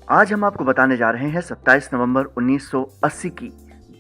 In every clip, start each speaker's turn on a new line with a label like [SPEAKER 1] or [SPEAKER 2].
[SPEAKER 1] आज हम आपको बताने जा रहे हैं 27 नवंबर 1980 की,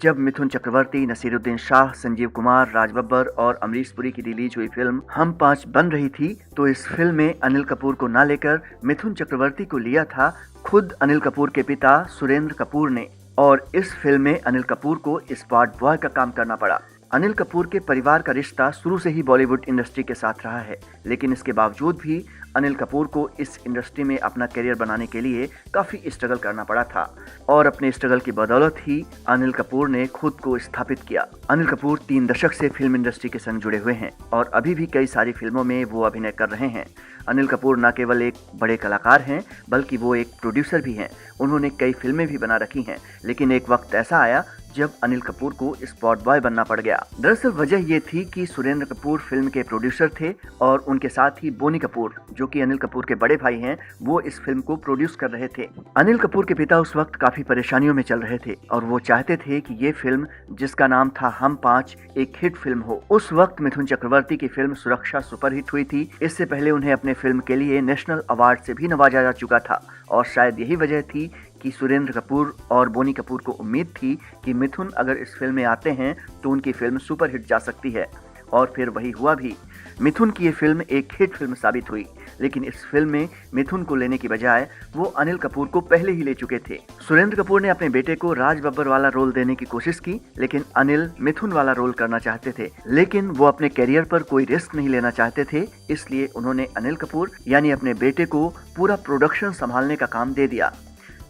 [SPEAKER 1] जब मिथुन चक्रवर्ती, नसीरुद्दीन शाह, संजीव कुमार, राज बब्बर और अमरीश पुरी की रिलीज हुई फिल्म हम पांच बन रही थी। तो इस फिल्म में अनिल कपूर को ना लेकर मिथुन चक्रवर्ती को लिया था खुद अनिल कपूर के पिता सुरेंद्र कपूर ने, और इस फिल्म में अनिल कपूर को स्पॉट बॉय का काम करना पड़ा। अनिल कपूर के परिवार का रिश्ता शुरू से ही बॉलीवुड इंडस्ट्री के साथ रहा है, लेकिन इसके बावजूद भी अनिल कपूर को इस इंडस्ट्री में अपना करियर बनाने के लिए काफी स्ट्रगल करना पड़ा था, और अपने स्ट्रगल की बदौलत ही अनिल कपूर ने खुद को स्थापित किया। अनिल कपूर 3 दशक से फिल्म इंडस्ट्री के संग जुड़े हुए हैं और अभी भी कई सारी फिल्मों में वो अभिनय कर रहे हैं। अनिल कपूर न केवल एक बड़े कलाकार हैं, बल्कि वो एक प्रोड्यूसर भी हैं। उन्होंने कई फिल्में भी बना रखी हैं, लेकिन एक वक्त ऐसा आया जब अनिल कपूर को स्पॉट बॉय बनना पड़ गया। दरअसल वजह ये थी कि सुरेंद्र कपूर फिल्म के प्रोड्यूसर थे और उनके साथ ही बोनी कपूर, जो कि अनिल कपूर के बड़े भाई हैं, वो इस फिल्म को प्रोड्यूस कर रहे थे। अनिल कपूर के पिता उस वक्त काफी परेशानियों में चल रहे थे और वो चाहते थे कि ये फिल्म, जिसका नाम था हम पांच, एक हिट फिल्म हो। उस वक्त मिथुन चक्रवर्ती की फिल्म सुरक्षा सुपरहिट हुई थी। इससे पहले उन्हें अपने फिल्म के लिए नेशनल अवार्ड से भी नवाजा जा चुका था, और शायद यही वजह थी कि सुरेंद्र कपूर और बोनी कपूर को उम्मीद थी कि मिथुन अगर इस फिल्म में आते हैं तो उनकी फिल्म सुपरहिट जा सकती है, और फिर वही हुआ भी। मिथुन की ये फिल्म एक हिट फिल्म साबित हुई, लेकिन इस फिल्म में मिथुन को लेने की बजाय वो अनिल कपूर को पहले ही ले चुके थे। सुरेंद्र कपूर ने अपने बेटे को राज बब्बर वाला रोल देने की कोशिश की, लेकिन अनिल मिथुन वाला रोल करना चाहते थे। लेकिन वो अपने कैरियर पर कोई रिस्क नहीं लेना चाहते थे, इसलिए उन्होंने अनिल कपूर यानी अपने बेटे को पूरा प्रोडक्शन संभालने का काम दे दिया।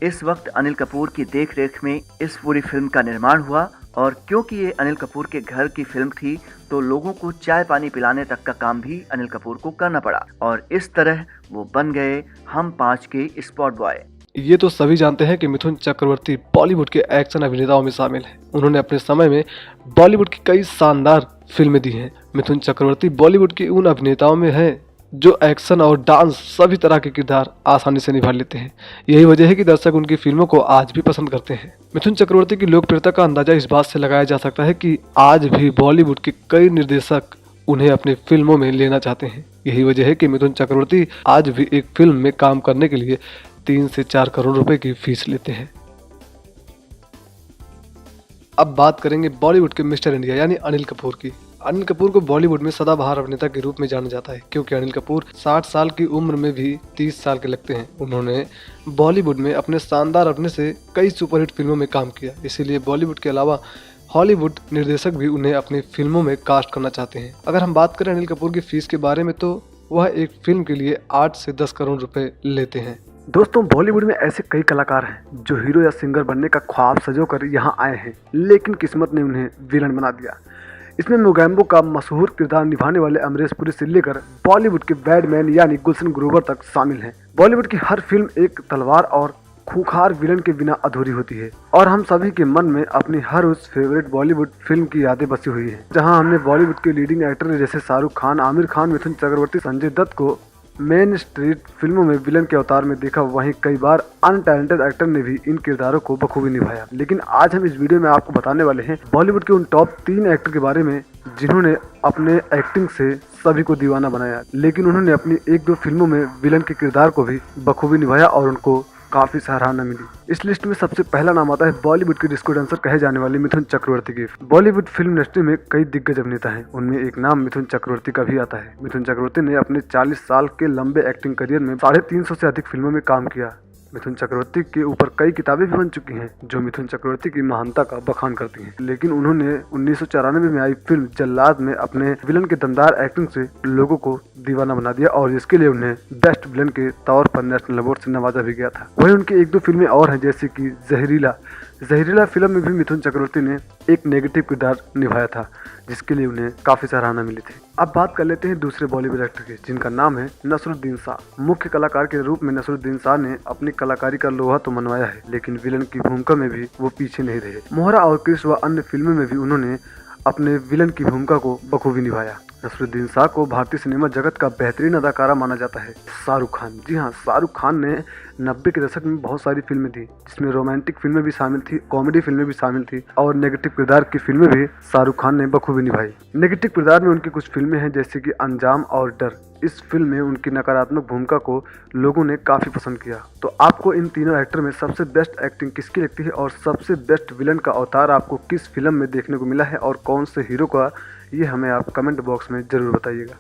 [SPEAKER 1] इस वक्त अनिल कपूर की देखरेख में इस पूरी फिल्म का निर्माण हुआ, और क्योंकि ये अनिल कपूर के घर की फिल्म थी तो लोगों को चाय पानी पिलाने तक का काम भी अनिल कपूर को करना पड़ा, और इस तरह वो बन गए हम पांच के स्पॉट बॉय।
[SPEAKER 2] ये तो सभी जानते हैं कि मिथुन चक्रवर्ती बॉलीवुड के एक्शन अभिनेताओं में शामिल हैं। उन्होंने अपने समय में बॉलीवुड की कई शानदार फिल्में दी हैं। मिथुन चक्रवर्ती बॉलीवुड के उन अभिनेताओं में हैं जो एक्शन और डांस सभी तरह के किरदार आसानी से निभा लेते हैं। यही वजह है कि दर्शक उनकी फिल्मों को आज भी पसंद करते हैं। मिथुन चक्रवर्ती की लोकप्रियता का अंदाजा इस बात से लगाया जा सकता है कि आज भी बॉलीवुड के कई निर्देशक उन्हें अपनी फिल्मों में लेना चाहते हैं। यही वजह है कि मिथुन चक्रवर्ती आज भी एक फिल्म में काम करने के लिए 3 से 4 करोड़ रुपए की फीस लेते हैं। अब बात करेंगे बॉलीवुड के मिस्टर इंडिया यानी अनिल कपूर की। अनिल कपूर को बॉलीवुड में सदाबहार अभिनेता के रूप में जाना जाता है, क्योंकि अनिल कपूर 60 साल की उम्र में भी 30 साल के लगते हैं। उन्होंने बॉलीवुड में अपने शानदार अभिनय से कई सुपरहिट फिल्मों में काम किया, इसीलिए बॉलीवुड के अलावा हॉलीवुड निर्देशक भी उन्हें अपनी फिल्मों में कास्ट करना चाहते हैं। अगर हम बात करें अनिल कपूर की फीस के बारे में, तो वह एक फिल्म के लिए 8 से 10 करोड़ रुपए लेते हैं।
[SPEAKER 3] दोस्तों, बॉलीवुड में ऐसे कई कलाकार हैं जो हीरो या सिंगर बनने का ख्वाब सजोकर यहाँ आए हैं, लेकिन किस्मत ने उन्हें विलन बना दिया। इसमें मोगैम्बो का मशहूर किरदार निभाने वाले अमरीश पुरी से लेकर बॉलीवुड के बैडमैन यानी गुलशन ग्रोवर तक शामिल हैं। बॉलीवुड की हर फिल्म एक तलवार और खूंखार विलन के बिना अधूरी होती है, और हम सभी के मन में अपनी हर उस फेवरेट बॉलीवुड फिल्म की यादें बसी हुई हैं, जहां हमने बॉलीवुड के लीडिंग एक्टर जैसे शाहरुख खान, आमिर खान, मिथुन चक्रवर्ती, संजय दत्त को मेन स्ट्रीट फिल्मों में विलन के अवतार में देखा। वहीं कई बार अनटैलेंटेड एक्टर ने भी इन किरदारों को बखूबी निभाया। लेकिन आज हम इस वीडियो में आपको बताने वाले हैं बॉलीवुड के उन टॉप 3 एक्टर के बारे में जिन्होंने अपने एक्टिंग से सभी को दीवाना बनाया, लेकिन उन्होंने अपनी 1-2 फिल्मों में विलन के किरदार को भी बखूबी निभाया और उनको काफी सराहना मिली। इस लिस्ट में सबसे पहला नाम आता है बॉलीवुड के डिस्को डांसर कहे जाने वाले मिथुन चक्रवर्ती की। बॉलीवुड फिल्म इंडस्ट्री में कई दिग्गज अभिनेता हैं, उनमें एक नाम मिथुन चक्रवर्ती का भी आता है। मिथुन चक्रवर्ती ने अपने 40 साल के लंबे एक्टिंग करियर में 350 से अधिक फिल्मों में काम किया। मिथुन चक्रवर्ती के ऊपर कई किताबें भी बन चुकी हैं जो मिथुन चक्रवर्ती की महानता का बखान करती हैं, लेकिन उन्होंने 1994 में आई फिल्म जल्लाद में अपने विलन के दमदार एक्टिंग से लोगों को दीवाना बना दिया, और जिसके लिए उन्हें बेस्ट विलन के तौर पर नेशनल अवार्ड से नवाजा भी गया था। वहीं उनकी 1-2 फिल्में और हैं, जैसे कि जहरीला फिल्म में भी मिथुन चक्रवर्ती ने एक नेगेटिव किरदार निभाया था, जिसके लिए उन्हें काफी सराहना मिली थी। अब बात कर लेते हैं दूसरे बॉलीवुड एक्टर की, जिनका नाम है नसरुद्दीन शाह। मुख्य कलाकार के रूप में नसरुद्दीन शाह ने अपनी कलाकारी का लोहा तो मनवाया है, लेकिन विलन की भूमिका में भी वो पीछे नहीं रहे। मोहरा और क्रिश व अन्य फिल्मों में भी उन्होंने अपने विलन की भूमिका को बखूबी निभाया। नसरुद्दीन शाह को भारतीय सिनेमा जगत का बेहतरीन अदाकारा माना जाता है। शाहरुख खान, जी हाँ, शाहरुख खान ने 90 के दशक में बहुत सारी फिल्में दी, जिसमें रोमांटिक फिल्में भी शामिल थी, कॉमेडी फिल्में भी शामिल थी, और नेगेटिव किरदार की फिल्में भी शाहरुख खान ने बखूबी निभाई। नेगेटिव किरदार में उनकी कुछ फिल्में हैं, जैसे कि अंजाम और डर। इस फिल्म में उनकी नकारात्मक भूमिका को लोगों ने काफ़ी पसंद किया। तो आपको इन तीनों एक्टर में सबसे बेस्ट एक्टिंग किसकी लगती है और सबसे बेस्ट विलन का अवतार आपको किस फिल्म में देखने को मिला है और कौन से हीरो का, ये हमें आप कमेंट बॉक्स में ज़रूर बताइएगा।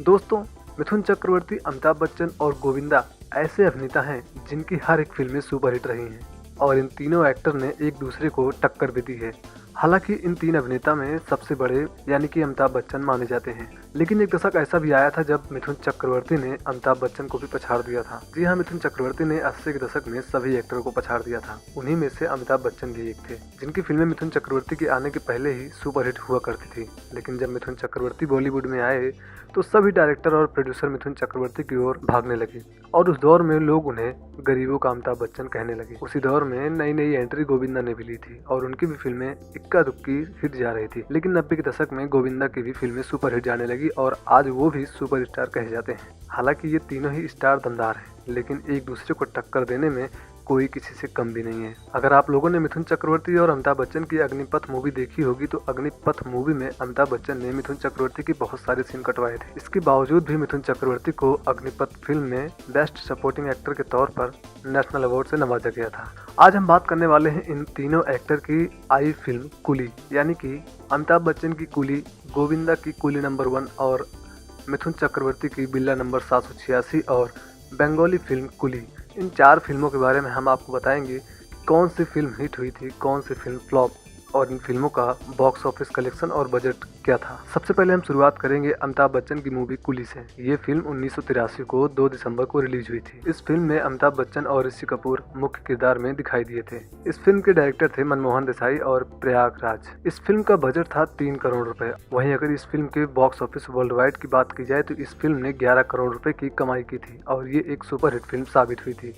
[SPEAKER 3] दोस्तों, मिथुन चक्रवर्ती, अमिताभ बच्चन और गोविंदा ऐसे अभिनेता हैं जिनकी हर एक फिल्में सुपरहिट रही हैं और इन तीनों एक्टर ने एक दूसरे को टक्कर भी दी है। हालांकि इन तीन अभिनेता में सबसे बड़े यानी कि अमिताभ बच्चन माने जाते हैं, लेकिन एक दशक ऐसा भी आया था जब मिथुन चक्रवर्ती ने अमिताभ बच्चन को भी पछाड़ दिया था। जी हाँ, मिथुन चक्रवर्ती ने 80 के दशक में सभी एक्टरों को पछाड़ दिया था। उन्हीं में से अमिताभ बच्चन भी एक थे, जिनकी फिल्में मिथुन चक्रवर्ती के आने के पहले ही सुपरहिट हुआ करती थी। लेकिन जब मिथुन चक्रवर्ती बॉलीवुड में आए तो सभी डायरेक्टर और प्रोड्यूसर मिथुन चक्रवर्ती की ओर भागने लगे और उस दौर में लोग उन्हें गरीबों का अमिताभ बच्चन कहने लगे। उसी दौर में नई नई एंट्री गोविंदा ने भी ली थी और उनकी भी फिल्में इक्का दुक्की हिट जा रही थी। लेकिन 90 के दशक में गोविंदा की भी फिल्में सुपर हिट जाने लगी और आज वो भी सुपर स्टार कहे जाते हैं। हालांकि ये तीनों ही स्टार दमदार हैं, लेकिन एक दूसरे को टक्कर देने में कोई किसी से कम भी नहीं है। अगर आप लोगों ने मिथुन चक्रवर्ती और अमिताभ बच्चन की अग्निपथ मूवी देखी होगी तो अग्निपथ मूवी में अमिताभ बच्चन ने मिथुन चक्रवर्ती की बहुत सारे सीन कटवाए थे। इसके बावजूद भी मिथुन चक्रवर्ती को अग्निपथ फिल्म में बेस्ट सपोर्टिंग एक्टर के तौर पर नेशनल अवार्ड से नवाजा गया था। आज हम बात करने वाले हैं इन तीनों एक्टर की आई फिल्म कुली, यानी कि अमिताभ बच्चन की कुली, गोविंदा की कुली नंबर 1 और मिथुन चक्रवर्ती की बिल्ला नंबर 786 और बंगाली फिल्म कुली। इन 4 फिल्मों के बारे में हम आपको बताएंगे कि कौन सी फिल्म हिट हुई थी, कौन सी फिल्म फ्लॉप और इन फिल्मों का बॉक्स ऑफिस कलेक्शन और बजट क्या था। सबसे पहले हम शुरुआत करेंगे अमिताभ बच्चन की मूवी कुली से। ये फिल्म 1983 को 2 दिसंबर को रिलीज हुई थी। इस फिल्म में अमिताभ बच्चन और ऋषि कपूर मुख्य किरदार में दिखाई दिए थे। इस फिल्म के डायरेक्टर थे मनमोहन देसाई और प्रयागराज। इस फिल्म का बजट था 3 करोड़ रुपए। वहीं अगर इस फिल्म के बॉक्स ऑफिस वर्ल्ड वाइड की बात की जाए तो इस फिल्म ने 11 करोड़ रुपए की कमाई की थी और ये एक सुपरहिट फिल्म साबित हुई थी।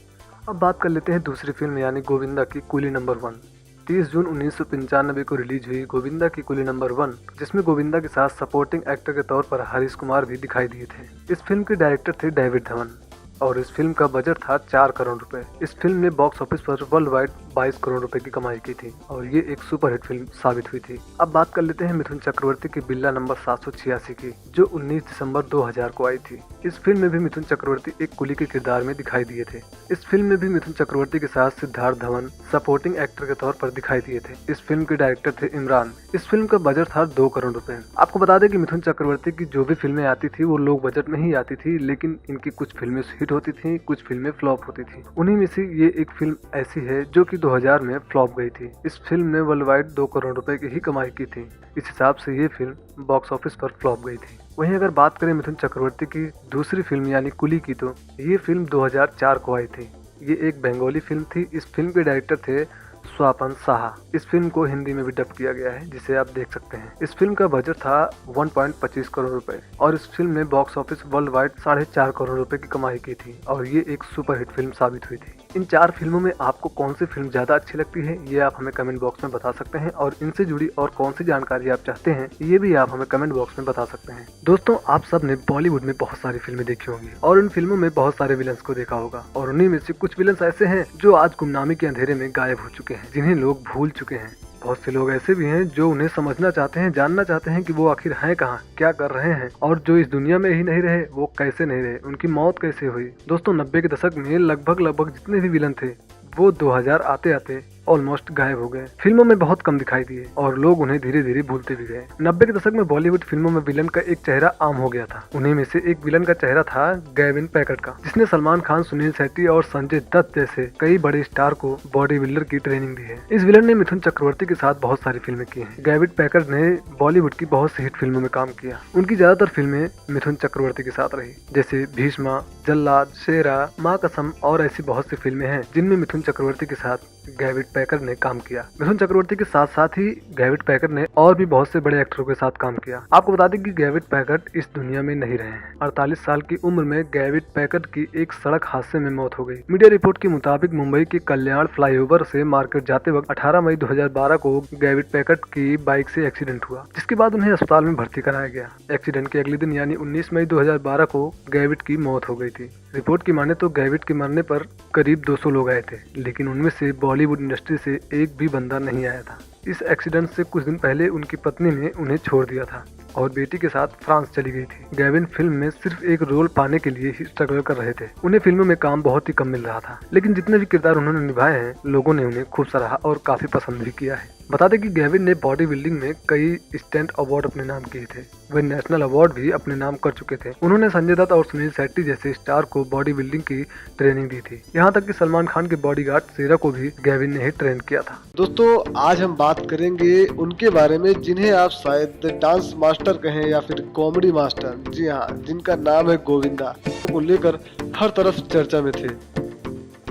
[SPEAKER 3] अब बात कर लेते हैं दूसरी फिल्म यानी गोविंदा की कुली नंबर 1। 30 जून 1995 को रिलीज हुई गोविंदा की कुली नंबर 1, जिसमें गोविंदा के साथ सपोर्टिंग एक्टर के तौर पर हरीश कुमार भी दिखाई दिए थे। इस फिल्म के डायरेक्टर थे डेविड धवन और इस फिल्म का बजट था 4 करोड़ रुपए। इस फिल्म ने बॉक्स ऑफिस पर वर्ल्ड वाइड 22 करोड़ रुपए की कमाई की थी और ये एक सुपरहिट फिल्म साबित हुई थी। अब बात कर लेते हैं मिथुन चक्रवर्ती की बिल्ला नंबर 786 की, जो 19 दिसंबर 2000 को आई थी। इस फिल्म में भी मिथुन चक्रवर्ती एक कुली के किरदार में दिखाई दिए थे। इस फिल्म में भी मिथुन चक्रवर्ती के साथ सिद्धार्थ धवन सपोर्टिंग एक्टर के तौर पर दिखाई दिए थे। इस फिल्म के डायरेक्टर थे इमरान। इस फिल्म का बजट था 2 करोड़ रुपए। आपको बता दें कि मिथुन चक्रवर्ती की जो भी फिल्में आती थी वो लोग बजट में ही आती थी, लेकिन इनकी कुछ फिल्में हिट होती थी, कुछ फिल्में फ्लॉप होती थी। उन्हीं में से ये एक फिल्म ऐसी है जो कि 2000 में फ्लॉप गई थी। इस फिल्म ने वर्ल्ड वाइड 2 करोड़ रुपए की ही कमाई की थी। इस हिसाब से ये फिल्म बॉक्स ऑफिस पर फ्लॉप गई थी। वहीं अगर बात करें मिथुन चक्रवर्ती की दूसरी फिल्म यानी कुली की, तो ये फिल्म 2004 को आई थी। ये एक बंगाली फिल्म थी। इस फिल्म के डायरेक्टर थे स्वापन साहा। इस फिल्म को हिंदी में भी डब किया गया है, जिसे आप देख सकते हैं। इस फिल्म का बजट था 1.25 करोड़ रुपए और इस फिल्म ने box office world wide 4.5 crore रुपए की कमाई की थी और ये एक सुपरहिट फिल्म साबित हुई थी। इन 4 फिल्मों में आपको कौन सी फिल्म ज्यादा अच्छी लगती है, ये आप हमें कमेंट बॉक्स में बता सकते हैं और इनसे जुड़ी और कौन सी जानकारी आप चाहते हैं, ये भी आप हमें कमेंट बॉक्स में बता सकते हैं। दोस्तों, आप सब ने बॉलीवुड में बहुत सारी फिल्में देखी होंगी और उन फिल्मों में बहुत सारे विलन्स को देखा होगा और उन्हीं में से कुछ विलन्स ऐसे हैं जो आज गुमनामी के अंधेरे में गायब हो चुके हैं, जिन्हें लोग भूल चुके हैं। बहुत से लोग ऐसे भी हैं जो उन्हें समझना चाहते हैं, जानना चाहते हैं कि वो आखिर हैं कहाँ, क्या कर रहे हैं और जो इस दुनिया में ही नहीं रहे वो कैसे नहीं रहे, उनकी मौत कैसे हुई। दोस्तों, 90 के दशक में लगभग जितने भी विलन थे वो 2000 आते आते ऑलमोस्ट गायब हो गए। फिल्मों में बहुत कम दिखाई दिए और लोग उन्हें धीरे धीरे भूलते भी गए। 90 के दशक में बॉलीवुड फिल्मों में विलन का एक चेहरा आम हो गया था। उन्हीं में से एक विलन का चेहरा था गेविन पैकर्ट का, जिसने सलमान खान, सुनील शेट्टी और संजय दत्त जैसे कई बड़े स्टार को बॉडी बिल्डर की ट्रेनिंग दी है। इस विलन ने मिथुन चक्रवर्ती के साथ बहुत सारी फिल्में की हैं। गेविन पैकर्ट ने बॉलीवुड की बहुत सी हिट फिल्मों में काम किया। उनकी ज्यादातर फिल्में मिथुन चक्रवर्ती के साथ रही, जैसे भीष्मा, जल्लाद, शेरा, माँ कसम और ऐसी बहुत सी फिल्में हैं जिनमें मिथुन चक्रवर्ती के साथ गेविन पैकर्ट ने काम किया। मिथुन चक्रवर्ती के साथ साथ ही गेविन पैकर्ट ने और भी बहुत से बड़े एक्टरों के साथ काम किया। आपको बता दें कि गेविन पैकर्ट इस दुनिया में नहीं रहे हैं। 48 साल की उम्र में गेविन पैकर्ट की एक सड़क हादसे में मौत हो गई। मीडिया रिपोर्ट के मुताबिक मुंबई के कल्याण फ्लाईओवर से मार्केट जाते वक्त 18 मई 2012 को गेविन पैकर्ट की बाइक से एक्सीडेंट हुआ, जिसके बाद उन्हें अस्पताल में भर्ती कराया गया। एक्सीडेंट के अगले दिन यानी 19 मई 2012 को गेविन की मौत हो गई थी। रिपोर्ट की माने तो गेविन के मरने पर करीब 200 लोग आए थे, लेकिन उनमें से बॉलीवुड इंडस्ट्री से एक भी बंदा नहीं आया था। इस एक्सीडेंट से कुछ दिन पहले उनकी पत्नी ने उन्हें छोड़ दिया था। और बेटी के साथ फ्रांस चली गई थी। गैविन फिल्म में सिर्फ एक रोल पाने के लिए ही स्ट्रगल कर रहे थे। उन्हें फिल्मों में काम बहुत ही कम मिल रहा था, लेकिन जितने भी किरदार उन्होंने निभाए हैं लोगों ने उन्हें खूब सराहा और काफी पसंद भी किया है। बता दें कि गैविन ने बॉडी बिल्डिंग में कई स्टैंड अवार्ड अपने नाम किए थे। वे नेशनल अवार्ड भी अपने नाम कर चुके थे। उन्होंने संजय दत्त और सुनील शेट्टी जैसे स्टार को बॉडी बिल्डिंग की ट्रेनिंग दी थी। यहाँ तक कि सलमान खान के बॉडीगार्ड शेरा को भी गैविन ने ही ट्रेन किया था।
[SPEAKER 2] दोस्तों आज हम बात करेंगे उनके बारे में जिन्हें आप शायद डांस मास्टर कहें या फिर कॉमेडी मास्टर। जी हाँ, जिनका नाम है गोविंदा, को लेकर हर तरफ चर्चा में थे।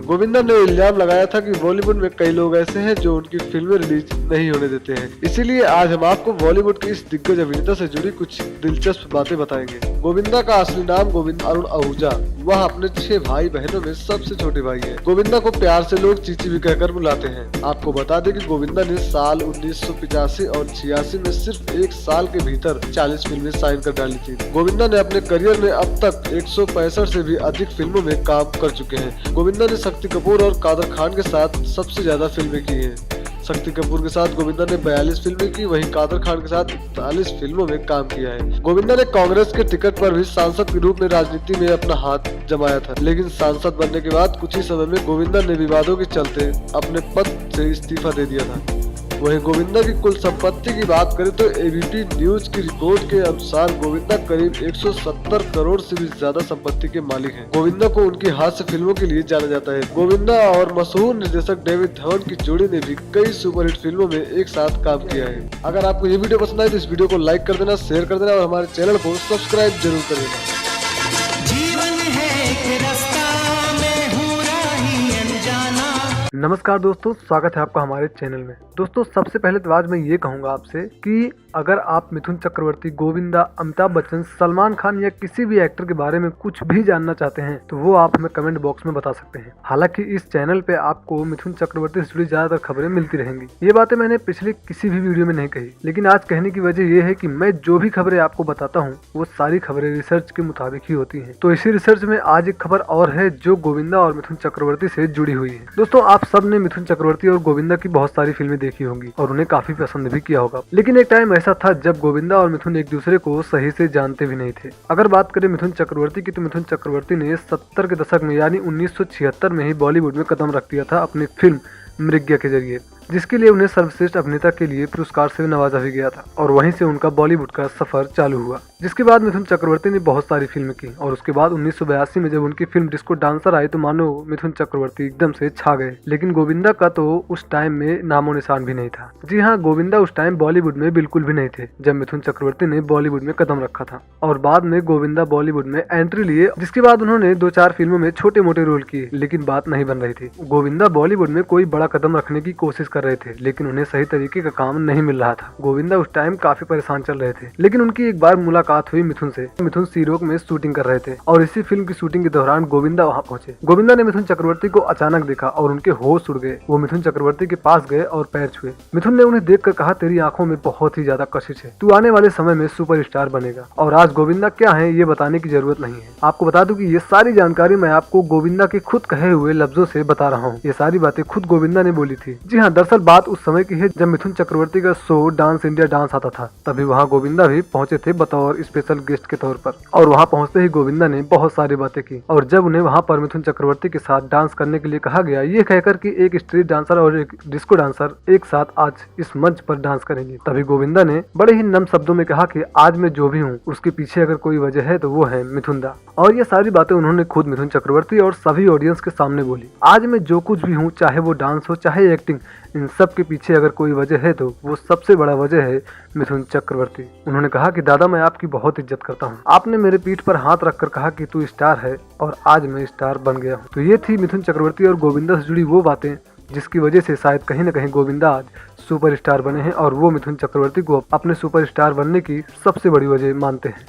[SPEAKER 2] गोविंदा ने इल्जाम लगाया था कि बॉलीवुड में कई लोग ऐसे हैं जो उनकी फिल्में रिलीज नहीं होने देते हैं। इसीलिए आज हम आपको बॉलीवुड के इस दिग्गज अभिनेता से जुड़ी कुछ दिलचस्प बातें बताएंगे। गोविंदा का असली नाम गोविंद अरुण आहूजा। वह अपने 6 भाई बहनों में सबसे छोटे भाई है। गोविंदा को प्यार से लोग चीची भी कहकर बुलाते हैं। आपको बता दें कि गोविंदा ने साल 1985 और 86 में सिर्फ 1 साल के भीतर 40 फिल्में साइन कर डाली थी। गोविंदा ने अपने करियर में अब तक 165 से भी अधिक फिल्मों में काम कर चुके हैं। गोविंदा ने शक्ति कपूर और कादर खान के साथ सबसे ज्यादा फिल्में की हैं। शक्ति कपूर के साथ गोविंदा ने 42 फिल्में की, वहीं कादर खान के साथ 41 फिल्मों में काम किया है। गोविंदा ने कांग्रेस के टिकट पर भी सांसद के रूप में राजनीति में अपना हाथ जमाया था, लेकिन सांसद बनने के बाद कुछ ही समय में गोविंदा ने विवादों के चलते अपने पद से इस्तीफा दे दिया था। वहीं गोविंदा की कुल संपत्ति की बात करें तो एबीपी न्यूज की रिपोर्ट के अनुसार गोविंदा करीब 170 करोड़ से भी ज्यादा संपत्ति के मालिक हैं। गोविंदा को उनकी हास्य फिल्मों के लिए जाना जाता है। गोविंदा और मशहूर निर्देशक डेविड धवन की जोड़ी ने भी कई सुपरहिट फिल्मों में एक साथ काम किया है। अगर आपको ये वीडियो पसंद आए तो इस वीडियो को लाइक कर देना, शेयर कर देना और हमारे चैनल को सब्सक्राइब जरूर कर देना।
[SPEAKER 3] नमस्कार दोस्तों, स्वागत है आपका हमारे चैनल में। दोस्तों सबसे पहले तो आज मैं ये कहूँगा आपसे कि अगर आप मिथुन चक्रवर्ती, गोविंदा, अमिताभ बच्चन, सलमान खान या किसी भी एक्टर के बारे में कुछ भी जानना चाहते हैं तो वो आप हमें कमेंट बॉक्स में बता सकते हैं। हालांकि इस चैनल पे आपको मिथुन चक्रवर्ती से जुड़ी ज्यादातर खबरें मिलती रहेंगी। ये बातें मैंने पिछले किसी भी वीडियो में नहीं कही, लेकिन आज कहने की वजह यह है कि मैं जो भी खबरें आपको बताता हूँ वो सारी खबरें रिसर्च के मुताबिक ही होती है। तो इसी रिसर्च में आज एक खबर और है जो गोविंदा और मिथुन चक्रवर्ती से जुड़ी हुई है। दोस्तों आप सब ने मिथुन चक्रवर्ती और गोविंदा की बहुत सारी फिल्में देखी होंगी और उन्हें काफी पसंद भी किया होगा, लेकिन एक टाइम ऐसा था जब गोविंदा और मिथुन एक दूसरे को सही से जानते भी नहीं थे। अगर बात करें मिथुन चक्रवर्ती की तो मिथुन चक्रवर्ती ने 70 के दशक में यानी 1976 में ही बॉलीवुड में कदम रख दिया था अपनी फिल्म मृग्या के जरिए, जिसके लिए उन्हें सर्वश्रेष्ठ अभिनेता के लिए पुरस्कार से नवाजा भी गया था और वहीं से उनका बॉलीवुड का सफर चालू हुआ। जिसके बाद मिथुन चक्रवर्ती ने बहुत सारी फिल्में की और उसके बाद 1982 में जब उनकी फिल्म डिस्को डांसर आई तो मानो मिथुन चक्रवर्ती एकदम से छा गए। लेकिन गोविंदा का तो उस टाइम में नामो निशान भी नहीं था। जी हाँ, गोविंदा उस टाइम बॉलीवुड में बिल्कुल भी नहीं थे जब मिथुन चक्रवर्ती ने बॉलीवुड में कदम रखा था और बाद में गोविंदा बॉलीवुड में एंट्री लिए, जिसके बाद उन्होंने 2-4 फिल्मों में छोटे मोटे रोल किए, लेकिन बात नहीं बन रही थी। गोविंदा बॉलीवुड में कोई बड़ा कदम रखने की कोशिश कर रहे थे, लेकिन उन्हें सही तरीके का काम नहीं मिल रहा था। गोविंदा उस टाइम काफी परेशान चल रहे थे, लेकिन उनकी एक बार मुलाकात हुई मिथुन से। मिथुन सीरोक में शूटिंग कर रहे थे और इसी फिल्म की शूटिंग के दौरान गोविंदा वहां पहुंचे। गोविंदा ने मिथुन चक्रवर्ती को अचानक देखा और उनके होश उड़ गए। वो मिथुन चक्रवर्ती के पास गए और पैर छुए। मिथुन ने उन्हें देखकर कहा, तेरी आंखों में बहुत ही ज्यादा कशिश है, तू आने वाले समय में सुपरस्टार बनेगा। और आज गोविंदा क्या है ये बताने की जरूरत नहीं है। आपको बता दूं कि ये सारी जानकारी मैं आपको गोविंदा के खुद कहे हुए लफ्जों से बता रहा हूँ। ये सारी बातें खुद गोविंदा ने बोली थी। जी हाँ, दरअसल बात उस समय की है जब मिथुन चक्रवर्ती का शो डांस इंडिया डांस आता था। तभी वहाँ गोविंदा भी पहुंचे थे बतौर स्पेशल गेस्ट के तौर पर और वहाँ पहुंचते ही गोविंदा ने बहुत सारी बातें की। और जब उन्हें वहाँ पर मिथुन चक्रवर्ती के साथ डांस करने के लिए कहा गया, ये कहकर कि एक स्ट्रीट डांसर और एक डिस्को डांसर एक साथ आज इस मंच पर डांस करेंगे, तभी गोविंदा ने बड़े ही नम शब्दों में कहा कि आज मैं जो भी हूँ उसके पीछे अगर कोई वजह है तो वो है मिथुन दा। और ये सारी बातें उन्होंने खुद मिथुन चक्रवर्ती और सभी ऑडियंस के सामने बोली। आज मैं जो कुछ भी हूँ, चाहे वो डांस हो चाहे एक्टिंग, इन सब के पीछे अगर कोई वजह है तो वो सबसे बड़ा वजह है मिथुन चक्रवर्ती। उन्होंने कहा कि दादा मैं आपकी बहुत इज्जत करता हूँ। आपने मेरे पीठ पर हाथ रखकर कहा कि तू स्टार है और आज मैं स्टार बन गया हूँ। तो ये थी मिथुन चक्रवर्ती और गोविंदा से जुड़ी वो बातें जिसकी वजह से शायद कहीं न कहीं गोविंदा आज सुपरस्टार बने हैं और वो मिथुन चक्रवर्ती को अपने सुपरस्टार बनने की सबसे बड़ी वजह मानते हैं।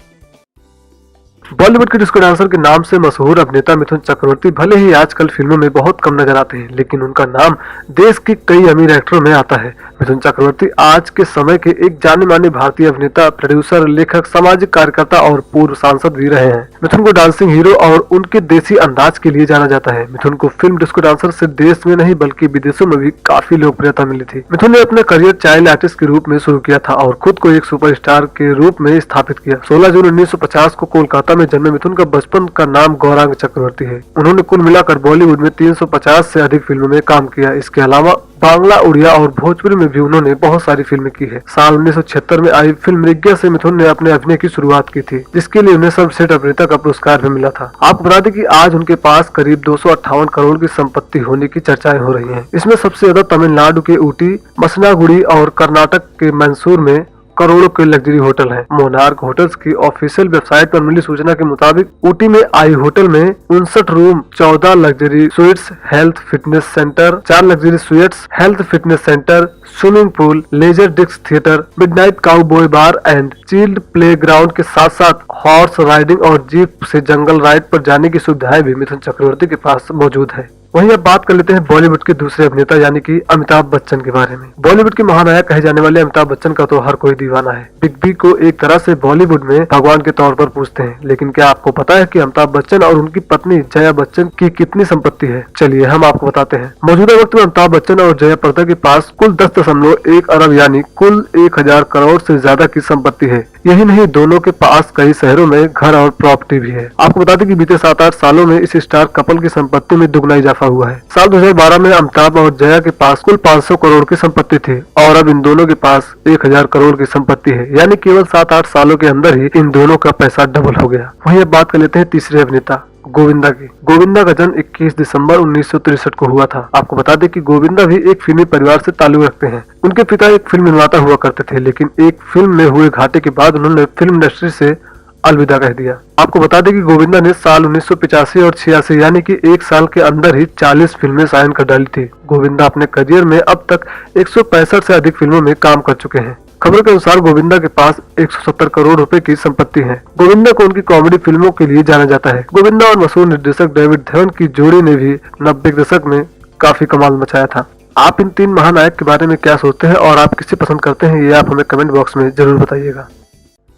[SPEAKER 3] बॉलीवुड के डिस्को डांसर के नाम से मशहूर अभिनेता मिथुन चक्रवर्ती भले ही आजकल फिल्मों में बहुत कम नजर आते हैं, लेकिन उनका नाम देश के कई अमीर एक्टरों में आता है।
[SPEAKER 2] मिथुन चक्रवर्ती आज के समय के एक जाने माने भारतीय अभिनेता, प्रोड्यूसर, लेखक, सामाजिक कार्यकर्ता और पूर्व सांसद भी रहे हैं। मिथुन को डांसिंग हीरो और उनके देसी अंदाज के लिए जाना जाता है। मिथुन को फिल्म डिस्को डांसर से देश में नहीं बल्कि विदेशों में भी काफी लोकप्रियता मिली थी। मिथुन ने अपना करियर चाइल्ड आर्टिस्ट के रूप में शुरू किया था और खुद को एक सुपरस्टार के रूप में स्थापित किया। 16 जून 1950 को कोलकाता में जन्मे मिथुन का बचपन का नाम गौरांग चक्रवर्ती है। उन्होंने कुल मिलाकर बॉलीवुड में 350 से अधिक फिल्मों में काम किया। इसके अलावा बांग्ला, उड़िया और भोजपुरी में भी उन्होंने बहुत सारी फिल्में की है। साल 1976 में आई फिल्म मृग्या से मिथुन ने अपने अभिनय की शुरुआत की थी, जिसके लिए उन्हें सर्वश्रेष्ठ अभिनेता का पुरस्कार भी मिला था। आपको बता दें कि आज उनके पास करीब 258 करोड़ की संपत्ति होने की चर्चाएं हो रही हैं। इसमें सबसे ज्यादा तमिलनाडु के ऊटी, मसनागुड़ी और कर्नाटक के मैसूर में करोड़ों के लग्जरी होटल हैं। मोनार्क होटल्स की ऑफिशियल वेबसाइट पर मिली सूचना के मुताबिक ऊटी में आई होटल में 59 room, 14 luxury suites, health fitness centre, 4 luxury suites, health fitness centre, swimming pool, laser disc theatre, midnight cowboy bar and child playground के साथ साथ हॉर्स राइडिंग और जीप से जंगल राइड पर जाने की सुविधाएं भी मिथुन चक्रवर्ती के पास मौजूद है। वहीं अब बात कर लेते हैं बॉलीवुड के दूसरे अभिनेता यानी कि अमिताभ बच्चन के बारे में। बॉलीवुड के महानायक कहे जाने वाले अमिताभ बच्चन का तो हर कोई दीवाना है। बिग बी को एक तरह से बॉलीवुड में भगवान के तौर पर पूजते हैं। लेकिन क्या आपको पता है कि अमिताभ बच्चन और उनकी पत्नी जया बच्चन की कितनी संपत्ति है? चलिए हम आपको बताते हैं। मौजूदा वक्त में अमिताभ बच्चन और जया प्रदा के पास कुल 10.1 अरब यानी कुल 1000 करोड़ से ज्यादा की संपत्ति है। यही नहीं, दोनों के पास कई शहरों में घर और प्रॉपर्टी भी है। आपको बता दें कि बीते 7-8 सालों में इस स्टार कपल की संपत्ति में दुगना इजाफा हुआ है। साल 2012 में अमिताभ और जया के पास कुल 500 करोड़ की संपत्ति थी और अब इन दोनों के पास 1000 करोड़ की संपत्ति है। यानी केवल 7-8 सालों के अंदर ही इन दोनों का पैसा डबल हो गया। वहीं अब बात कर लेते हैं तीसरे अभिनेता गोविंदा की। गोविंदा का जन्म 21 दिसंबर 1963 को हुआ था। आपको बता दें कि गोविंदा भी एक फिल्मी परिवार से ताल्लुक रखते हैं। उनके पिता एक फिल्म निर्माता हुआ करते थे, लेकिन एक फिल्म में हुए घाटे के बाद उन्होंने फिल्म इंडस्ट्री से अलविदा कह दिया। आपको बता दें कि गोविंदा ने साल 1985 और 86 यानी कि एक साल के अंदर ही 40 फिल्में साइन कर डाली थी। गोविंदा अपने करियर में अब तक 165 से अधिक फिल्मों में काम कर चुके हैं। खबर के अनुसार गोविंदा के पास 170 करोड़ रुपए की संपत्ति है। गोविंदा को उनकी कॉमेडी फिल्मों के लिए जाना जाता है। गोविंदा और मशहूर निर्देशक डेविड धवन की जोड़ी ने भी 90 के दशक में काफी कमाल मचाया था। आप इन 3 महानायक के बारे में क्या सोचते हैं और आप किसे पसंद करते हैं, ये आप हमें कमेंट बॉक्स में जरूर बताइएगा।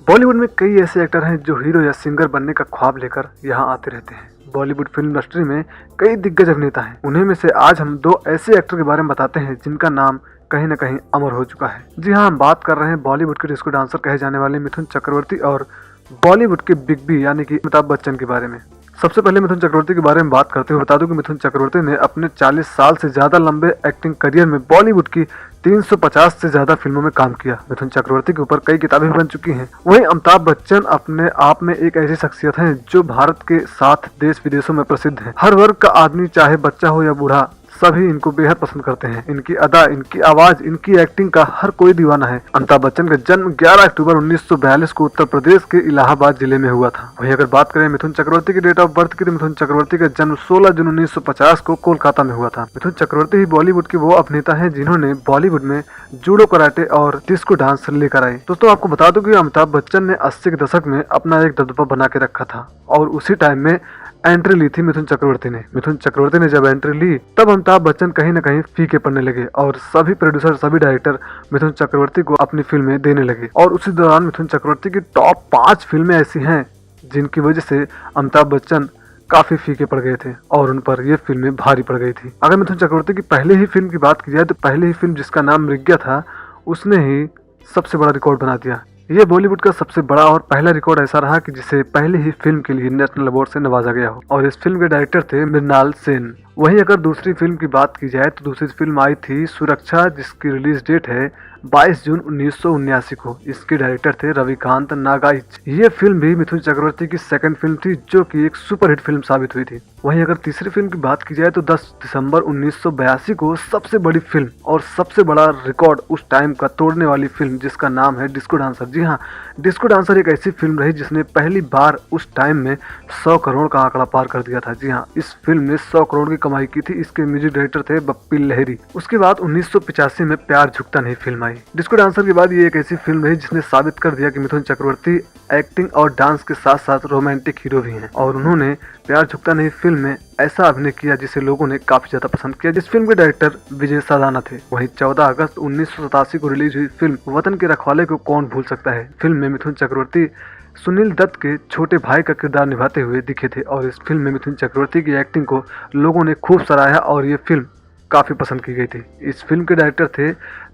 [SPEAKER 2] बॉलीवुड में कई ऐसे एक्टर हैं जो हीरो या सिंगर बनने का ख्वाब लेकर यहाँ आते रहते हैं। बॉलीवुड फिल्म इंडस्ट्री में कई दिग्गज अभिनेता हैं। उन्हीं में से आज हम 2 ऐसे एक्टर के बारे में बताते हैं जिनका नाम कहीं न कहीं अमर हो चुका है। जी हाँ, हम बात कर रहे हैं बॉलीवुड के डिस्को डांसर कहे जाने वाले मिथुन चक्रवर्ती और बॉलीवुड के बिग बी यानी कि अमिताभ बच्चन के बारे में। सबसे पहले मिथुन चक्रवर्ती के बारे में बात करते हुए बता दूं कि मिथुन चक्रवर्ती ने अपने 40 साल से ज्यादा लंबे एक्टिंग करियर में बॉलीवुड की 350 से ज्यादा फिल्मों में काम किया। मिथुन चक्रवर्ती के ऊपर कई किताबें भी बन चुकी हैं। वहीं अमिताभ बच्चन अपने आप में एक ऐसी शख्सियत है जो भारत के साथ देश विदेशों में प्रसिद्ध है। हर वर्ग का आदमी, चाहे बच्चा हो या बूढ़ा, सभी इनको बेहद पसंद करते हैं। इनकी अदा, इनकी आवाज, इनकी एक्टिंग का हर कोई दीवाना है। अमिताभ बच्चन का जन्म 11 अक्टूबर 1942 को उत्तर प्रदेश के इलाहाबाद जिले में हुआ था। वहीं अगर बात करें मिथुन चक्रवर्ती की डेट ऑफ बर्थ की, तो मिथुन चक्रवर्ती का जन्म 16 जून 1950 को कोलकाता में हुआ था। मिथुन चक्रवर्ती ही बॉलीवुड के वो अभिनेता हैं जिन्होंने बॉलीवुड में जूडो, कराटे और डिस्को डांस लेकर आए। दोस्तों, आपको बता दूं कि अमिताभ बच्चन ने 80 के दशक में अपना एक दबदबा बना के रखा था और उसी टाइम में एंट्री ली थी मिथुन चक्रवर्ती ने। मिथुन चक्रवर्ती ने जब एंट्री ली तब अमिताभ बच्चन कहीं न कहीं फीके पड़ने लगे और सभी प्रोड्यूसर, सभी डायरेक्टर मिथुन चक्रवर्ती को अपनी फिल्में देने लगे। और उसी दौरान मिथुन चक्रवर्ती की टॉप 5 फिल्में ऐसी हैं जिनकी वजह से अमिताभ बच्चन काफी फीके पड़ गए थे और उन पर ये फिल्में भारी पड़ गई थी। अगर मिथुन चक्रवर्ती की पहले ही फिल्म की बात की जाए तो पहले ही फिल्म जिसका नाम मृग्या था, उसने ही सबसे बड़ा रिकॉर्ड बना दिया। ये बॉलीवुड का सबसे बड़ा और पहला रिकॉर्ड ऐसा रहा कि जिसे पहले ही फिल्म के लिए नेशनल अवार्ड से नवाजा गया हो और इस फिल्म के डायरेक्टर थे मृणाल सेन। वहीं अगर दूसरी फिल्म की बात की जाए तो दूसरी फिल्म आई थी सुरक्षा, जिसकी रिलीज डेट है 22 जून 1979 को। इसके डायरेक्टर थे रविकांत नागाइच। ये फिल्म भी मिथुन चक्रवर्ती की सेकंड फिल्म थी जो कि एक सुपरहिट फिल्म साबित हुई थी। वहीं अगर तीसरी फिल्म की बात की जाए तो 10 दिसंबर 1982 को सबसे बड़ी फिल्म और सबसे बड़ा रिकॉर्ड उस टाइम का तोड़ने वाली फिल्म जिसका नाम है डिस्को डांसर। जी हाँ, डिस्को डांसर एक ऐसी फिल्म रही जिसने पहली बार उस टाइम में 100 करोड़ का आंकड़ा पार कर दिया था। जी हाँ, इस फिल्म ने 100 करोड़ की
[SPEAKER 3] कमाई की थी। इसके म्यूजिक डायरेक्टर थे बप्पी लहरी। उसके बाद 1985 में प्यार झुकता नहीं फिल्म आई। डिस्को डांसर के बाद ये एक ऐसी फिल्म रही जिसने साबित कर दिया कि मिथुन चक्रवर्ती एक्टिंग और डांस के साथ साथ रोमांटिक हीरो भी हैं, और उन्होंने प्यार झुकता नहीं फिल्म में ऐसा अभिनय किया जिसे लोगों ने काफी ज्यादा पसंद किया। जिस फिल्म के डायरेक्टर विजय सादाना थे। वहीं 14 अगस्त 1987 को रिलीज हुई फिल्म वतन के रखवाले को कौन भूल सकता है। फिल्म में मिथुन चक्रवर्ती सुनील दत्त के छोटे भाई का किरदार निभाते हुए दिखे थे, और इस फिल्म में मिथुन चक्रवर्ती की एक्टिंग को लोगों ने खूब सराहा और ये फिल्म काफी पसंद की गई थी। इस फिल्म के डायरेक्टर थे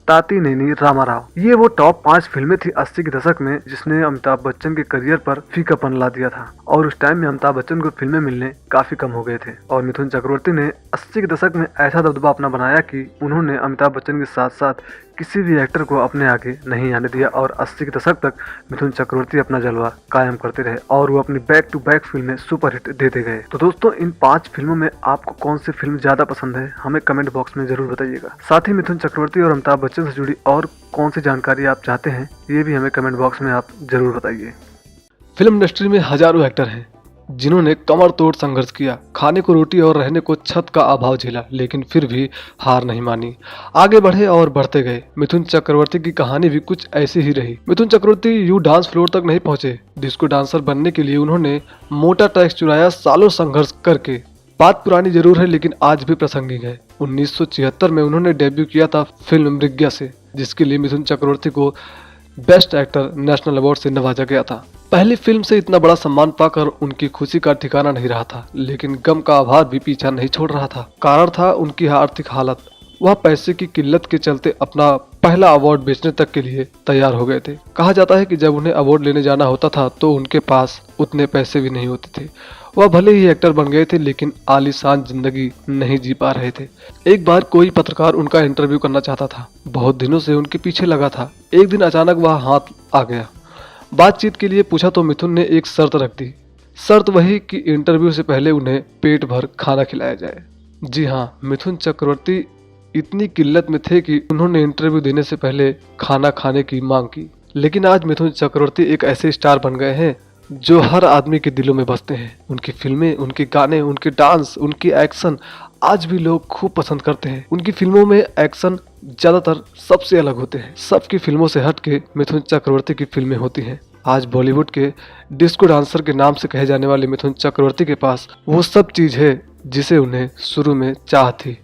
[SPEAKER 3] ताती नेनी रामाराव। ये वो टॉप 5 फिल्में थी 80 के दशक में जिसने अमिताभ बच्चन के करियर पर फीकापन ला दिया था, और उस टाइम में अमिताभ बच्चन को फिल्में मिलने काफी कम हो गए थे। और मिथुन चक्रवर्ती ने 80 के दशक में ऐसा दबदबा अपना बनाया कि उन्होंने अमिताभ बच्चन के साथ साथ किसी भी एक्टर को अपने आगे नहीं आने दिया, और 80 के दशक तक मिथुन चक्रवर्ती अपना जलवा कायम करते रहे और वो अपनी बैक टू बैक फिल्में सुपरहिट देते गए। तो दोस्तों, इन 5 फिल्मों में आपको कौन सी फिल्म ज्यादा पसंद है हमें कमेंट बॉक्स में जरूर बताइएगा। साथ ही मिथुन चक्रवर्ती और अमिताभ बच्चन से जुड़ी और कौन सी जानकारी आप चाहते हैं ये भी हमें कमेंट बॉक्स में आप जरूर बताइए।
[SPEAKER 2] फिल्म इंडस्ट्री में हजारों एक्टर हैं जिन्होंने कमर तोड़ संघर्ष किया, खाने को रोटी और रहने को छत का अभाव झेला, लेकिन फिर भी हार नहीं मानी, आगे बढ़े और बढ़ते गए। मिथुन चक्रवर्ती की कहानी भी कुछ ऐसी ही रही। मिथुन चक्रवर्ती यूं डांस फ्लोर तक नहीं पहुंचे। डिस्को डांसर बनने के लिए उन्होंने मोटा टैक्स चुराया, सालों संघर्ष करके। बात पुरानी जरूर है लेकिन आज भी प्रासंगिक है। 1976 में उन्होंने डेब्यू किया था फिल्म मृग्या से, जिसके लिए मिथुन चक्रवर्ती को बेस्ट एक्टर नेशनल अवार्ड से नवाजा गया था। पहली फिल्म से इतना बड़ा सम्मान पाकर उनकी खुशी का ठिकाना नहीं रहा था, लेकिन गम का आभार भी पीछा नहीं छोड़ रहा था। कारण था उनकी आर्थिक हालत। वह पैसे की किल्लत के चलते अपना पहला अवार्ड बेचने तक के लिए तैयार हो गए थे। कहा जाता है कि जब उन्हें अवार्ड लेने जाना होता था तो उनके पास उतने पैसे भी नहीं होते थे। वह भले ही एक्टर बन गए थे लेकिन आलीशान जिंदगी नहीं जी पा रहे थे। एक बार कोई पत्रकार उनका इंटरव्यू करना चाहता था। बहुत दिनों से उनके पीछे लगा था। एक दिन अचानक वह हाथ आ गया। बातचीत के लिए पूछा तो मिथुन ने एक शर्त रख दी। शर्त वही कि इंटरव्यू से पहले उन्हें पेट भर खाना खिलाया जाए। जी हाँ, मिथुन चक्रवर्ती इतनी किल्लत में थे कि उन्होंने इंटरव्यू देने से पहले खाना खाने की मांग की। लेकिन आज मिथुन चक्रवर्ती एक ऐसे स्टार बन गए हैं जो हर आदमी के दिलों में बसते हैं। उनकी फिल्में, उनके गाने, उनके डांस, उनकी एक्शन आज भी लोग खूब पसंद करते हैं। उनकी फिल्मों में एक्शन ज्यादातर सबसे अलग होते हैं। सबकी फिल्मों से हट के मिथुन चक्रवर्ती की फिल्में होती हैं। आज बॉलीवुड के डिस्को डांसर के नाम से कहे जाने वाले मिथुन चक्रवर्ती के पास वो सब चीज है जिसे उन्हें शुरू में चाह थी।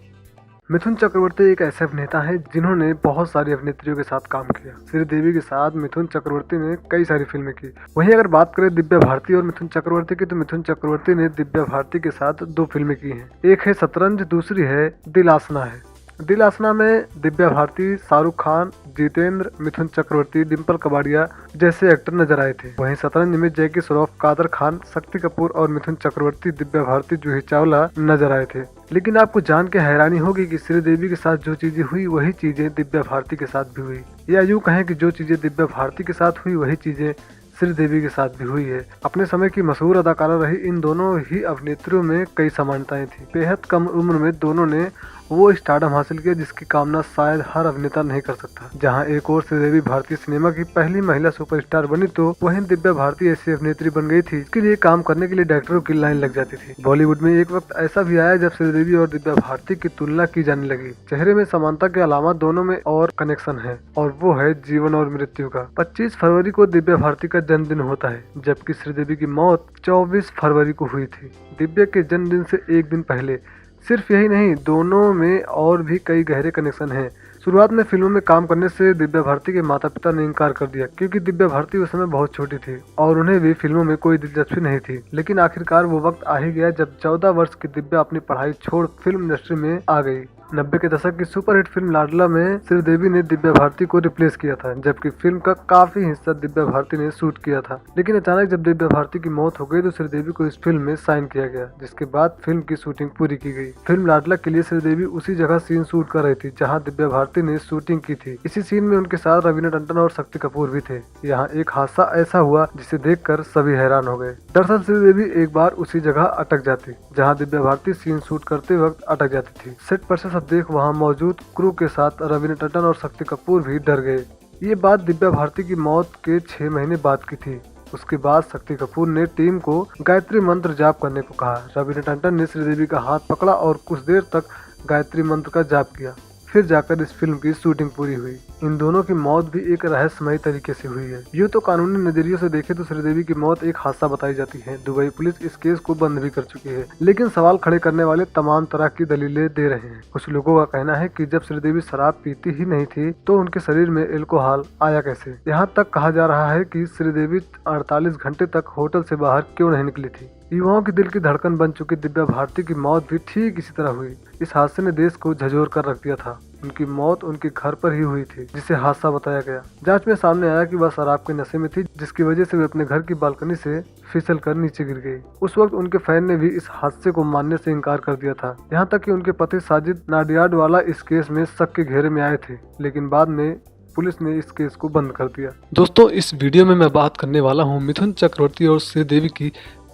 [SPEAKER 3] मिथुन चक्रवर्ती एक ऐसे अभिनेता हैं जिन्होंने बहुत सारी अभिनेत्रियों के साथ काम किया। श्रीदेवी के साथ मिथुन चक्रवर्ती ने कई सारी फिल्में की। वहीं अगर बात करें दिव्या भारती और मिथुन चक्रवर्ती की, तो मिथुन चक्रवर्ती ने दिव्या भारती के साथ 2 फिल्में की हैं। एक है शतरंज, दूसरी है दिल आसना है। दिल आसना में दिव्या भारती, शाहरुख खान, जितेंद्र, मिथुन चक्रवर्ती, डिम्पल कबाड़िया जैसे एक्टर नजर आए थे। वहीं शतरंज में जैकी श्रॉफ, कादर खान, शक्ति कपूर और मिथुन चक्रवर्ती, दिव्या भारती, जूही चावला नजर आए थे। लेकिन आपको जान के हैरानी होगी कि श्रीदेवी के साथ जो चीजें हुई वही चीजें दिव्या भारती के साथ भी हुई, या यूँ कहें कि जो चीजें दिव्या भारती के साथ हुई वही चीजें श्रीदेवी के साथ भी हुई है। अपने समय की मशहूर अदाकारा रही इन दोनों ही अभिनेत्रियों में कई समानताएं थी। बेहद कम उम्र में दोनों ने वो स्टारडम हासिल किया जिसकी कामना शायद हर अभिनेता नहीं कर सकता। जहां एक और श्रीदेवी भारतीय सिनेमा की पहली महिला सुपरस्टार बनी, तो वहीं दिव्या भारती ऐसी अभिनेत्री बन गई थी जिसके लिए काम करने के लिए डायरेक्टरों की लाइन लग जाती थी। बॉलीवुड में एक वक्त ऐसा भी आया जब श्रीदेवी और दिव्या भारती की तुलना की जाने लगी। चेहरे में समानता के अलावा दोनों में और कनेक्शन है, और वो है जीवन और मृत्यु का। 25 फरवरी को दिव्या भारती का जन्मदिन होता है, जबकि श्रीदेवी की मौत 24 फरवरी को हुई थी। दिव्या के जन्मदिन से एक दिन पहले। सिर्फ यही नहीं, दोनों में और भी कई गहरे कनेक्शन हैं। शुरुआत में फिल्मों में काम करने से दिव्या भारती के माता पिता ने इनकार कर दिया, क्योंकि दिव्या भारती उस समय बहुत छोटी थी और उन्हें भी फिल्मों में कोई दिलचस्पी नहीं थी। लेकिन आखिरकार वो वक्त आ ही गया जब 14 वर्ष की दिव्या अपनी पढ़ाई छोड़ फिल्म इंडस्ट्री में आ गई। 90 के दशक की सुपरहिट फिल्म लाडला में श्रीदेवी ने दिव्या भारती को रिप्लेस किया था, जबकि फिल्म का काफी हिस्सा दिव्या भारती ने शूट किया था। लेकिन अचानक जब दिव्या भारती की मौत हो गई तो श्रीदेवी को इस फिल्म में साइन किया गया, जिसके बाद फिल्म की शूटिंग पूरी की गई। फिल्म लाडला के लिए श्रीदेवी उसी जगह सीन शूट कर रही थी जहाँ दिव्या भारती ने शूटिंग की थी। इसी सीन में उनके साथ रवीना टंडन और शक्ति कपूर भी थे। यहाँ एक हादसा ऐसा हुआ जिसे देखकर सभी हैरान हो गए। दरअसल श्रीदेवी एक बार उसी जगह अटक जाती जहाँ दिव्या भारती सीन शूट करते वक्त अटक जाती थी। सेट पर से सब देख वहाँ मौजूद क्रू के साथ रवीना टंडन और शक्ति कपूर भी डर गए। ये बात दिव्या भारती की मौत के 6 महीने बाद की थी। उसके बाद शक्ति कपूर ने टीम को गायत्री मंत्र जाप करने को कहा। रवीना टंडन ने श्रीदेवी का हाथ पकड़ा और कुछ देर तक गायत्री मंत्र का जाप किया। फिर जाकर इस फिल्म की शूटिंग पूरी हुई। इन दोनों की मौत भी एक रहस्यमयी तरीके से हुई है। यूँ तो कानूनी नजरियों से देखें तो श्रीदेवी की मौत एक हादसा बताई जाती है। दुबई पुलिस इस केस को बंद भी कर चुकी है, लेकिन सवाल खड़े करने वाले तमाम तरह की दलीलें दे रहे हैं। कुछ लोगों का कहना है कि जब श्रीदेवी शराब पीती ही नहीं थी तो उनके शरीर में एल्कोहल आया कैसे। यहाँ तक कहा जा रहा है कि श्रीदेवी 48 घंटे तक होटल से बाहर क्यों नहीं निकली थी। युवाओं की दिल की धड़कन बन चुकी दिव्या भारती की मौत भी ठीक इसी तरह हुई। इस हादसे ने देश को झंझोर कर रख दिया था। उनकी मौत उनके घर पर ही हुई थी, जिसे हादसा बताया गया। जांच में सामने आया कि वह शराब के नशे में थी, जिसकी वजह से वे अपने घर की बालकनी से फिसल कर नीचे गिर गई। उस वक्त उनके फैन ने भी इस हादसे को मानने से इनकार कर दिया था। यहाँ तक कि उनके पति साजिद नाडियाडवाला इस केस में शक के घेरे में आए थे, लेकिन बाद में पुलिस ने इस केस को बंद कर दिया।
[SPEAKER 2] दोस्तों, इस वीडियो में मैं बात करने वाला हूँ मिथुन चक्रवर्ती और श्रीदेवी की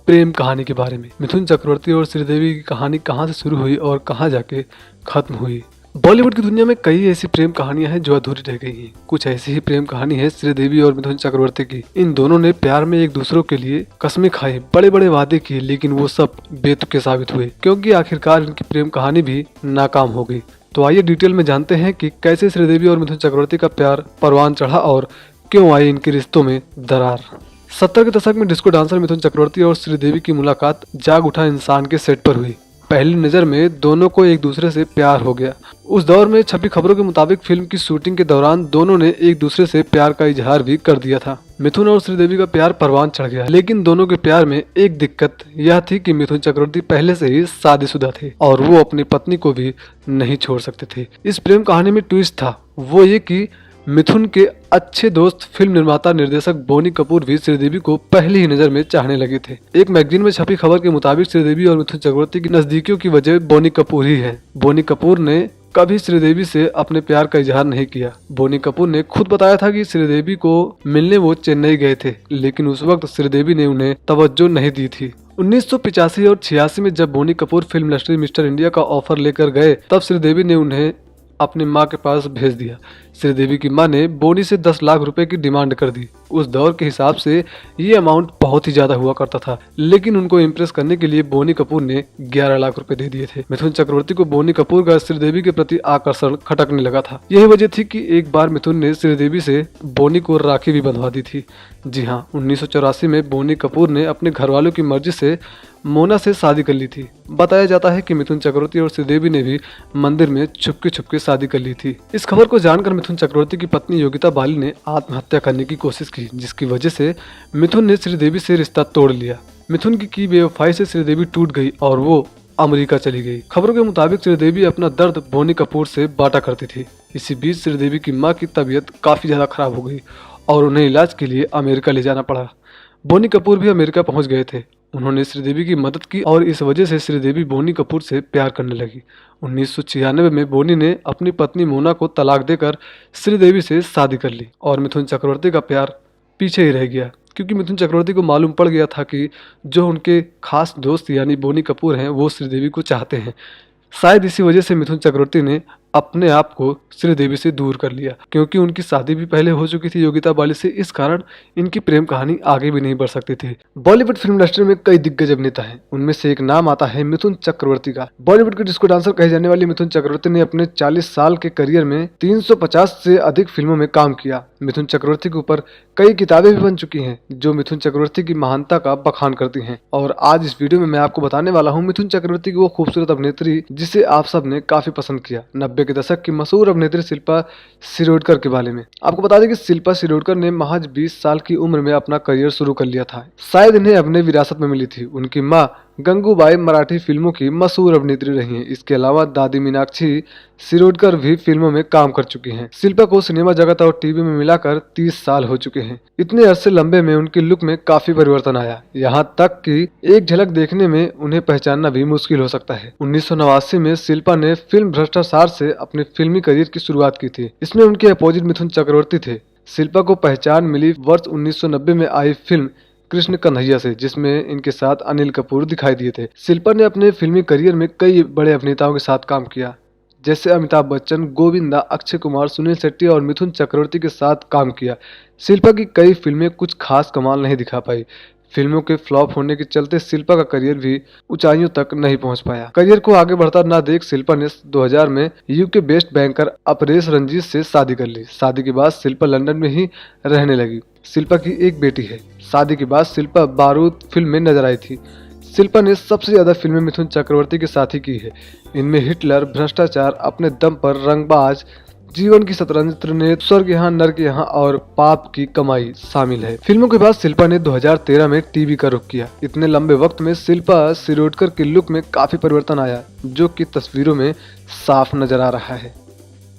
[SPEAKER 2] प्रेम कहानी के बारे में। मिथुन चक्रवर्ती और श्रीदेवी की कहानी कहां से शुरू हुई और कहां जाके खत्म हुई। बॉलीवुड की दुनिया में कई ऐसी प्रेम कहानियां हैं जो अधूरी रह गई हैं। कुछ ऐसी ही प्रेम कहानी है श्रीदेवी और मिथुन चक्रवर्ती की। इन दोनों ने प्यार में एक दूसरों के लिए कस्में खाई, बड़े बड़े वादे किए, लेकिन वो सब बेतुके साबित हुए, क्योंकि आखिरकार इनकी प्रेम कहानी भी नाकाम हो गई। तो आइए डिटेल में जानते हैं कि कैसे श्रीदेवी और मिथुन चक्रवर्ती का प्यार परवान चढ़ा और क्यों आई इनके रिश्तों में दरार। 70 के दशक में डिस्को डांसर मिथुन चक्रवर्ती और श्रीदेवी की मुलाकात जाग उठा इंसान के सेट पर हुई। पहली नजर में दोनों को एक दूसरे से प्यार हो गया। उस दौर में छपी खबरों के मुताबिक फिल्म की शूटिंग के दौरान दोनों ने एक दूसरे से प्यार का इजहार भी कर दिया था। मिथुन और श्रीदेवी का प्यार परवान चढ़ गया, लेकिन दोनों के प्यार में एक दिक्कत यह थी कि मिथुन चक्रवर्ती पहले से ही शादीशुदा थे और वो अपनी पत्नी को भी नहीं छोड़ सकते थे। इस प्रेम कहानी में ट्विस्ट था वो ये कि मिथुन के अच्छे दोस्त फिल्म निर्माता निर्देशक बोनी कपूर भी श्रीदेवी को पहली ही नजर में चाहने लगे थे। एक मैगजीन में छपी खबर के मुताबिक श्रीदेवी और मिथुन चक्रवर्ती की नजदीकियों की वजह बोनी कपूर ही है। बोनी कपूर ने कभी श्रीदेवी से अपने प्यार का इजहार नहीं किया। बोनी कपूर ने खुद बताया था कि श्रीदेवी को मिलने वो चेन्नई गए थे, लेकिन उस वक्त श्रीदेवी ने उन्हें तवज्जो नहीं दी थी। 1985 और 86 में जब Boney Kapoor film industry Mister India का ऑफर लेकर गए, तब श्रीदेवी ने उन्हें अपनी मां के पास भेज दिया। श्रीदेवी की मां ने बोनी से 10 लाख रुपए की डिमांड कर दी। उस दौर के हिसाब से ये अमाउंट बहुत ही ज्यादा हुआ करता था, लेकिन उनको इम्प्रेस करने के लिए बोनी कपूर ने 11 लाख रुपए दे दिए थे। मिथुन चक्रवर्ती को बोनी कपूर का श्रीदेवी के प्रति आकर्षण खटकने लगा था। यही वजह थी कि एक बार मिथुन ने श्रीदेवी से बोनी को राखी भी बंधवा दी थी। जी हाँ, 1984 में बोनी कपूर ने अपने घर वालों की मर्जी से मोना से शादी कर ली थी। बताया जाता है कि मिथुन चक्रवर्ती और श्रीदेवी ने भी मंदिर में छुपके शादी कर ली थी। इस खबर को जानकर मिथुन चक्रवर्ती की पत्नी योगिता बाली ने आत्महत्या करने की कोशिश की, जिसकी वजह से मिथुन ने श्रीदेवी से रिश्ता तोड़ लिया। मिथुन की बेवफाई से श्रीदेवी टूट गई और वो अमेरिका चली गई। खबरों के मुताबिक श्रीदेवी अपना दर्द बोनी कपूर से बांटा करती थी। इसी बीच श्रीदेवी की मां की तबीयत काफी ज्यादा खराब हो गई और उन्हें इलाज के लिए अमेरिका ले जाना पड़ा। बोनी कपूर भी अमेरिका पहुंच गए थे। उन्होंने श्रीदेवी की मदद की और इस वजह से श्रीदेवी बोनी कपूर से प्यार करने लगी। 1996 में बोनी ने अपनी पत्नी मोना को तलाक देकर श्रीदेवी से शादी कर ली और मिथुन चक्रवर्ती का प्यार पीछे ही रह गया, क्योंकि मिथुन चक्रवर्ती को मालूम पड़ गया था कि जो उनके खास दोस्त यानी बोनी कपूर हैं वो श्रीदेवी को चाहते हैं। शायद इसी वजह से मिथुन चक्रवर्ती ने अपने आप को श्रीदेवी से दूर कर लिया, क्योंकि उनकी शादी भी पहले हो चुकी थी योगिता बाली से। इस कारण इनकी प्रेम कहानी आगे भी नहीं बढ़ सकती थी। बॉलीवुड फिल्म इंडस्ट्री में कई दिग्गज अभिनेता हैं, उनमें से एक नाम आता है मिथुन चक्रवर्ती का। बॉलीवुड के डिस्को डांसर कहे जाने वाले मिथुन चक्रवर्ती ने अपने 40 साल के करियर में 350 से अधिक फिल्मों में काम किया। मिथुन चक्रवर्ती के ऊपर कई किताबें भी बन चुकी हैं जो मिथुन चक्रवर्ती की महानता का बखान करती हैं। और आज इस वीडियो में मैं आपको बताने वाला हूँ मिथुन चक्रवर्ती की वो खूबसूरत अभिनेत्री जिसे आप सब ने काफी पसंद किया। 90 के दशक की मशहूर अभिनेत्री शिल्पा शिरोडकर के बारे में आपको बता दें कि शिल्पा शिरोडकर ने महज 20 साल की उम्र में अपना करियर शुरू कर लिया था। शायद इन्हें अभिनय विरासत में मिली थी। उनकी माँ गंगूबाई मराठी फिल्मों की मशहूर अभिनेत्री रही हैं। इसके अलावा दादी मीनाक्षी शिरोडकर भी फिल्मों में काम कर चुकी हैं। शिल्पा को सिनेमा जगत और टीवी में मिलाकर 30 साल हो चुके हैं। इतने अरसे लंबे में उनकी लुक में काफी परिवर्तन आया, यहाँ तक कि एक झलक देखने में उन्हें पहचानना भी मुश्किल हो सकता है। 1989 में शिल्पा ने फिल्म भ्रष्टाचार से अपने फिल्मी करियर की शुरुआत की थी। इसमें उनके अपोजिट मिथुन चक्रवर्ती थे। शिल्पा को पहचान मिली वर्ष 1990 में आई फिल्म कृष्ण कन्हैया से, जिसमें इनके साथ अनिल कपूर दिखाई दिए थे। शिल्पा ने अपने फिल्मी करियर में कई बड़े अभिनेताओं के साथ काम किया, जैसे अमिताभ बच्चन, गोविंदा, अक्षय कुमार, सुनील शेट्टी और मिथुन चक्रवर्ती के साथ काम किया। शिल्पा की कई फिल्में कुछ खास कमाल नहीं दिखा पाई। फिल्मों के फ्लॉप होने के चलते शिल्पा का करियर भी ऊंचाइयों तक नहीं पहुंच पाया। करियर को आगे बढ़ता ना देख शिल्पा ने 2000 में UK based banker Apresh Ranjit से शादी कर ली। शादी के बाद शिल्पा लंदन में ही रहने लगी। शिल्पा की एक बेटी है। शादी के बाद शिल्पा बारूद फिल्म में नजर आई थी। शिल्पा ने सबसे ज्यादा फिल्में मिथुन चक्रवर्ती के साथ ही की है। इनमें हिटलर, भ्रष्टाचार, अपने दम पर, रंगबाज, जीवन की शतरंज, त्रिनेत्र, स्वर्ग यहाँ नर्क यहाँ और पाप की कमाई शामिल है। फिल्मों के बाद शिल्पा ने 2013 में टीवी का रुख किया। इतने लंबे वक्त में शिल्पा शिरोडकर के लुक में काफी परिवर्तन आया, जो कि तस्वीरों में साफ नजर आ रहा है।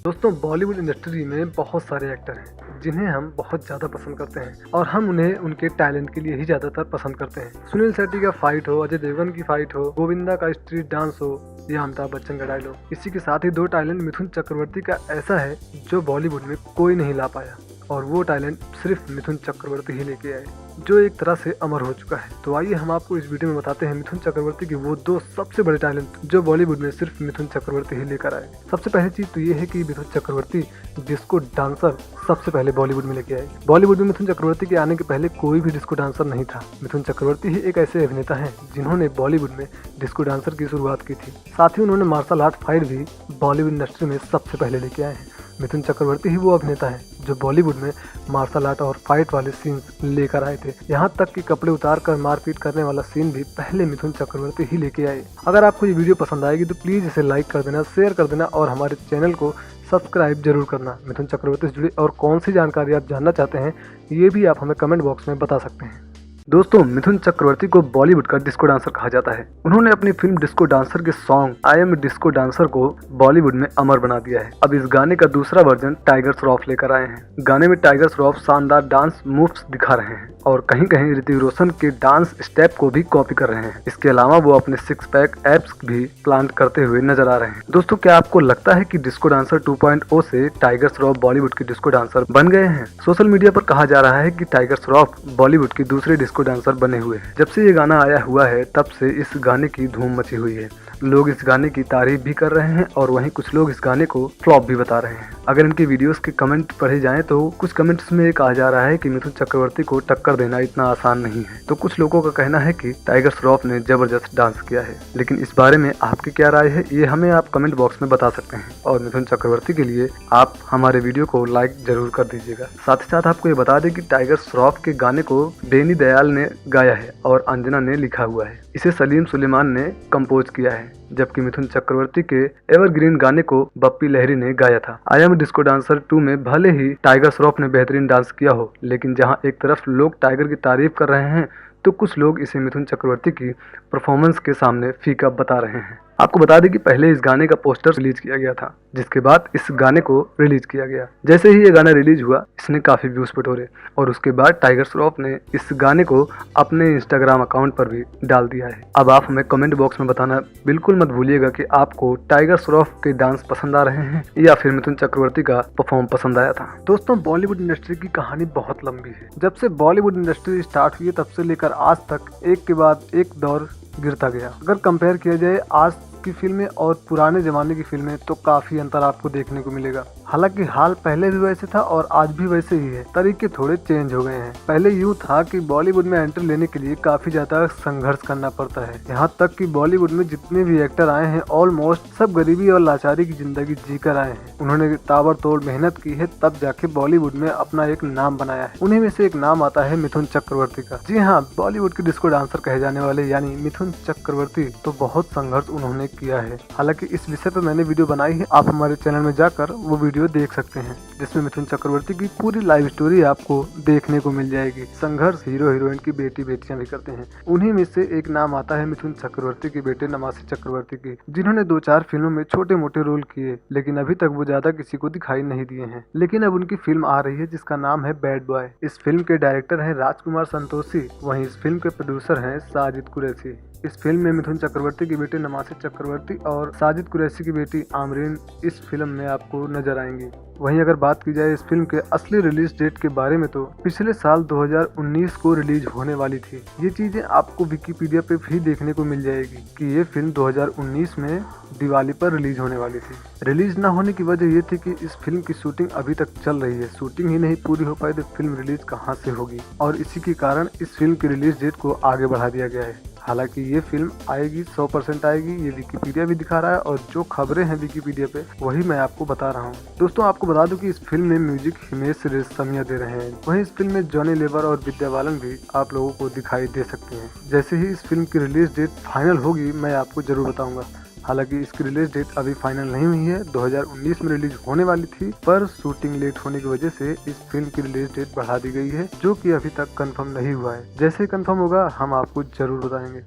[SPEAKER 3] दोस्तों, बॉलीवुड इंडस्ट्री में बहुत सारे एक्टर हैं जिन्हें हम बहुत ज़्यादा पसंद करते हैं और हम उन्हें उनके टैलेंट के लिए ही ज़्यादातर पसंद करते हैं। सुनील शेट्टी का फाइट हो, अजय देवगन की फाइट हो, गोविंदा का स्ट्रीट डांस हो या अमिताभ बच्चन का डायलॉग। इसी के साथ ही दो टैलेंट मिथुन चक्रवर्ती का ऐसा है जो बॉलीवुड में कोई नहीं ला पाया, और वो टैलेंट सिर्फ मिथुन चक्रवर्ती ही लेके आए, जो एक तरह से अमर हो चुका है। तो आइए हम आपको इस वीडियो में बताते हैं मिथुन चक्रवर्ती के वो दो सबसे बड़े टैलेंट जो बॉलीवुड में सिर्फ मिथुन चक्रवर्ती ही लेकर आए। सबसे पहली चीज तो ये है कि मिथुन चक्रवर्ती डिस्को डांसर सबसे पहले बॉलीवुड में लेके आए। बॉलीवुड में मिथुन चक्रवर्ती के आने के पहले कोई भी डिस्को डांसर नहीं था। मिथुन चक्रवर्ती ही एक ऐसे अभिनेता हैं जिन्होंने बॉलीवुड में डिस्को डांसर की शुरुआत की थी। साथ ही उन्होंने मार्शल आर्ट फाइट भी बॉलीवुड इंडस्ट्री में सबसे पहले लेके आए हैं। मिथुन चक्रवर्ती ही वो अभिनेता है जो बॉलीवुड में मार्शल आर्ट और फाइट वाले सीन्स लेकर आए थे। यहाँ तक कि कपड़े उतार कर मारपीट करने वाला सीन भी पहले मिथुन चक्रवर्ती ही लेके आए। अगर आपको ये वीडियो पसंद आएगी तो प्लीज़ इसे लाइक कर देना, शेयर कर देना और हमारे चैनल को सब्सक्राइब जरूर करना। मिथुन चक्रवर्ती से जुड़ी और कौन सी जानकारी आप जानना चाहते हैं ये भी आप हमें कमेंट बॉक्स में बता सकते हैं। दोस्तों, मिथुन चक्रवर्ती को बॉलीवुड का डिस्को डांसर कहा जाता है। उन्होंने अपनी फिल्म डिस्को डांसर के song I am disco dancer को बॉलीवुड में अमर बना दिया है। अब इस गाने का दूसरा वर्जन टाइगर श्रॉफ लेकर आए हैं। गाने में टाइगर श्रॉफ शानदार डांस मूव्स दिखा रहे हैं और कहीं कहीं ऋतिक रोशन के डांस स्टेप को भी कॉपी कर रहे हैं। इसके अलावा वो अपने सिक्स पैक एब्स भी प्लान करते हुए नजर आ रहे हैं। दोस्तों, क्या आपको लगता है कि डिस्को डांसर 2.0 से टाइगर श्रॉफ बॉलीवुड के डिस्को डांसर बन गए हैं? सोशल मीडिया पर कहा जा रहा है कि टाइगर श्रॉफ बॉलीवुड की दूसरे डिस्को डांसर बने हुए हैं। जब से ये गाना आया हुआ है तब से इस गाने की धूम मची हुई है। लोग इस गाने की तारीफ भी कर रहे हैं और वहीं कुछ लोग इस गाने को फ्लॉप भी बता रहे हैं। अगर इनके वीडियोस के कमेंट पढ़े जाएं तो कुछ कमेंट्स में कहा जा रहा है कि मिथुन चक्रवर्ती को टक्कर देना इतना आसान नहीं है। तो कुछ लोगों का कहना है कि टाइगर श्रॉफ ने जबरदस्त डांस किया है। लेकिन इस बारे में आपकी क्या राय है ये हमें आप कमेंट बॉक्स में बता सकते हैं। और मिथुन चक्रवर्ती के लिए आप हमारे वीडियो को लाइक जरूर कर दीजिएगा। साथ ही साथ आपको ये बता दें कि टाइगर श्रॉफ के गाने को बेनी दयाल ने गाया है और अंजना ने लिखा हुआ है। इसे सलीम सुलेमान ने कंपोज किया है, जबकि मिथुन चक्रवर्ती के एवरग्रीन गाने को बप्पी लहरी ने गाया था। आई एम डिस्को डांसर 2 में भले ही टाइगर श्रॉफ ने बेहतरीन डांस किया हो, लेकिन जहां एक तरफ लोग टाइगर की तारीफ कर रहे हैं तो कुछ लोग इसे मिथुन चक्रवर्ती की परफॉर्मेंस के सामने फीका बता रहे हैं। आपको बता दें कि पहले इस गाने का पोस्टर रिलीज किया गया था, जिसके बाद इस गाने को रिलीज किया गया। जैसे ही ये गाना रिलीज हुआ इसने काफी व्यूज बटोरे और उसके बाद टाइगर श्रॉफ ने इस गाने को अपने इंस्टाग्राम अकाउंट पर भी डाल दिया है। अब आप हमें कमेंट बॉक्स में बताना बिल्कुल मत भूलिएगा कि आपको टाइगर श्रॉफ के डांस पसंद आ रहे हैं या फिर मिथुन चक्रवर्ती का परफॉर्म पसंद आया था। दोस्तों, बॉलीवुड इंडस्ट्री की कहानी बहुत लंबी है। जब से बॉलीवुड इंडस्ट्री स्टार्ट हुई तब से लेकर आज तक एक के बाद एक दौर गिरता गया। अगर कंपेयर किया जाए आज की फिल्में और पुराने जमाने की फिल्में तो काफी अंतर आपको देखने को मिलेगा। हालांकि हाल पहले भी वैसे था और आज भी वैसे ही है, तरीके थोड़े चेंज हो गए हैं। पहले यूँ था कि बॉलीवुड में एंट्री लेने के लिए काफी ज्यादा संघर्ष करना पड़ता है। यहाँ तक कि बॉलीवुड में जितने भी एक्टर आए हैं ऑलमोस्ट सब गरीबी और लाचारी की जिंदगी जीकर आए हैं। उन्होंने ताबड़तोड़ मेहनत की है तब जाके बॉलीवुड में अपना एक नाम बनाया है। उन्हीं में से एक नाम आता है मिथुन चक्रवर्ती का। जी हाँ, बॉलीवुड के डिस्को डांसर कहे जाने वाले यानी मिथुन चक्रवर्ती तो बहुत संघर्ष उन्होंने किया है। हालांकि इस विषय पर मैंने वीडियो बनाई है, आप हमारे चैनल में जाकर वो वीडियो देख सकते हैं, जिसमें मिथुन चक्रवर्ती की पूरी लाइव स्टोरी आपको देखने को मिल जाएगी। संघर्ष हीरो हीरोइन की बेटियां भी करते हैं। उन्हीं में से एक नाम आता है मिथुन चक्रवर्ती के बेटे नमासी चक्रवर्ती की, जिन्होंने 2-4 फिल्मों में छोटे मोटे रोल किए, लेकिन अभी तक वो ज्यादा किसी को दिखाई नहीं दिए हैं। लेकिन अब उनकी फिल्म आ रही है जिसका नाम है बैड बॉय। इस फिल्म के डायरेक्टर है राजकुमार संतोषी, वहीं इस फिल्म के प्रोड्यूसर हैं साजिद कुरैशी। इस फिल्म में मिथुन चक्रवर्ती के बेटे नमासिर चक्रवर्ती और साजिद कुरैशी की बेटी आमरीन इस फिल्म में आपको नजर आएंगी। वहीं अगर बात की जाए इस फिल्म के असली रिलीज डेट के बारे में तो पिछले साल 2019 को रिलीज होने वाली थी। ये चीजें आपको विकिपीडिया पे भी देखने को मिल जाएगी कि ये फिल्म 2019 में दिवाली पर रिलीज होने वाली थी। रिलीज ना होने की वजह ये थी कि इस फिल्म की शूटिंग अभी तक चल रही है, शूटिंग ही नहीं पूरी हो पाई तो फिल्म रिलीज कहाँ से होगी, और इसी के कारण इस फिल्म की रिलीज डेट को आगे बढ़ा दिया गया है। हालांकि ये फिल्म आएगी, 100% आएगी, ये विकिपीडिया भी दिखा रहा है और जो खबरें हैं विकिपीडिया पे वही मैं आपको बता रहा हूँ। दोस्तों आपको बता दूं कि इस फिल्म में म्यूजिक हिमेश रेशमिया दे रहे हैं। वहीं इस फिल्म में जॉनी लेबर और विद्या बालन भी आप लोगों को दिखाई दे सकते हैं। जैसे ही इस फिल्म की रिलीज डेट फाइनल होगी मैं आपको जरूर बताऊंगा। हालांकि इसकी रिलीज डेट अभी फाइनल नहीं हुई है, 2019 में रिलीज होने वाली थी, पर शूटिंग लेट होने की वजह से इस फिल्म की रिलीज डेट बढ़ा दी गई है, जो कि अभी तक कंफर्म नहीं हुआ है। जैसे ही कंफर्म होगा हम आपको जरूर बताएंगे।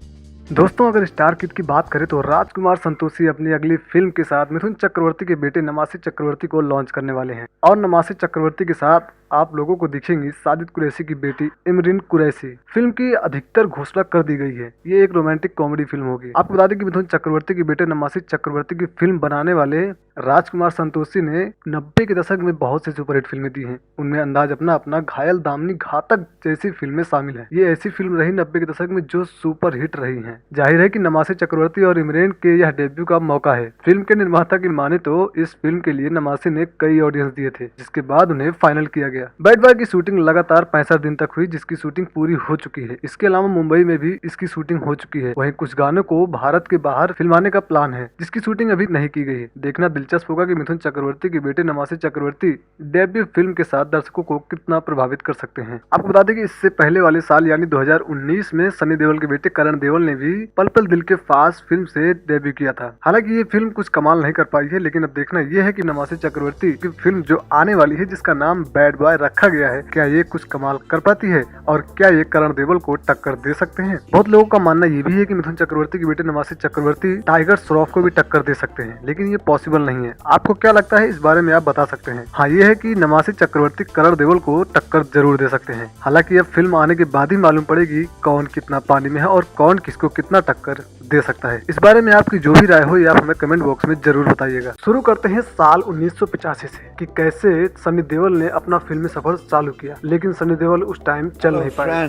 [SPEAKER 3] दोस्तों अगर स्टार किड की बात करें तो राजकुमार संतोषी अपनी अगली फिल्म के साथ मिथुन चक्रवर्ती के बेटे नमासिर चक्रवर्ती को लॉन्च करने वाले हैं, और नमासिर चक्रवर्ती के साथ आप लोगों को दिखेंगी साजिद कुरैशी की बेटी इमरीन कुरैशी। फिल्म की अधिकतर घोषणा कर दी गई है, ये एक रोमांटिक कॉमेडी फिल्म होगी। आपको बता दें कि मिथुन चक्रवर्ती के बेटे नमासिर चक्रवर्ती की फिल्म बनाने वाले राजकुमार संतोषी ने 90 के दशक में बहुत सी सुपरहिट फिल्में दी हैं। उनमें अंदाज अपना अपना, घायल, दामिनी, घातक जैसी फिल्में शामिल हैं। ये ऐसी फिल्म रही 90 के दशक में जो सुपरहिट रही हैं। जाहिर है कि नमासिर चक्रवर्ती और इमरान के यह डेब्यू का मौका है। फिल्म के निर्माता की माने तो इस फिल्म के लिए नमासिर ने कई ऑडियंस दिए थे, जिसके बाद उन्हें फाइनल किया गया। बैड बॉय की शूटिंग लगातार 65 दिन तक हुई, जिसकी शूटिंग पूरी हो चुकी है। इसके अलावा मुंबई में भी इसकी शूटिंग हो चुकी है। वहीं कुछ गानों को भारत के बाहर फिल्माने का प्लान है, जिसकी शूटिंग अभी नहीं की गई है। देखना दिलचस्प होगा कि मिथुन चक्रवर्ती के बेटे नमासिर चक्रवर्ती डेब्यू फिल्म के साथ दर्शकों को कितना प्रभावित कर सकते हैं। आपको बता दें कि इससे पहले वाले साल यानी 2019 में सनी देओल के बेटे करण देओल ने भी पल पल दिल के पास फिल्म से डेब्यू किया था। हालांकि ये फिल्म कुछ कमाल नहीं कर पाई है, लेकिन अब देखना यह है कि नमासिर चक्रवर्ती की फिल्म जो आने वाली है, जिसका नाम बैड बॉय रखा गया है, क्या ये कुछ कमाल कर पाती है और क्या ये करण देओल को टक्कर दे सकते हैं। बहुत लोगों का मानना ये भी है कि मिथुन चक्रवर्ती के बेटे नमासिर चक्रवर्ती टाइगर श्रॉफ को भी टक्कर दे सकते हैं, लेकिन ये पॉसिबल नहीं है। आपको क्या लगता है इस बारे में आप बता सकते हैं। हाँ, ये है कि नमासिर चक्रवर्ती करण देओल को टक्कर जरूर दे सकते हैं। हालांकि अब फिल्म आने के बाद ही मालूम पड़ेगी कौन कितना पानी में है और कौन किसको कितना टक्कर दे सकता है। इस बारे में आपकी जो भी राय हो ये आप हमें कमेंट बॉक्स में जरूर बताइएगा। शुरू करते हैं साल 1985 से कि कैसे सनी देओल ने अपना फिल्मी सफर चालू किया, लेकिन सनी देओल उस टाइम चल नहीं पाए,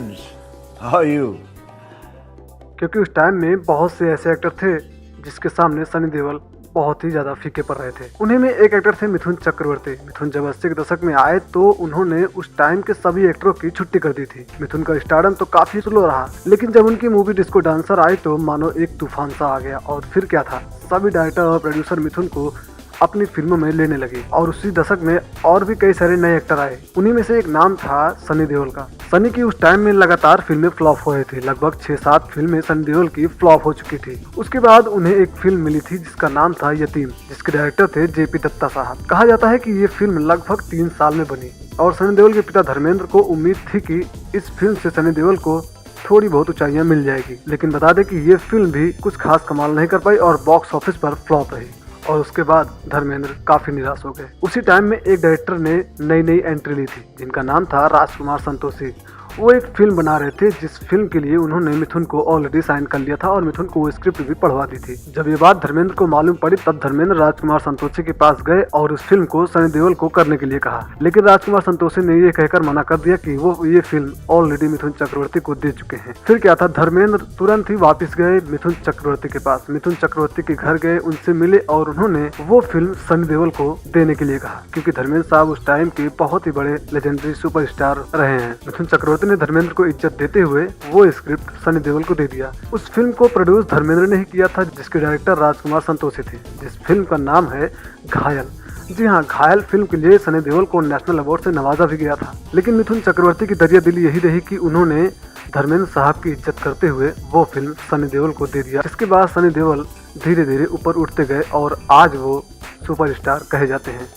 [SPEAKER 3] क्योंकि उस टाइम में बहुत से ऐसे एक्टर थे जिसके सामने सनी देओल बहुत ही ज्यादा फीके पड़ रहे थे। उन्हीं में एक एक्टर थे मिथुन चक्रवर्ती। मिथुन जब 80 के दशक में आए तो उन्होंने उस टाइम के सभी एक्टरों की छुट्टी कर दी थी। मिथुन का स्टारडम तो काफी स्लो रहा, लेकिन जब उनकी मूवी डिस्को डांसर आई तो मानो एक तूफान सा आ गया। और फिर क्या था, सभी डायरेक्टर और प्रोड्यूसर मिथुन को अपनी फिल्मों में लेने लगे और उसी दशक में और भी कई सारे नए एक्टर आए। उन्हीं में से एक नाम था सनी देओल का। सनी की उस टाइम में लगातार फिल्में फ्लॉप हो रही थी, लगभग 6-7 फिल्में सनी देओल की फ्लॉप हो चुकी थी। उसके बाद उन्हें एक फिल्म मिली थी जिसका नाम था यतीम, जिसके डायरेक्टर थे जेपी दत्ता साहब। कहा जाता है कि ये फिल्म लगभग 3 साल में बनी और सनी देओल के पिता धर्मेंद्र को उम्मीद थी कि इस फिल्म से सनी देओल को थोड़ी बहुत ऊंचाइयां मिल जाएगी। लेकिन बता दें कि ये फिल्म भी कुछ खास कमाल नहीं कर पाई और बॉक्स ऑफिस पर फ्लॉप रही और उसके बाद धर्मेंद्र काफी निराश हो गए। उसी टाइम में एक डायरेक्टर ने नई एंट्री ली थी जिनका नाम था राजकुमार संतोषी। वो एक फिल्म बना रहे थे जिस फिल्म के लिए उन्होंने मिथुन को ऑलरेडी साइन कर लिया था और मिथुन को वो स्क्रिप्ट भी पढ़वा दी थी। जब ये बात धर्मेंद्र को मालूम पड़ी तब धर्मेंद्र राजकुमार संतोषी के पास गए और उस फिल्म को सनी देओल को करने के लिए कहा, लेकिन राजकुमार संतोषी ने ये कहकर मना कर दिया कि वो ये फिल्म ऑलरेडी मिथुन चक्रवर्ती को दे चुके हैं। फिर क्या था, धर्मेंद्र तुरंत ही वापस गए मिथुन चक्रवर्ती के पास, मिथुन चक्रवर्ती के घर गए, उनसे मिले और उन्होंने वो फिल्म सनी देओल को देने के लिए कहा, क्योंकि धर्मेंद्र साहब उस टाइम के बहुत ही बड़े लेजेंडरी सुपरस्टार रहे हैं। मिथुन चक्रवर्ती ने धर्मेंद्र को इज्जत देते हुए वो स्क्रिप्ट सनी देओल को दे दिया। उस फिल्म को प्रोड्यूस धर्मेंद्र ने ही किया था, जिसके डायरेक्टर राजकुमार संतोषी थे, जिस फिल्म का नाम है घायल। जी हाँ, घायल फिल्म के लिए सनी देओल को नेशनल अवार्ड से नवाजा भी गया था, लेकिन मिथुन चक्रवर्ती की दरिया दिली यही रही कि उन्होंने धर्मेंद्र साहब की इज्जत करते हुए वो फिल्म सनी देओल को दे दिया। जिसके बाद सनी देओल धीरे धीरे ऊपर उठते गए और आज वो सुपरस्टार कहे जाते हैं।